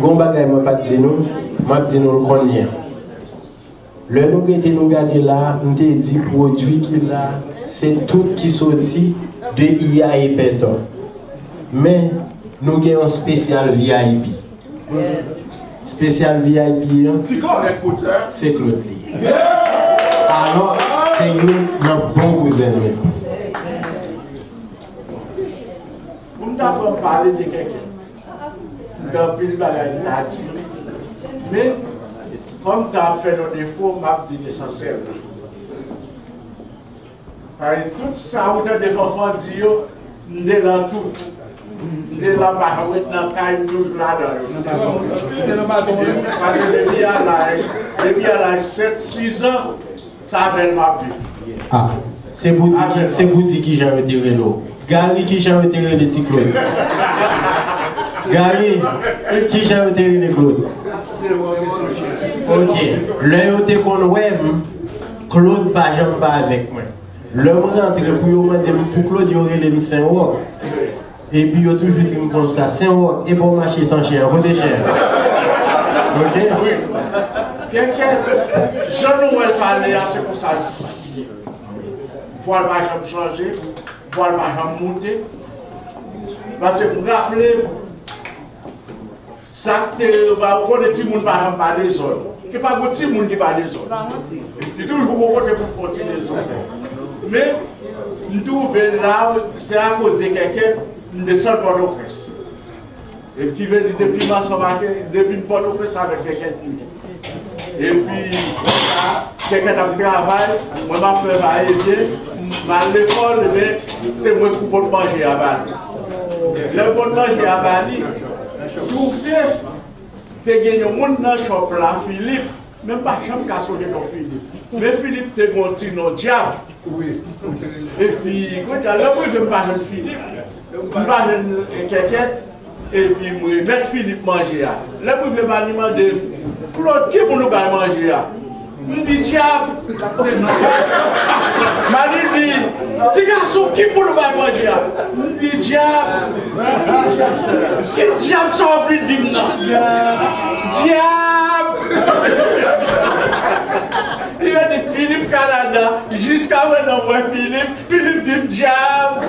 Gon bagay m'a pas dit nous, m'a dit nous le connaît. Le nous était nous garder là, on t'a dit produit qu'il a, c'est tout qui sorti de IA et béton. Mais nous avons un spécial VIP. Spécial VIP, c'est Claude Lee. Alors, c'est nous, notre bon cousin. Pour nous parler de quelqu'un, dans le bagage là-dessus, mais comme tu as fait nos défauts, je dis l'essentiel. Parce que tout ça, où des enfants disent, nous sommes dans tout. Nous sommes dans la dans caille, toujours là-dedans. Parce que depuis à l'âge 7-6 ans, ça a fait ma vie. Ah, c'est vous dire qui j'ai retiré l'eau. Gary qui j'ai retiré le petit Claude. Gary qui j'ai retiré le Claude. Ok, là où tu es Claude pas jamais pas avec moi. Le moment rentré pour Claude, il y aurait les 5 euros. Et puis il a toujours dit comme ça, 5 euros et pour marcher sans cher, vous cher. Ok? Oui. Jean-Noël parlait, c'est pour ça. Voir ma jambe changer, voir ma jambe monter. Parce que vous vous rappelez, ça va voir des petits gens qui ne parlent les autres. Il n'y a pas de petits gens qui parlent les autres. C'est toujours pour côté pour faire les autres. Mais nous trouvons là, c'est à cause de quelqu'un qui descend par le presse. Et qui veut dire depuis mars, depuis une porte au presse avec quelqu'un qui et puis, quelqu'un qui travaille, moi je fais ma vie, à l'école, c'est moi qui peux manger à Bali. Le bon manger à Bali, tout fait, tu as gagné un monde dans le shop là, Philippe, même pas chambre qu'à sonner dans Philippe. Mais Philippe, tu as gagné un diable. Oui. Et puis, quand tu as là, je me parle de Philippe, je me parle de quelqu'un, et puis je vais mettre Philippe manger. Là, je vais me demander, Claude, qui pour nous manger? Je dis, diable. Je dis, petit garçon, qui pour nous manger? Je dis, diable. Quel diable sont plus de diable. Il y a des Philippe Canada, jusqu'à maintenant, moi Philippe dit diable.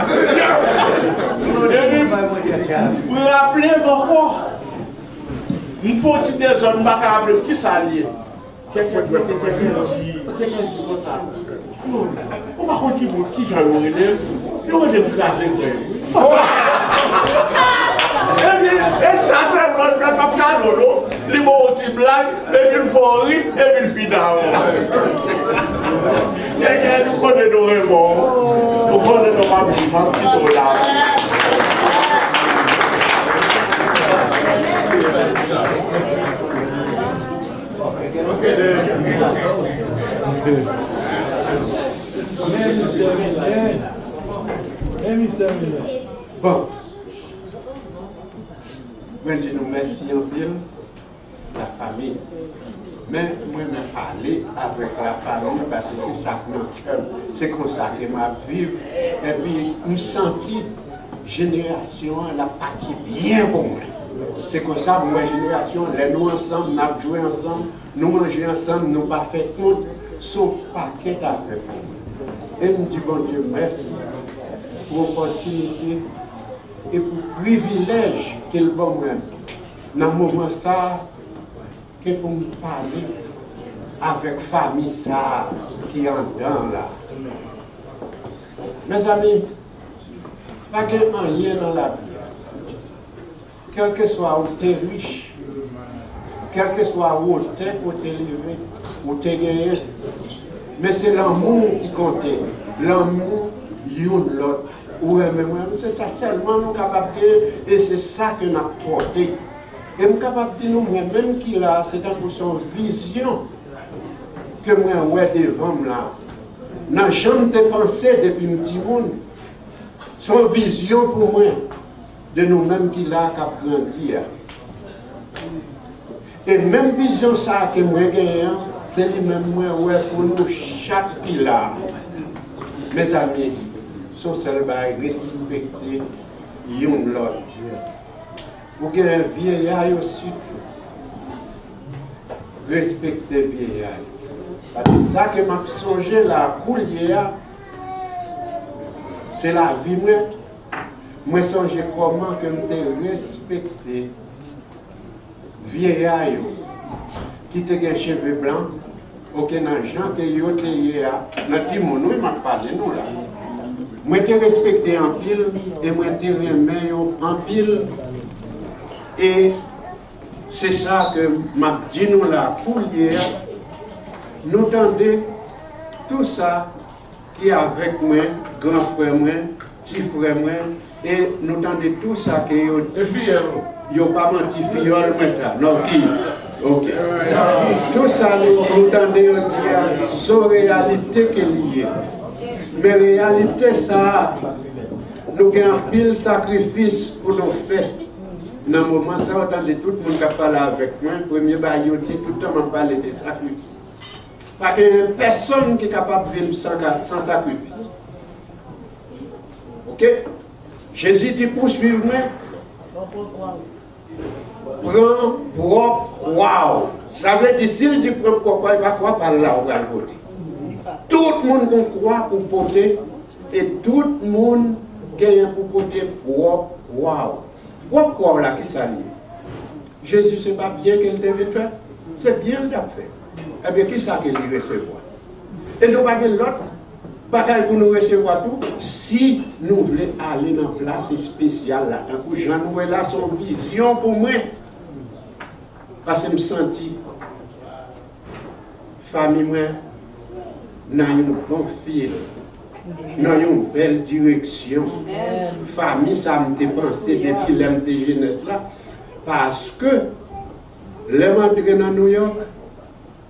Vous vous rappelez pourquoi? Il faut que des zones macabre qui s'allient. Quelqu'un dit comme ça. On va contre qui j'ai eu relève, on va déplacer. Et ça, c'est notre cadeau, les mots qui blaguent, et une forêt, et une fille d'arbre. Quelqu'un nous connaît nos remords, nous connaît nos rapidements, qui sont là. Bon. Maintenant, merci en pile la famille. Mais moi, je parler avec la famille parce que c'est ça que notre cœur, c'est comme ça que ma vie. Et puis, nous senti génération, la partie bien pour moi. C'est comme ça, moi, génération, les nous ensemble, nous avons joué ensemble, nous mangeons ensemble, nous pas fait compte, son paquet à faire pour moi. Et nous disons, bon Dieu, merci pour l'opportunité et pour le privilège qu'il va moi dans le moment ça, que pour me parler avec la famille ça qui est en dedans là. Mes amis, pas qu'il y ait rien dans la vie. Quel que soit où tu es riche, quel que soit où tu es élevé, où tu es gagné, mais c'est l'amour qui compte. L'amour, l'autre. Ouais, mais moi, c'est ça seulement nous capables de, et c'est ça que nous avons porté. Et nous capables de dire, moi-même qui là, c'est dans son vision que moi, ouais, devant là. N'a jamais pensé depuis un petit monde. Son vision pour moi, de nous-mêmes qui là, qui a grandi. Et même vision ça que moi gagne, c'est lui-même moi, ouais, pour nous, chaque pilar. Mes amis, son seul bail, respecter l'autre. Ou qu'il y ait un vieillard aussi, respecter le vieillard. Parce que ça que m'a songé la coulière, c'est la vie, moi. moi songe comment que me respecté vieillard qui te gen cheveux blancs, aucun argent que yo te ya, nan ti moun nou m'a parlé nous là. Moi te respecté en pile et moi te remet yo en pile et c'est ça que m'a dit nous là pour hier nous tendez tout ça qui est avec moi, grand frère moi, petit frère moi et nous tendez tout ça que yo pas menti fiole moi non qui OK. Tout ça nous tendez dire son réalité qui est liée. Mais réalité ça nous avons pile sacrifice pour nous faire. Dans le moment ça entendez tout le monde qui parle avec moi, premier bail tout le temps m'a parlé de sacrifice. Parce qu'il n'y a personne qui est capable de vivre sans sacrifice. OK? Jésus dit poursuivre-moi. Prends propre wow. Ça veut dire s'il dit prends propre, il va croire par là où il va voter. Tout le monde croit pour porter et tout le monde gagne pour porter propre wow. Propre quoi là qui s'allie. Jésus, c'est pas bien qu'il devait faire, c'est bien d'avoir fait. Eh bien, qui ça qu'il recevoir? Et nous pas l'autre bagaille pour nous recevoir tout si nous voulons aller dans une place spéciale là. Tant que Jean Noël a son vision pour moi. Parce que je me sens famille moi dans une bonne file, dans une belle direction. Famille ça me dépensé depuis l'MT jeunesse là parce que les m'entrer dans New York,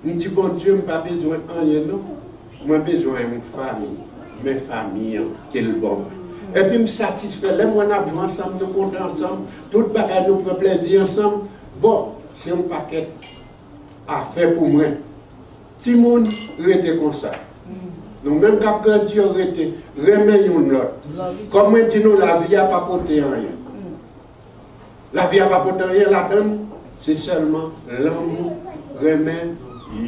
je dis bon Dieu, je n'ai pas besoin de rien non. Moi besoin d'une famille, mes familles qui est le bon. Et puis me satisfait, les moi n'a joué ensemble, nous comptons ensemble, tout le bagage nous prend plaisir ensemble. Bon, c'est un paquet à faire pour moi. Tout le monde reste comme ça. Donc même quand Dieu reste, remet l'autre. Comme moi dis nous, la vie n'a pas porté rien. La vie n'a pas porté rien là-dedans, c'est seulement l'amour remet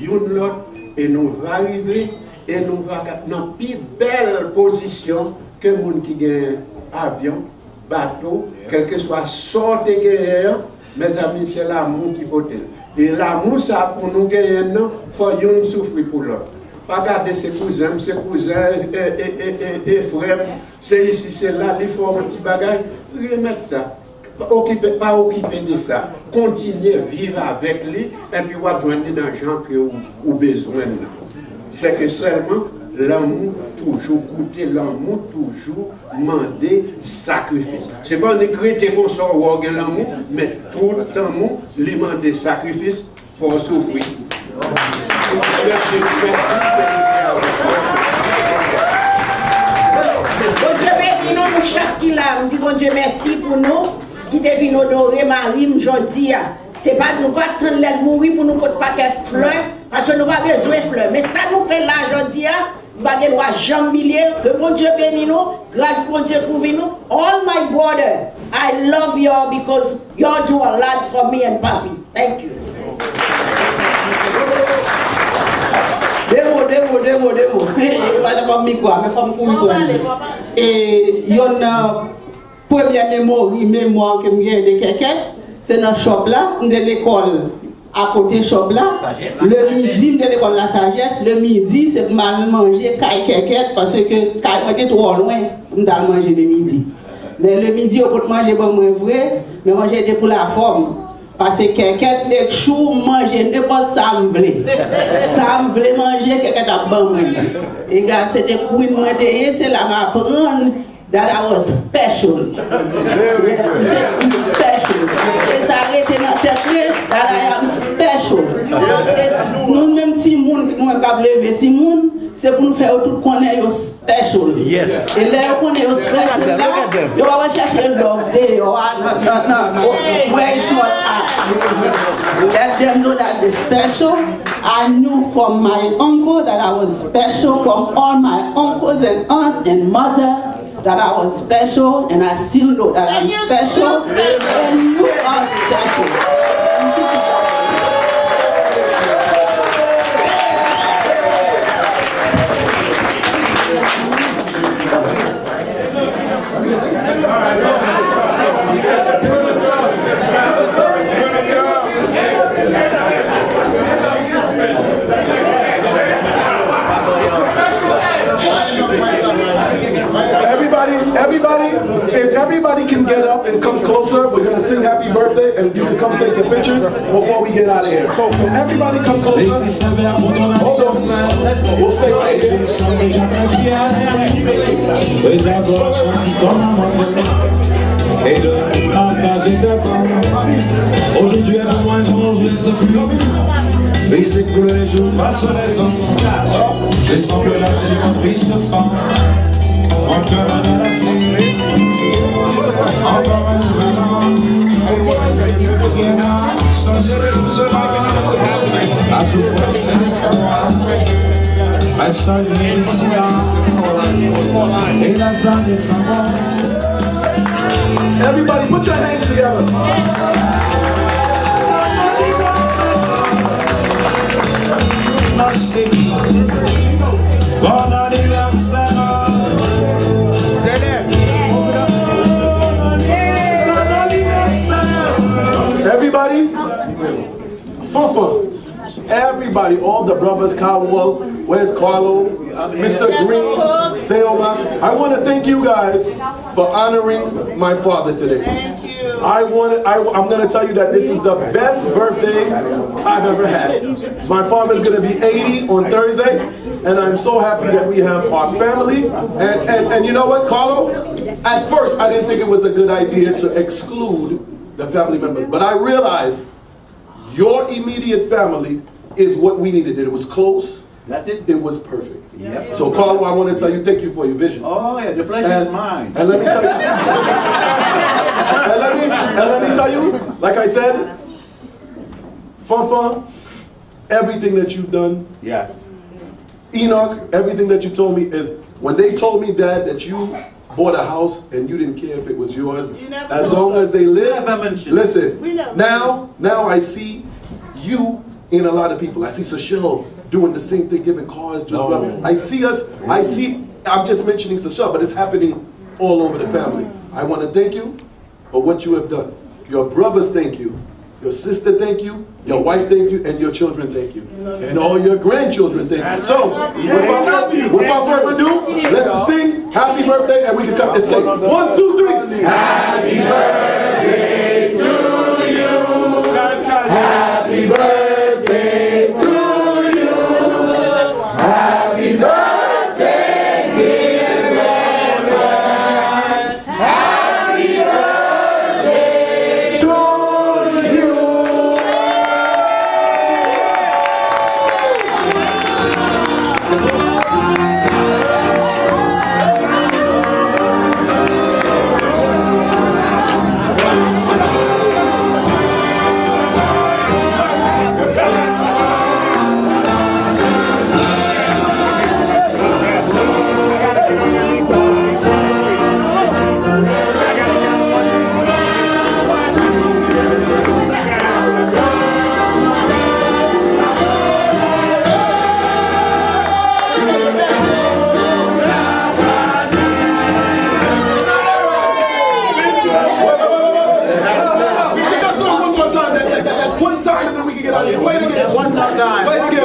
l'autre et nous va arriver et nous va dans une plus belle position que les gens qui gagnent avion, bateau, quel que soit sorte de guerre. Mes amis, c'est l'amour qui porte. Et l'amour, ça, pour nous gagner, il faut nous souffrir pour l'autre. Pas garder ses cousins et frères, c'est ici, c'est là, il faut un petit bagage, remettre ça. Pas occuper de ça. Continuer à vivre avec lui et puis voir joindre l'argent que vous avez besoin. C'est que seulement l'amour toujours coûter, l'amour toujours demander sacrifice. Ce n'est pas un chrétien qu'on sort ou l'amour, mais tout l'amour lui demander sacrifice, il faut souffrir. Bon Dieu béni nous chaque qui là, me dit bon Dieu merci pour nous qui te vient honorer Marie aujourd'hui. C'est pas nous pas attendre l'aide mourir pour nous porter paquet fleurs parce que nous pas besoin de fleurs. Mais ça nous fait là aujourd'hui, pas de droit Jean Milien que bon Dieu béni nous, grâce bon Dieu pour nous. All my brother, I love you all because you all do a lot for me and Papi. Thank you. Demo. Pas micro, mais pas micro. Et il y a une première mémoire que j'ai de quelqu'un, c'est dans le shop là, de l'école à côté shop là. Le midi, de l'école la sagesse, le midi, c'est mal manger caille quelqu'un parce que caille était trop loin, on doit manger le midi. Mais le midi, on peut manger pas moins vrai, mais manger était pour la forme. Parce que quelqu'un les choux manger n'importe ça me voulait. Ça me voulait manger quelqu'un t'a bon. Et regarde c'était couille moi c'est là m'apprendre that I was special. Special. Et ça arrêté dans tête that I am special. Nous même petit monde qui nous pas lever petit monde c'est pour nous faire tout connaître special. Yes. Et là on connaît special là, on va chercher le dog day or where is what let them know that they're special. I knew from my uncle that I was special, from all my uncles and aunt and mother that I was special, and I still know that I'm special, and you are special. All right. happy birthday, and you can come take your pictures before we get out of here. So everybody come closer. Hold on. We'll stay right here. Et de partager ta temps. Aujourd'hui est pour moi un grand jour de flou. Mais c'est que les jours passent les ans. Je sens que la célébratrice me sent. Encore un galaxie. Encore un nouvel an. Rien n'a changé de tout cela. La souffrance et l'espoir. Un seul lien ici là. Et la zone des savoirs. Everybody, put your hands together. Bon anniversaire. Everybody, Funfun. Everybody, all the brothers, Cowell, where's Carlo, Mr. Green, Theoma. I want to thank you guys for honoring my father today. Thank you. I'm going to tell you that this is the best birthday I've ever had. My father's going to be 80 on Thursday, and I'm so happy that we have our family. And you know what, Carlo? At first, I didn't think it was a good idea to exclude the family members, but I realized your immediate family is what we needed. It was close. That's it. It was perfect. Yep. So, Carlo, I want to tell you thank you for your vision. Oh yeah, the pleasure is mine. And let me tell you. and let me tell you, like I said, Funfun, everything that you've done. Yes. Enoch, everything that you told me is when they told me, Dad, that you bought a house and you didn't care if it was yours, as long as they live. Listen, now I see you in a lot of people. I see Sashel doing the same thing, giving cars to his brother. I see, I'm just mentioning Sashel, but it's happening all over the family. I want to thank you for what you have done. Your brothers thank you. Your sister thank you. Your wife thank you. And your children thank you. And all your grandchildren thank you. So, without further ado, let's sing happy birthday and we can cut this cake. 1, 2, 3. Happy birthday to you. Happy birthday to you. Happy birthday, dear Reverend. Happy birthday to you. One time and then we can get out of here. Play it again. One time. Play it again.